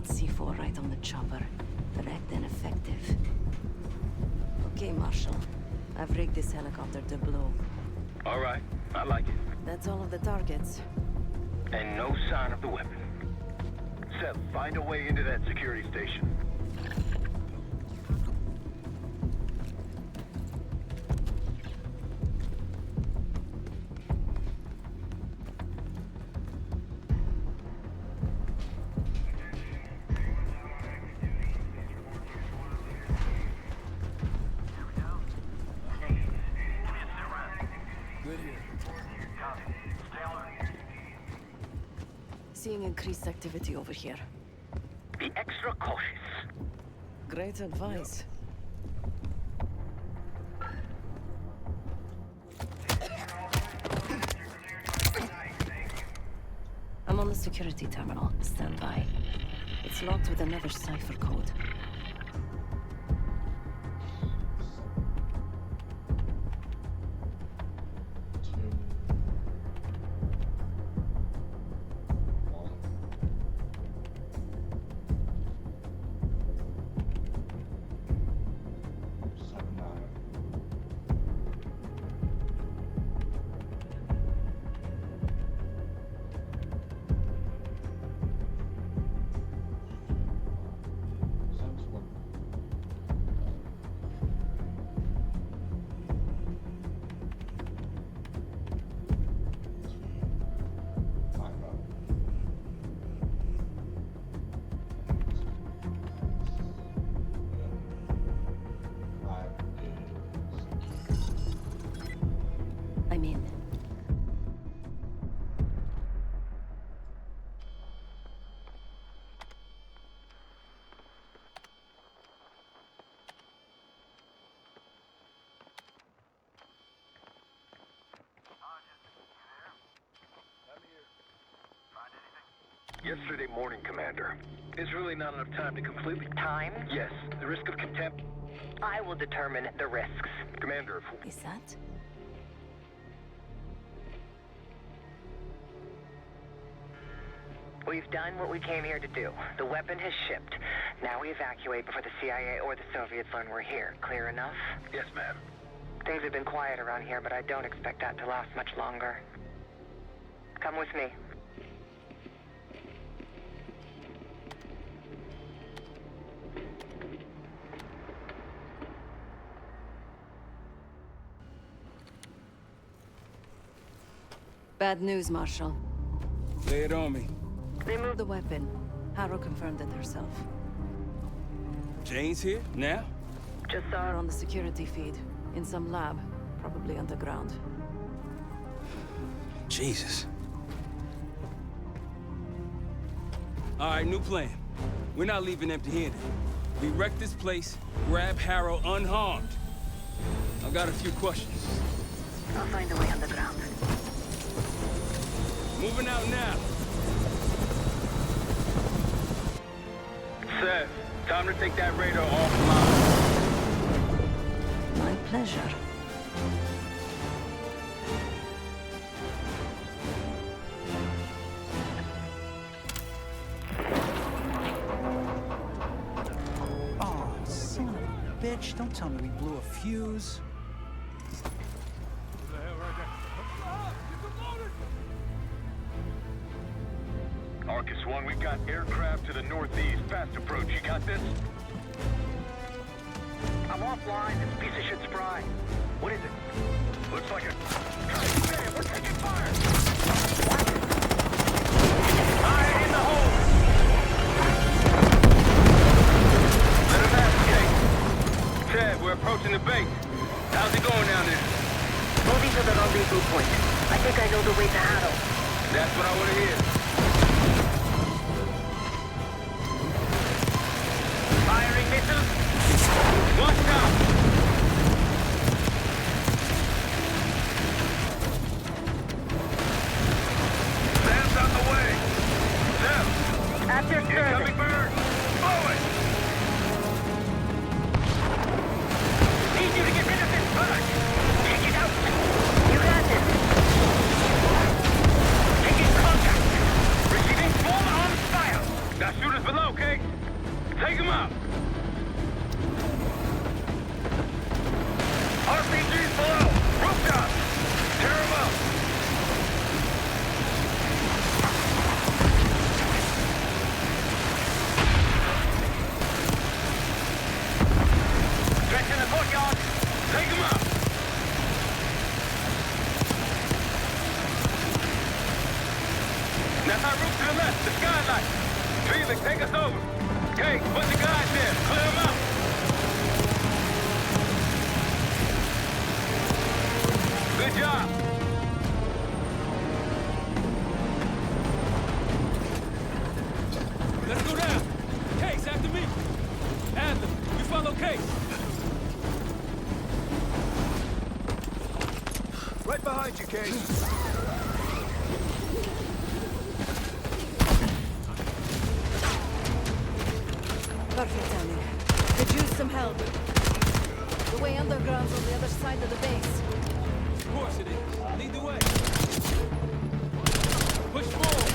[SPEAKER 4] C4 right on the chopper. Direct and effective. Okay, Marshal. I've rigged this helicopter to blow.
[SPEAKER 24] All right, I like it.
[SPEAKER 4] That's all of the targets.
[SPEAKER 24] And no sign of the weapon. Seth, find a way into that security station.
[SPEAKER 4] Seeing increased activity over here.
[SPEAKER 24] The
[SPEAKER 21] extra cautious.
[SPEAKER 4] Great advice. I'm on the security terminal. Stand by. It's locked with another cipher code. I'm in.
[SPEAKER 21] Yesterday morning, Commander. There's really not enough time to completely... Time? Yes. The risk of contempt... I will determine the risks. Commander, if...
[SPEAKER 4] Is that?
[SPEAKER 21] We've done what we came here to do. The weapon has shipped. Now we evacuate before the CIA or the Soviets learn we're here. Clear enough?
[SPEAKER 24] Yes, ma'am.
[SPEAKER 21] Things have been quiet around here, but I don't expect that to last much longer. Come with me.
[SPEAKER 4] Bad news, Marshal.
[SPEAKER 15] Lay it on me.
[SPEAKER 4] They moved the weapon. Harrow confirmed it herself.
[SPEAKER 15] Jane's here? Now?
[SPEAKER 4] Just saw her on the security feed. In some lab. Probably underground.
[SPEAKER 15] Jesus. All right, new plan. We're not leaving empty-handed. We wreck this place, grab Harrow unharmed. I've got a few questions.
[SPEAKER 21] I'll find a way underground.
[SPEAKER 15] Moving out now.
[SPEAKER 25] Seth, time to take that radar offline.
[SPEAKER 4] My pleasure.
[SPEAKER 13] Oh, son of a bitch. Don't tell me we blew a fuse.
[SPEAKER 24] Arcus 1, we've got aircraft to the northeast. Fast approach. You got this?
[SPEAKER 21] I'm offline. This piece of shit's fried. What is it?
[SPEAKER 24] Looks like a... Damn, we're taking fire!
[SPEAKER 25] Fire in the hole! Let him navigate. Ted, we're approaching the base. How's it going down there?
[SPEAKER 21] Moving to the rendezvous point. I think I know the way to Harrow.
[SPEAKER 25] That's what I want to hear. Firing missiles. Watch out!
[SPEAKER 24] Sam's on the way! Sam!
[SPEAKER 21] At your service.
[SPEAKER 24] Incoming bird! Blow it!
[SPEAKER 21] Need you to get rid of this bird. Take it out. You got this. Taking contact.
[SPEAKER 25] Receiving full on fire. Got shooters below, Kate. Take them out. RPGs below. Rooftop. Tear them up. Stretch in the courtyard. Take them out. That's our route to the left, the skylight. Felix, take us over. Kate, put the guys there. Clear them out. Good job.
[SPEAKER 15] Let's go down. Case,
[SPEAKER 7] Right behind you, Case.
[SPEAKER 4] Perfect timing. Could use some help. The way underground's on the other side of the base.
[SPEAKER 15] Of course it is. Lead the way. Push forward.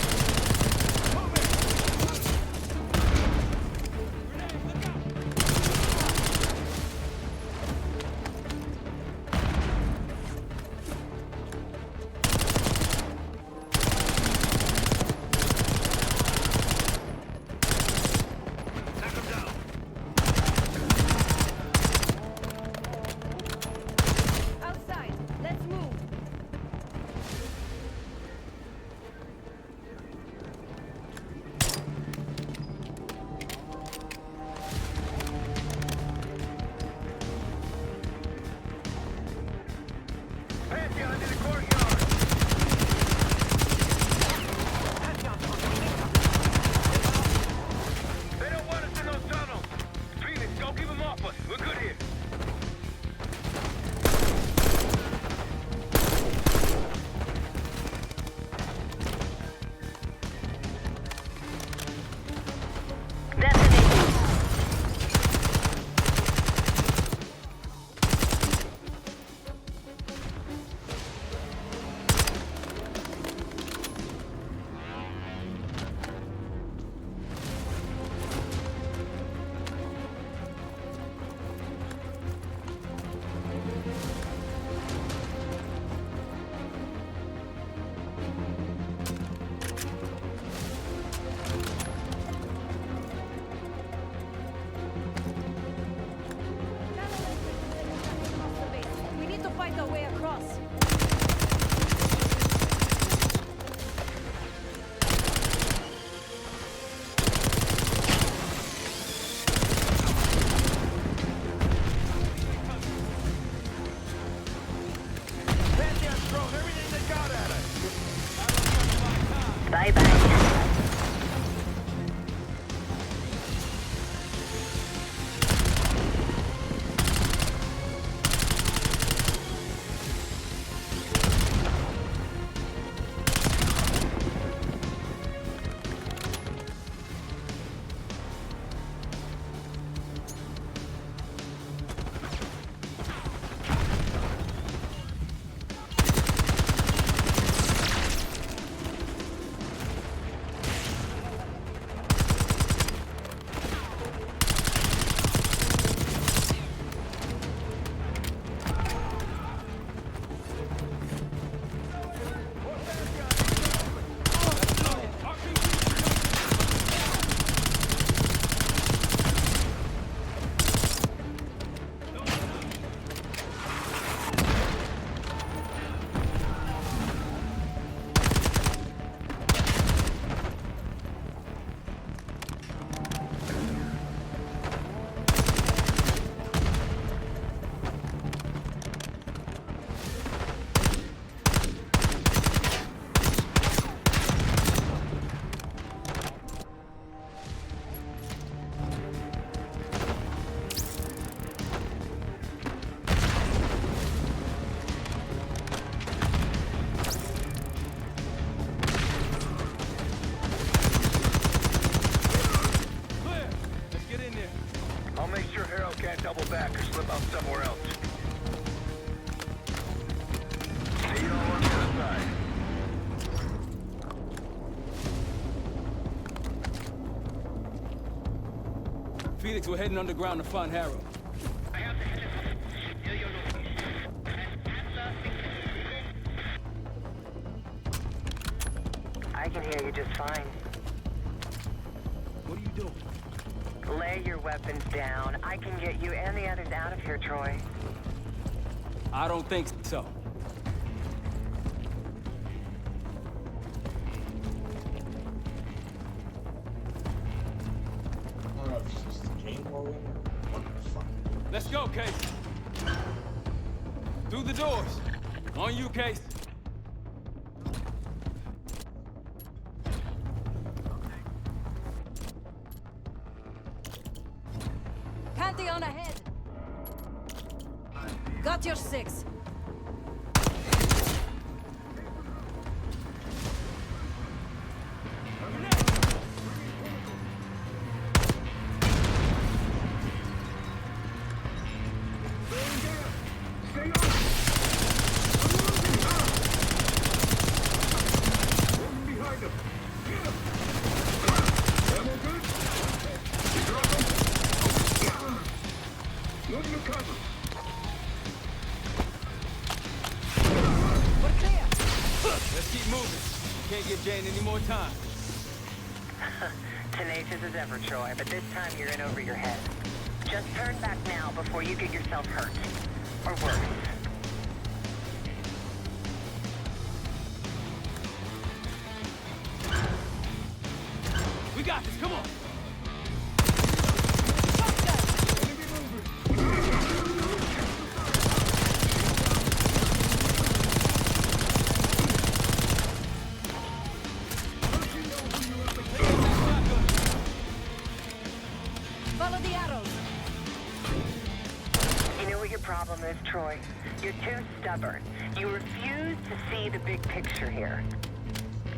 [SPEAKER 4] Outside. Let's move.
[SPEAKER 10] Pantheon in the courtyard. They don't want us in those tunnels. Phoenix, go keep them off us. We're good here.
[SPEAKER 4] We need to fight our way across.
[SPEAKER 10] Pantheon's thrown everything they got at us.
[SPEAKER 21] Bye-bye. I'll make sure Harold can't double back or slip out somewhere else. See you all on the other side.
[SPEAKER 15] Felix, we're heading underground to find Harold.
[SPEAKER 21] I can hear you just fine.
[SPEAKER 15] What are you doing?
[SPEAKER 21] Lay your weapons down. I can get you and the others out of here, Troy.
[SPEAKER 15] I don't think so. Let's go, Case. Through the doors. On you, Case.
[SPEAKER 4] Pantheon ahead. Got your 6.
[SPEAKER 15] moving. Can't give Jane any more time.
[SPEAKER 2] Tenacious as ever, Troy, but this time you're in over your head. Just turn back now before you get yourself hurt. Or worse.
[SPEAKER 15] We got this, come on!
[SPEAKER 2] Follow the arrows. You know what your problem is, Troy? You're too stubborn. You refuse to see the big picture here.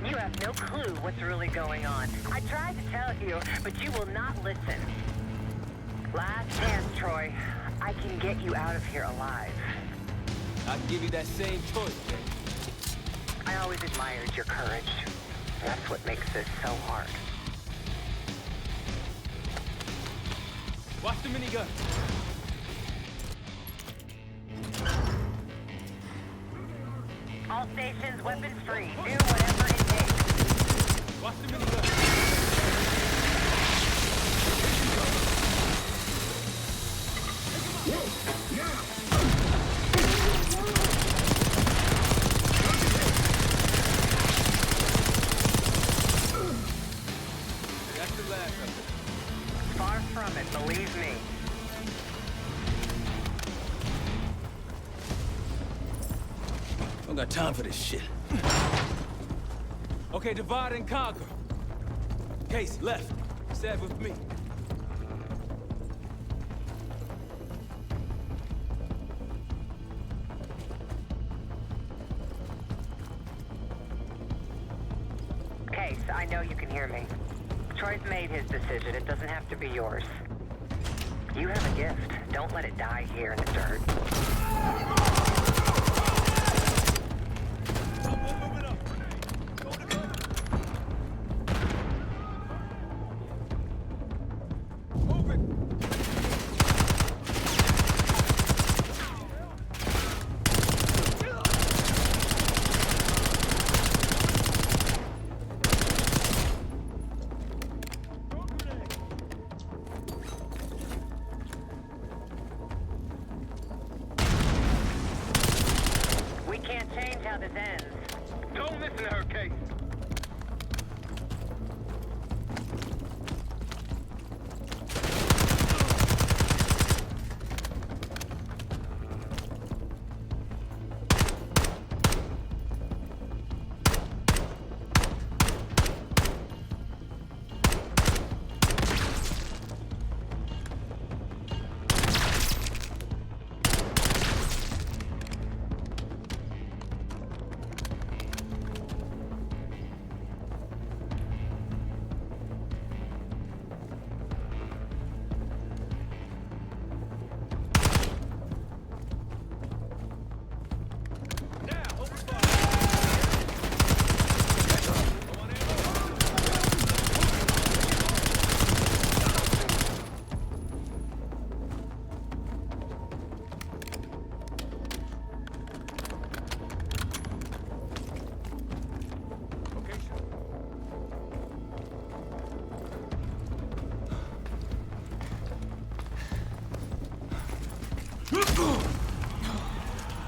[SPEAKER 2] You have no clue what's really going on. I tried to tell you, but you will not listen. Last chance, Troy. I can get you out of here alive.
[SPEAKER 15] I can give you that same choice, Jane.
[SPEAKER 2] I always admired your courage. That's what makes this so hard.
[SPEAKER 15] Watch the minigun.
[SPEAKER 2] All stations, weapons free. Do whatever it takes.
[SPEAKER 15] Watch the minigun. That's the last of it.
[SPEAKER 2] Far from it, believe me.
[SPEAKER 15] Don't got time for this shit. Okay, divide and conquer. Case, left. Stab with me.
[SPEAKER 2] Case, I know you can hear me. Troy's made his decision. It doesn't have to be yours. You have a gift. Don't let it die here in the dirt. This ends.
[SPEAKER 25] Don't listen to her, Case.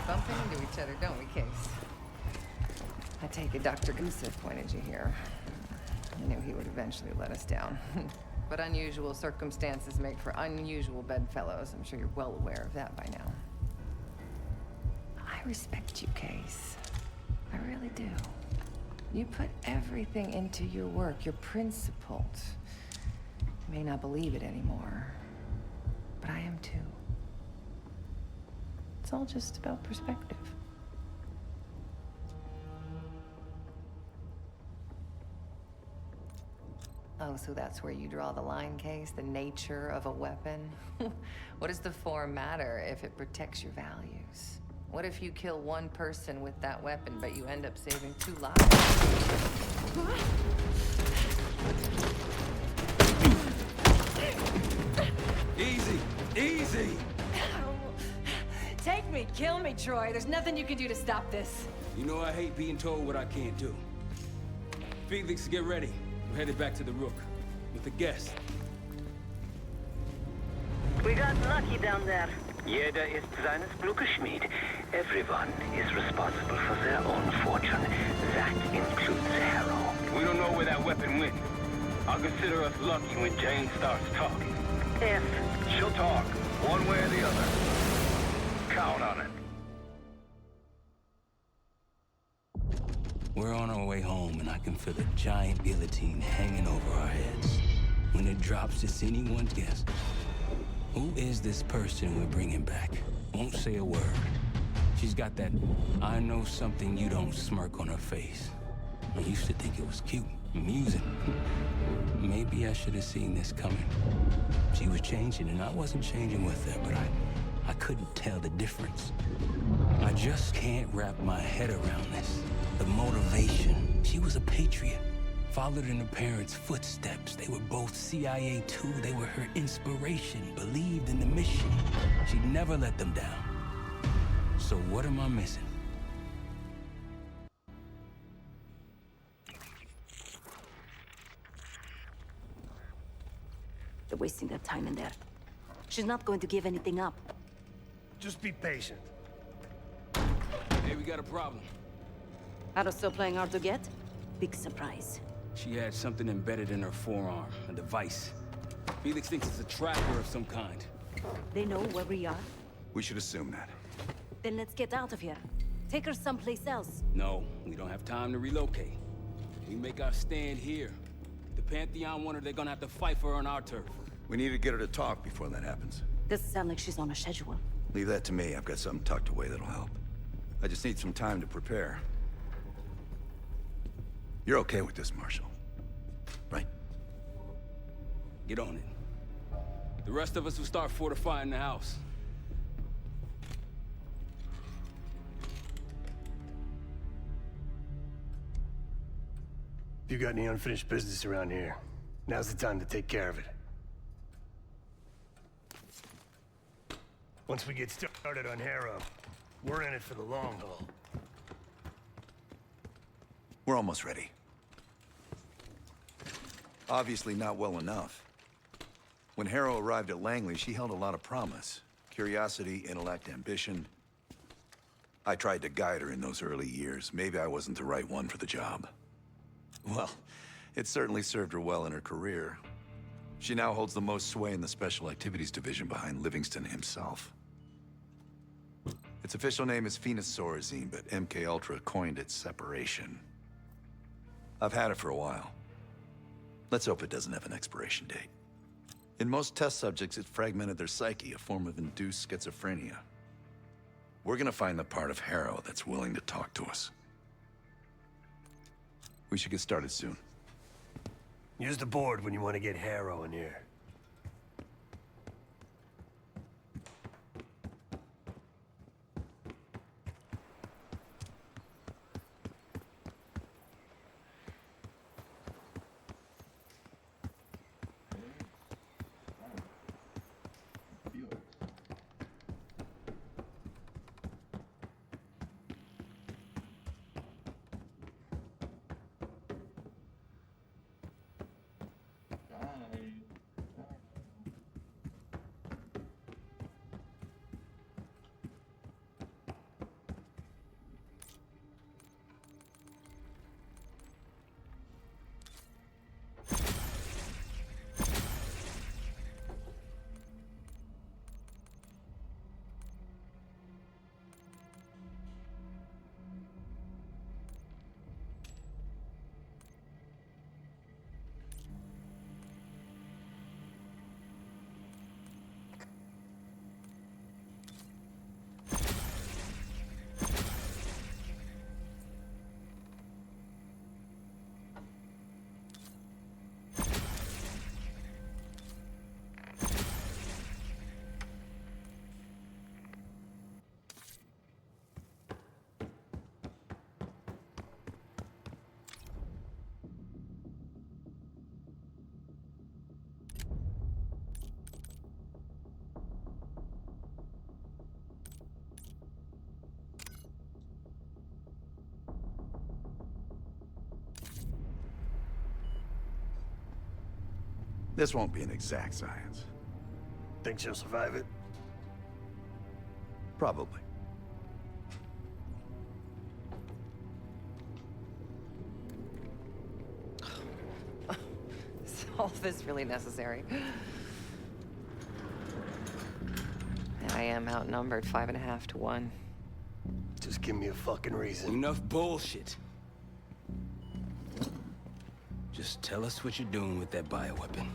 [SPEAKER 16] Bumping into each other, don't we, Case? I take it Dr. Gusev pointed you here. I knew he would eventually let us down. But unusual circumstances make for unusual bedfellows. I'm sure you're well aware of that by now. I respect you, Case. I really do. You put everything into your work. You're principled. You may not believe it anymore, but I am too. It's all just about perspective. Oh, so that's where you draw the line, Case? The nature of a weapon? What does the form matter if it protects your values? What if you kill one person with that weapon, but you end up saving 2 lives?
[SPEAKER 15] Easy, easy!
[SPEAKER 16] Take Take me, kill me, Troy. There's nothing you can do to stop this.
[SPEAKER 15] You know I hate being told what I can't do. Felix, get ready. We're headed back to the Rook with the guest.
[SPEAKER 2] We got lucky down there.
[SPEAKER 21] Jeder ist seines Glückes Schmied. Everyone is responsible for their own fortune. That includes Harrow.
[SPEAKER 24] We don't know where that weapon went. I'll consider us lucky when Jane starts talking.
[SPEAKER 2] If
[SPEAKER 24] She'll talk, one way or the other. Count on it.
[SPEAKER 3] We're on our way home, and I can feel a giant guillotine hanging over our heads. When it drops, it's anyone's guess. Who is this person we're bringing back? Won't say a word. She's got that I know something you don't smirk on her face. I used to think it was cute, amusing. Maybe I should have seen this coming. She was changing, and I wasn't changing with her, but I couldn't tell the difference. I just can't wrap my head around this. The motivation. She was a patriot. Followed in her parents' footsteps. They were both CIA too. They were her inspiration. Believed in the mission. She'd never let them down. So what am I missing?
[SPEAKER 4] They're wasting their time in there. She's not going to give anything up.
[SPEAKER 12] Just be patient.
[SPEAKER 15] Hey, we got a problem.
[SPEAKER 4] Harrow's still playing hard to get? Big surprise.
[SPEAKER 3] She had something embedded in her forearm, a device. Felix thinks it's a tracker of some kind.
[SPEAKER 4] They know where we are?
[SPEAKER 9] We should assume that.
[SPEAKER 4] Then let's get out of here. Take her someplace else.
[SPEAKER 3] No, we don't have time to relocate. We make our stand here. The Pantheon want her, they're gonna have to fight for her on our turf.
[SPEAKER 9] We need to get her to talk before that happens.
[SPEAKER 4] Doesn't sound like she's on a schedule.
[SPEAKER 9] Leave that to me. I've got something tucked away that'll help. I just need some time to prepare. You're okay with this, Marshal, right?
[SPEAKER 3] Get on it. The rest of us will start fortifying the house.
[SPEAKER 12] If you got any unfinished business around here, now's the time to take care of it. Once we get started on Harrow, we're in it for the long haul.
[SPEAKER 9] We're almost ready. Obviously not well enough. When Harrow arrived at Langley, she held a lot of promise. Curiosity, intellect, ambition. I tried to guide her in those early years. Maybe I wasn't the right one for the job. Well, it certainly served her well in her career. She now holds the most sway in the Special Activities Division behind Livingston himself. Its official name is Phoenosaurazine, but MKUltra coined it Separation. I've had it for a while. Let's hope it doesn't have an expiration date. In most test subjects, it fragmented their psyche, a form of induced schizophrenia. We're gonna find the part of Harrow that's willing to talk to us. We should get started soon.
[SPEAKER 12] Use the board when you want to get Harrow in here.
[SPEAKER 9] This won't be an exact science.
[SPEAKER 12] Think she'll survive it?
[SPEAKER 9] Probably.
[SPEAKER 16] Is all this really necessary? I am outnumbered 5.5 to 1.
[SPEAKER 12] Just give me a fucking reason.
[SPEAKER 15] Enough bullshit. Just tell us what you're doing with that bioweapon.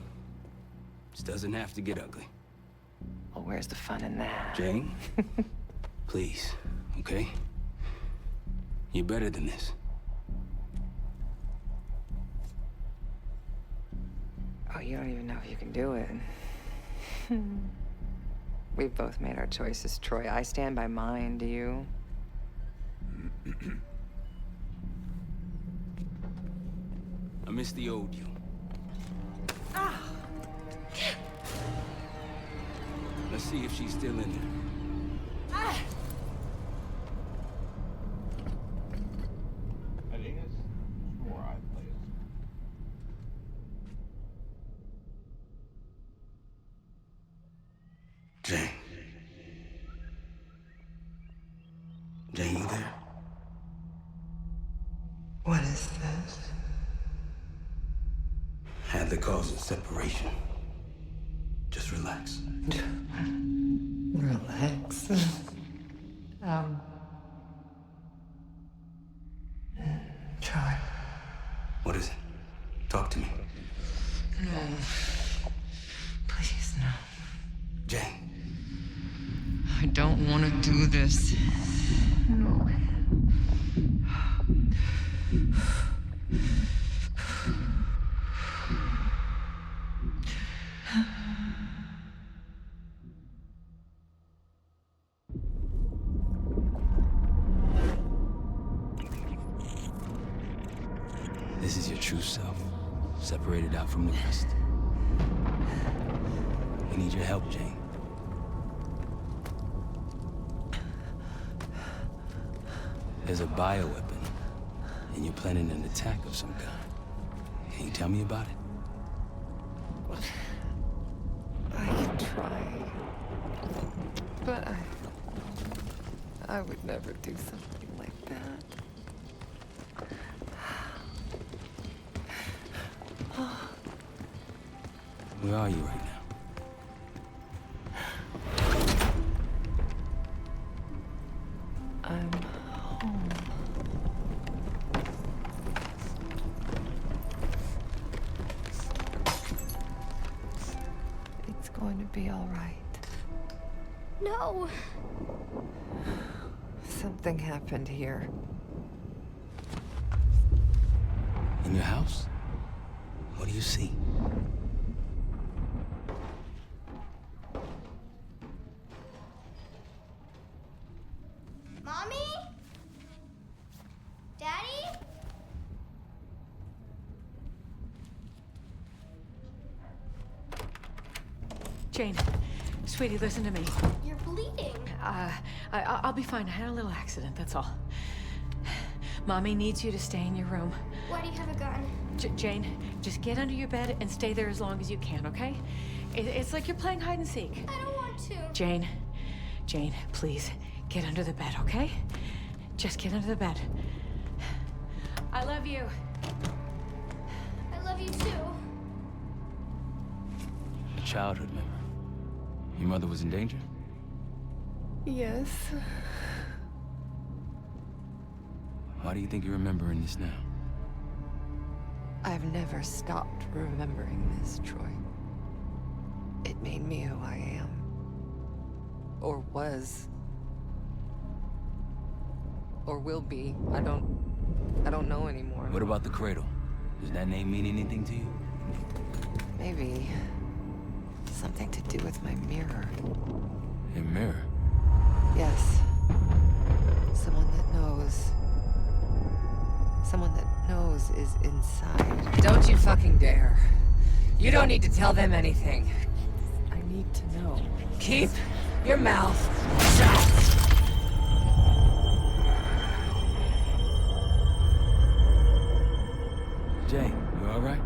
[SPEAKER 15] This doesn't have to get ugly.
[SPEAKER 16] Well, where's the fun in that?
[SPEAKER 15] Jane, please, okay? You're better than this.
[SPEAKER 16] Oh, you don't even know if you can do it. We've both made our choices, Troy. I stand by mine, do you?
[SPEAKER 15] I miss the old you. Let's see if she's still in there.
[SPEAKER 1] I think it's where I play it.
[SPEAKER 15] Jane. Jane, you there?
[SPEAKER 17] What is this?
[SPEAKER 15] Had the cause of separation. Just relax.
[SPEAKER 17] Relax. Try.
[SPEAKER 15] What is it? Talk to me.
[SPEAKER 17] No. Please, no.
[SPEAKER 15] Jane.
[SPEAKER 17] I don't want to do this. No.
[SPEAKER 15] This is your true self, separated out from the rest. We need your help, Jane. There's a bioweapon, and you're planning an attack of some kind. Can you tell me about it?
[SPEAKER 16] I can try. But I would never do something like that.
[SPEAKER 15] Where are you right now?
[SPEAKER 16] I'm home. It's going to be all right.
[SPEAKER 18] No!
[SPEAKER 16] Something happened here.
[SPEAKER 15] In your house? What do you see?
[SPEAKER 18] Mommy? Daddy?
[SPEAKER 19] Jane, sweetie, listen to me.
[SPEAKER 18] You're bleeding.
[SPEAKER 19] I'll be fine. I had a little accident, that's all. Mommy needs you to stay in your room.
[SPEAKER 18] Why do you have a gun?
[SPEAKER 19] Jane, just get under your bed and stay there as long as you can, okay? It's like you're playing hide and seek.
[SPEAKER 18] I don't want to.
[SPEAKER 19] Jane, please, get under the bed, okay? Just get under the bed. I love you.
[SPEAKER 18] I love you too.
[SPEAKER 15] Childhood memory. Your mother was in danger?
[SPEAKER 16] Yes.
[SPEAKER 15] Why do you think you're remembering this now?
[SPEAKER 16] I've never stopped remembering this, Troy. It made me who I am. Or was. Or will be. I don't know anymore.
[SPEAKER 15] What about the cradle? Does that name mean anything to you?
[SPEAKER 16] Maybe. Something to do with my mirror.
[SPEAKER 15] Your mirror?
[SPEAKER 16] Yes. Someone that knows. Someone that knows is inside. Don't you fucking dare. You don't need to tell them anything. I need to know. Keep your mouth shut.
[SPEAKER 15] Jane, you all right?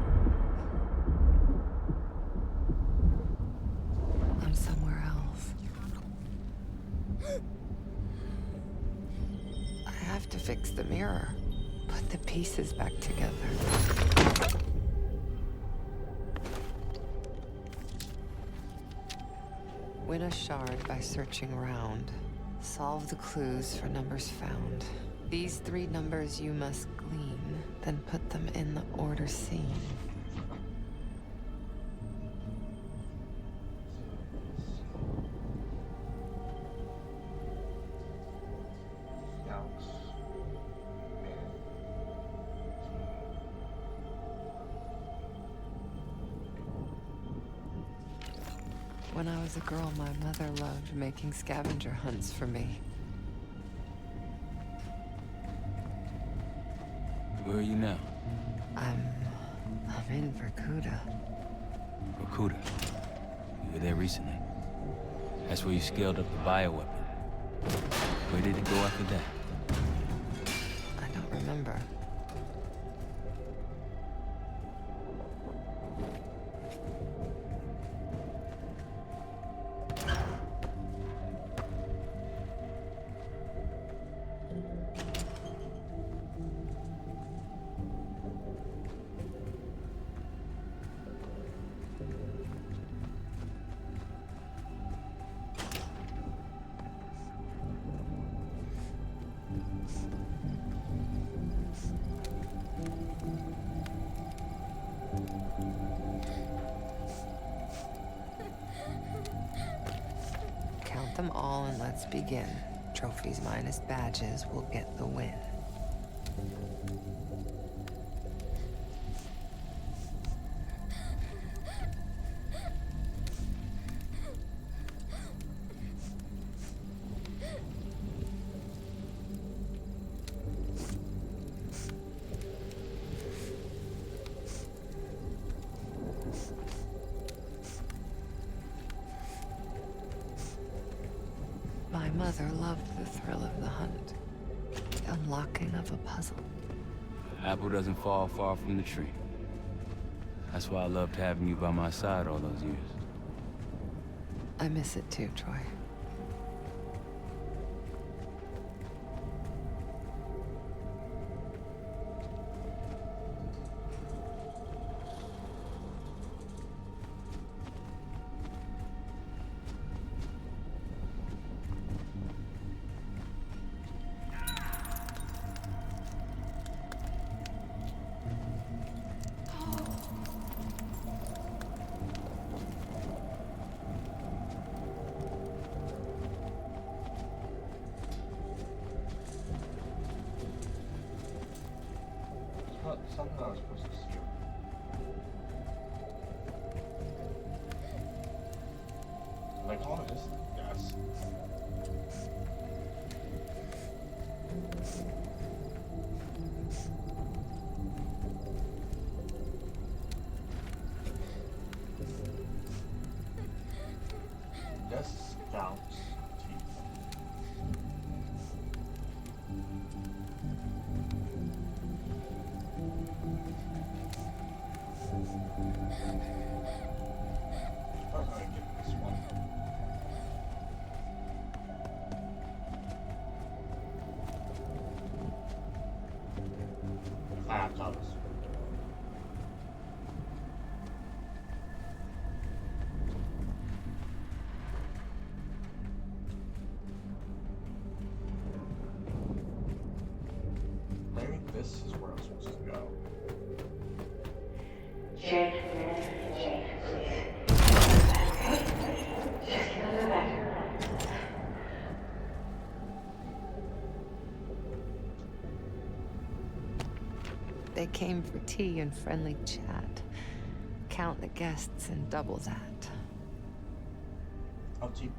[SPEAKER 16] enough to fix the mirror. Put the pieces back together. Win a shard by searching around. Solve the clues for numbers found. These 3 numbers you must glean, then put them in the order seen. When I was a girl, my mother loved making scavenger hunts for me.
[SPEAKER 3] Where are you now?
[SPEAKER 16] I'm in Vorkuta.
[SPEAKER 3] Vorkuta? You were there recently. That's where you scaled up the bioweapon. Where did it go after that?
[SPEAKER 16] I don't remember. Count them all and let's begin. Trophies minus badges will get the win. My mother loved the thrill of the hunt, the unlocking of a puzzle.
[SPEAKER 3] Apple doesn't fall far from the tree. That's why I loved having you by my side all those years.
[SPEAKER 16] I miss it too, Troy.
[SPEAKER 1] Something I was supposed to steal. Like honest? Yes. Yes, counts. Maybe this is where I'm supposed to go.
[SPEAKER 19] Jake, please. Just get under the bed.
[SPEAKER 16] They came for tea and friendly chat. Count the guests and double that.
[SPEAKER 1] I'll keep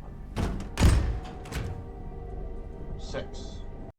[SPEAKER 1] 6.